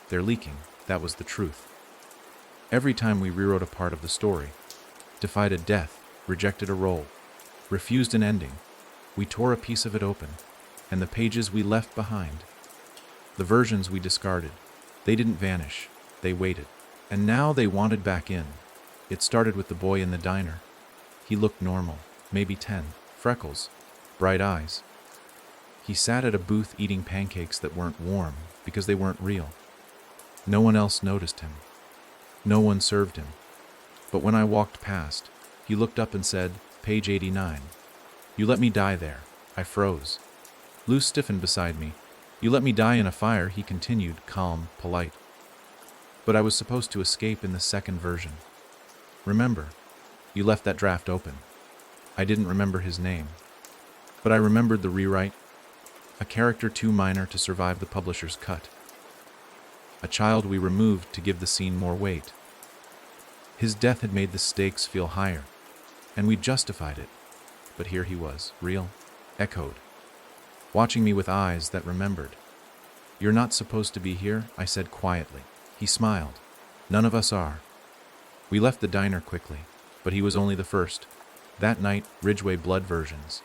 "They're leaking." That was the truth. Every time we rewrote a part of the story, defied a death, rejected a role, refused an ending, we tore a piece of it open, and the pages we left behind, the versions we discarded, they didn't vanish, they waited. And now they wanted back in. It started with the boy in the diner. He looked normal, maybe 10, freckles, bright eyes. He sat at a booth eating pancakes that weren't warm because they weren't real. No one else noticed him. No one served him. But when I walked past, he looked up and said, "Page 89. You let me die there." I froze. Luce stiffened beside me. "You let me die in a fire," he continued, calm, polite. "But I was supposed to escape in the second version. Remember, you left that draft open." I didn't remember his name. But I remembered the rewrite. A character too minor to survive the publisher's cut. A child we removed to give the scene more weight. His death had made the stakes feel higher, and we justified it. But here he was, real, echoed, watching me with eyes that remembered. "You're not supposed to be here," I said quietly. He smiled. "None of us are." We left the diner quickly, but he was only the first. That night, Ridgeway blood versions.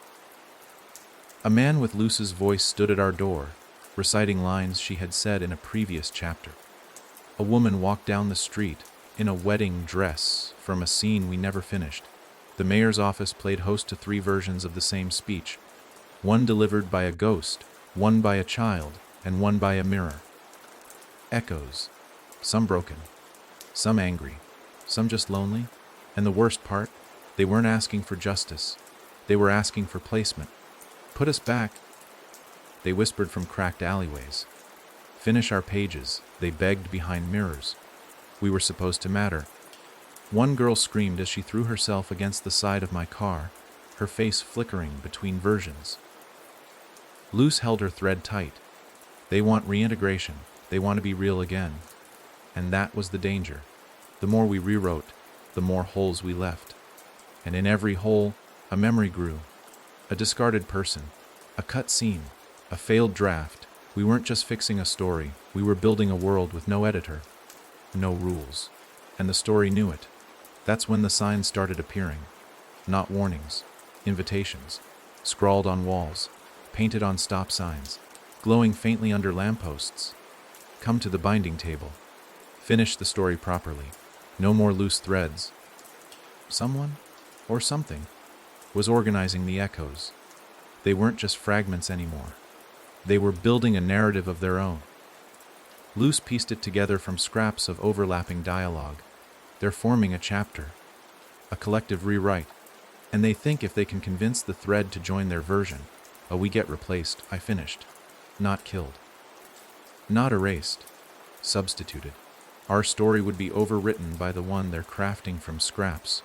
A man with Luce's voice stood at our door, reciting lines she had said in a previous chapter. A woman walked down the street, in a wedding dress, from a scene we never finished. The mayor's office played host to 3 versions of the same speech, one delivered by a ghost, one by a child, and one by a mirror. Echoes. Some broken, some angry, some just lonely. And the worst part, they weren't asking for justice. They were asking for placement. "Put us back," they whispered from cracked alleyways. "Finish our pages," they begged behind mirrors. We were supposed to matter. One girl screamed as she threw herself against the side of my car, her face flickering between versions. Luce held her thread tight. They want reintegration. They want to be real again. And that was the danger. The more we rewrote, the more holes we left. And in every hole, a memory grew. A discarded person, a cut scene, a failed draft. We weren't just fixing a story, we were building a world with no editor, no rules. And the story knew it. That's when the signs started appearing. Not warnings, invitations, scrawled on walls, painted on stop signs, glowing faintly under lampposts. "Come to the binding table. Finish the story properly. No more loose threads." Someone, or something, was organizing the echoes. They weren't just fragments anymore. They were building a narrative of their own. Luce pieced it together from scraps of overlapping dialogue. They're forming a chapter, a collective rewrite, and they think if they can convince the thread to join their version, we get replaced. I finished. Not killed. Not erased. Substituted. Our story would be overwritten by the one they're crafting from scraps.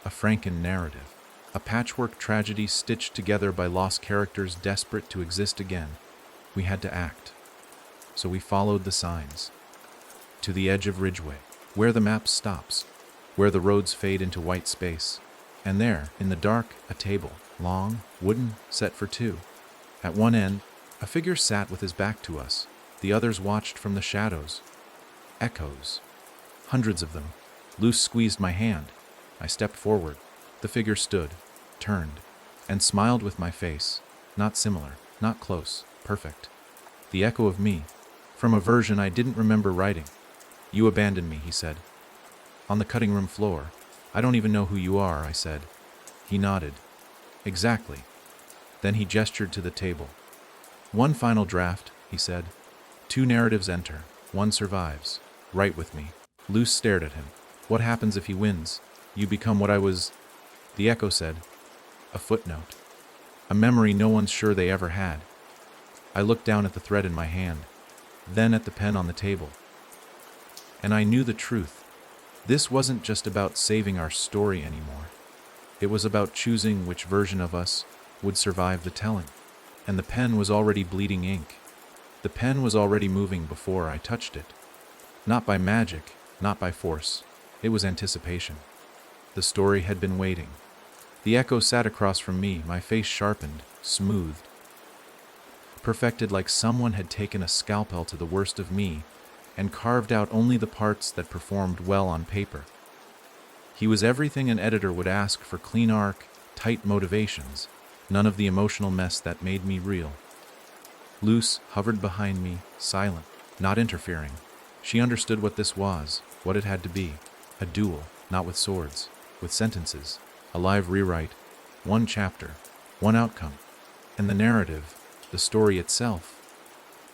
A Franken narrative. A patchwork tragedy stitched together by lost characters desperate to exist again. We had to act. So we followed the signs. To the edge of Ridgeway, where the map stops, where the roads fade into white space. And there, in the dark, a table, long, wooden, set for 2. At one end, a figure sat with his back to us. The others watched from the shadows. Echoes. Hundreds of them. Luce squeezed my hand. I stepped forward. The figure stood, turned, and smiled with my face. Not similar, not close, perfect. The echo of me, from a version I didn't remember writing. "You abandoned me," he said. "On the cutting room floor. I don't even know who you are," I said. He nodded. "Exactly." Then he gestured to the table. "One final draft," he said. 2 narratives enter. One survives. Write with me." Luce stared at him. "What happens if he wins? You become what I was..." The echo said, "A footnote. A memory no one's sure they ever had." I looked down at the thread in my hand. then at the pen on the table. And I knew the truth. This wasn't just about saving our story anymore. It was about choosing which version of us would survive the telling. And the pen was already bleeding ink. The pen was already moving before I touched it. Not by magic, not by force. It was anticipation. The story had been waiting. The echo sat across from me, my face sharpened, smoothed, perfected like someone had taken a scalpel to the worst of me and carved out only the parts that performed well on paper. He was everything an editor would ask for: clean arc, tight motivations, none of the emotional mess that made me real. Luce hovered behind me, silent, not interfering. She understood what this was, what it had to be. A duel, not with swords, with sentences, a live rewrite, one chapter, one outcome. And the narrative, the story itself,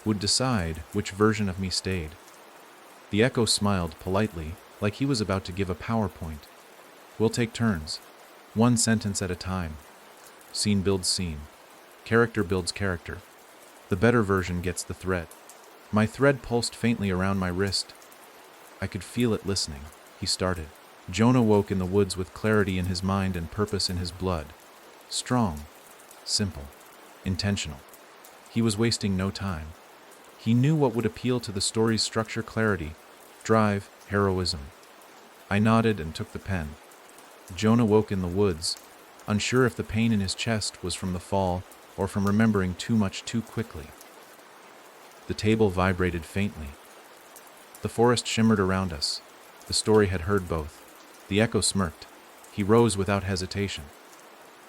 would decide which version of me stayed. The echo smiled politely, like he was about to give a PowerPoint. We'll take turns, one sentence at a time. Scene builds scene. Character builds character. The better version gets the thread. My thread pulsed faintly around my wrist. I could feel it listening. He started. Jonah woke in the woods with clarity in his mind and purpose in his blood. Strong, simple, intentional. He was wasting no time. He knew what would appeal to the story's structure: clarity, drive, heroism. I nodded and took the pen. Jonah woke in the woods, unsure if the pain in his chest was from the fall or from remembering too much too quickly. The table vibrated faintly. The forest shimmered around us. The story had heard both. The echo smirked. He rose without hesitation.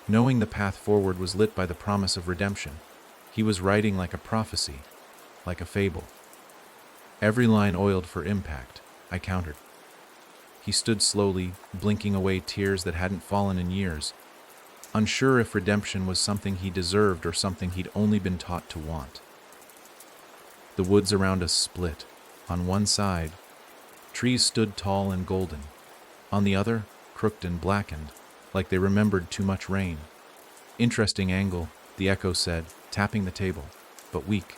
Knowing the path forward was lit by the promise of redemption, he was writing like a prophecy, like a fable. Every line oiled for impact, I countered. He stood slowly, blinking away tears that hadn't fallen in years, unsure if redemption was something he deserved or something he'd only been taught to want. The woods around us split. On one side, trees stood tall and golden. On the other, crooked and blackened, like they remembered too much rain. Interesting angle, the echo said, tapping the table, but weak.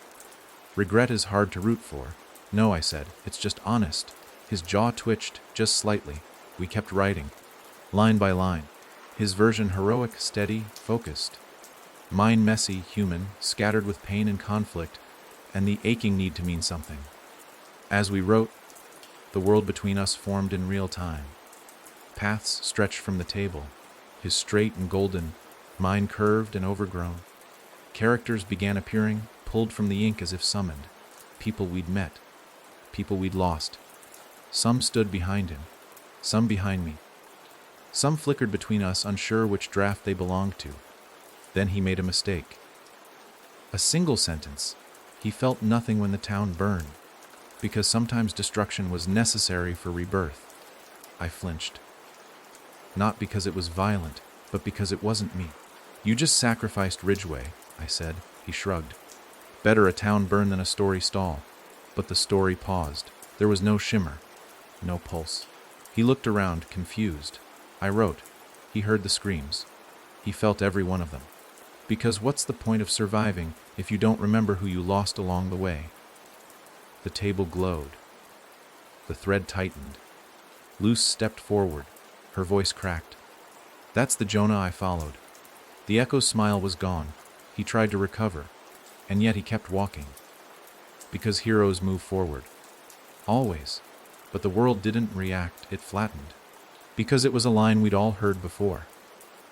Regret is hard to root for. No, I said, it's just honest. His jaw twitched, just slightly. We kept writing, line by line. His version heroic, steady, focused. Mine messy, human, scattered with pain and conflict, and the aching need to mean something. As we wrote, the world between us formed in real time. Paths stretched from the table, his straight and golden, mine curved and overgrown. Characters began appearing, pulled from the ink as if summoned. People we'd met, people we'd lost. Some stood behind him, some behind me. Some flickered between us, unsure which draft they belonged to. Then he made a mistake. A single sentence. He felt nothing when the town burned, because sometimes destruction was necessary for rebirth. I flinched. Not because it was violent, but because it wasn't me. You just sacrificed Ridgeway, I said. He shrugged. Better a town burn than a story stall. But the story paused. There was no shimmer, no pulse. He looked around, confused. I wrote. He heard the screams. He felt every one of them. Because what's the point of surviving if you don't remember who you lost along the way? The table glowed. The thread tightened. Luce stepped forward. Her voice cracked. That's the Jonah I followed. The echo's smile was gone. He tried to recover, and yet he kept walking. Because heroes move forward. Always. But the world didn't react, it flattened. Because it was a line we'd all heard before.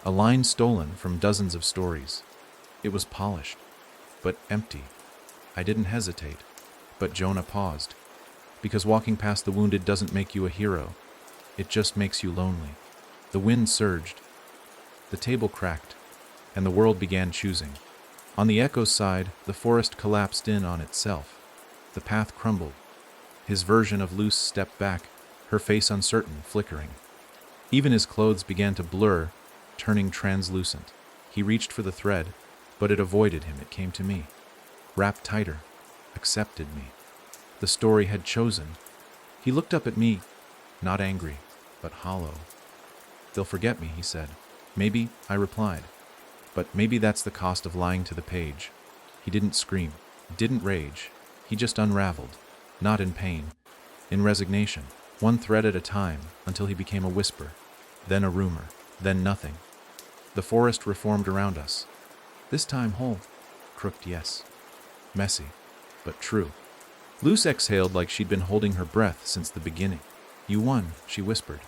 A line stolen from dozens of stories. It was polished, but empty. I didn't hesitate, but Jonah paused. Because walking past the wounded doesn't make you a hero. It just makes you lonely. The wind surged. The table cracked, and the world began choosing. On the echo's side, the forest collapsed in on itself. The path crumbled. His version of Luce stepped back, her face uncertain, flickering. Even his clothes began to blur, turning translucent. He reached for the thread, but it avoided him. It came to me. Wrapped tighter, accepted me. The story had chosen. He looked up at me, not angry, but hollow. They'll forget me, he said. Maybe, I replied. But maybe that's the cost of lying to the page. He didn't scream, didn't rage. He just unraveled, not in pain, in resignation, one thread at a time until he became a whisper, then a rumor, then nothing. The forest reformed around us. This time whole. Crooked, yes. Messy, but true. Luce exhaled like she'd been holding her breath since the beginning. You won, she whispered.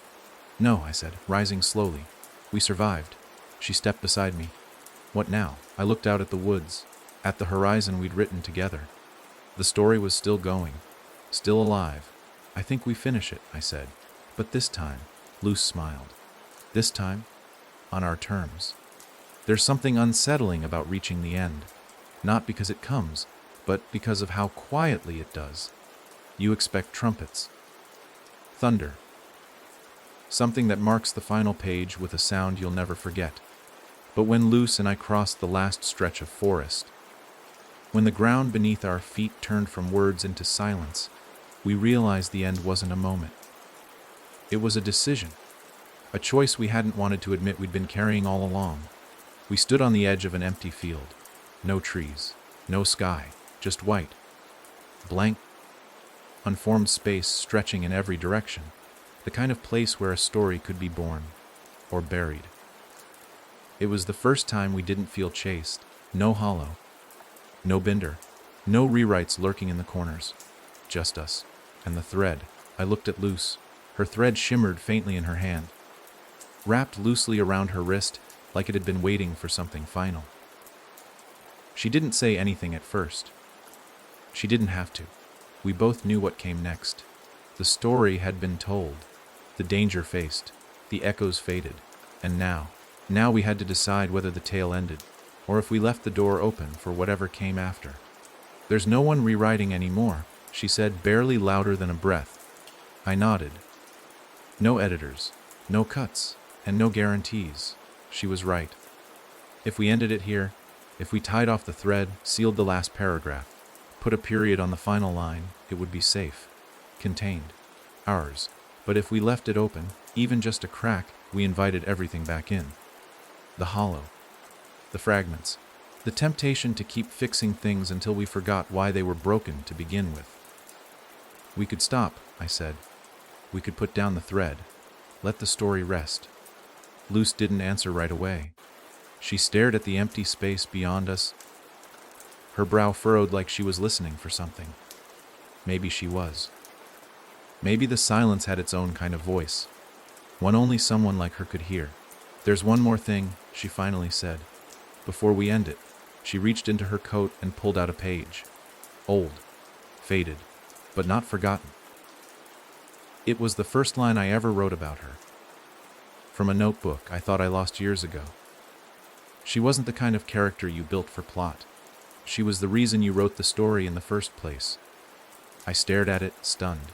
No, I said, rising slowly. We survived. She stepped beside me. What now? I looked out at the woods, at the horizon we'd written together. The story was still going, still alive. I think we finish it, I said. But this time, Luce smiled. This time, on our terms. There's something unsettling about reaching the end, not because it comes, but because of how quietly it does. You expect trumpets, thunder, something that marks the final page with a sound you'll never forget. But when Luce and I crossed the last stretch of forest, when the ground beneath our feet turned from words into silence, we realized the end wasn't a moment. It was a decision, a choice we hadn't wanted to admit we'd been carrying all along. We stood on the edge of an empty field. No trees, no sky, just white, blank, unformed space stretching in every direction, the kind of place where a story could be born or buried. It was the first time we didn't feel chased, no hollow, no binder, no rewrites lurking in the corners, just us and the thread. I looked at Luce. Her thread shimmered faintly in her hand, wrapped loosely around her wrist like it had been waiting for something final. She didn't say anything at first. She didn't have to. We both knew what came next. The story had been told, the danger faced, the echoes faded, and now we had to decide whether the tale ended, or if we left the door open for whatever came after. There's no one rewriting anymore, she said, barely louder than a breath. I nodded. No editors, no cuts, and no guarantees. She was right. If we ended it here, if we tied off the thread, sealed the last paragraph, put a period on the final line, it would be safe, contained, ours. But if we left it open, even just a crack, we invited everything back in. The hollow, the fragments, the temptation to keep fixing things until we forgot why they were broken to begin with. We could stop, I said. We could put down the thread, let the story rest. Luce didn't answer right away. She stared at the empty space beyond us, her brow furrowed like she was listening for something. Maybe she was. Maybe the silence had its own kind of voice, one only someone like her could hear. There's one more thing, she finally said. Before we end it, she reached into her coat and pulled out a page. Old, faded, but not forgotten. It was the first line I ever wrote about her. From a notebook I thought I lost years ago. She wasn't the kind of character you built for plot. She was the reason you wrote the story in the first place. I stared at it, stunned.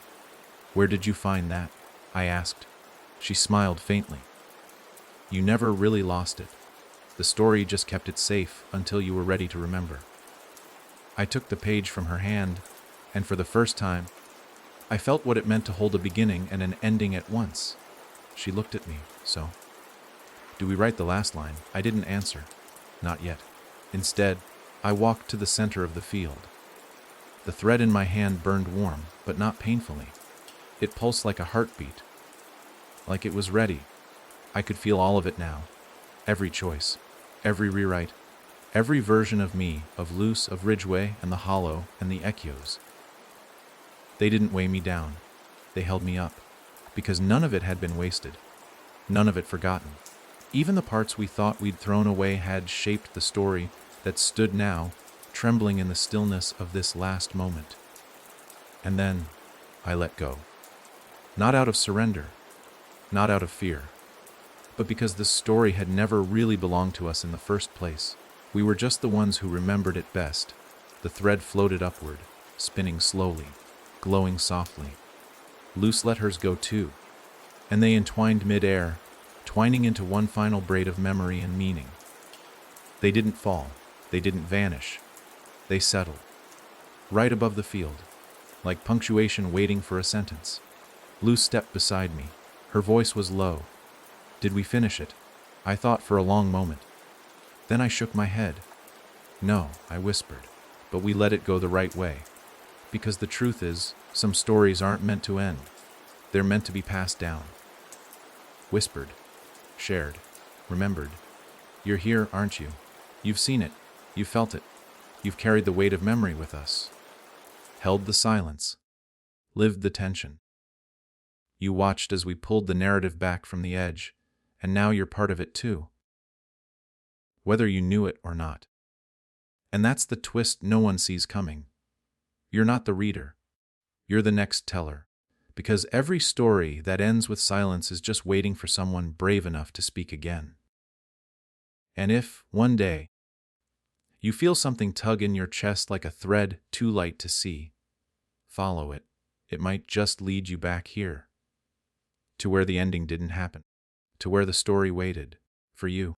Where did you find that? I asked. She smiled faintly. You never really lost it. The story just kept it safe until you were ready to remember. I took the page from her hand, and for the first time, I felt what it meant to hold a beginning and an ending at once. She looked at me, so. Do we write the last line? I didn't answer. Not yet. Instead, I walked to the center of the field. The thread in my hand burned warm, but not painfully. It pulsed like a heartbeat, like it was ready. I could feel all of it now. Every choice, every rewrite, every version of me, of Luce, of Ridgeway, and the hollow, and the echoes. They didn't weigh me down. They held me up, because none of it had been wasted, none of it forgotten. Even the parts we thought we'd thrown away had shaped the story that stood now, trembling in the stillness of this last moment. And then, I let go. Not out of surrender, not out of fear, but because this story had never really belonged to us in the first place. We were just the ones who remembered it best. The thread floated upward, spinning slowly, glowing softly. Luce let hers go too, and they entwined mid-air, twining into one final braid of memory and meaning. They didn't fall, they didn't vanish. They settled, right above the field, like punctuation waiting for a sentence. Luce stepped beside me. Her voice was low. Did we finish it? I thought for a long moment. Then I shook my head. No, I whispered, but we let it go the right way. Because the truth is, some stories aren't meant to end. They're meant to be passed down. Whispered, shared, remembered. You're here, aren't you? You've seen it. You've felt it. You've carried the weight of memory with us. Held the silence. Lived the tension. You watched as we pulled the narrative back from the edge, and now you're part of it too. Whether you knew it or not. And that's the twist no one sees coming. You're not the reader. You're the next teller. Because every story that ends with silence is just waiting for someone brave enough to speak again. And if, one day, you feel something tug in your chest like a thread too light to see, follow it. It might just lead you back here, to where the ending didn't happen, to where the story waited for you.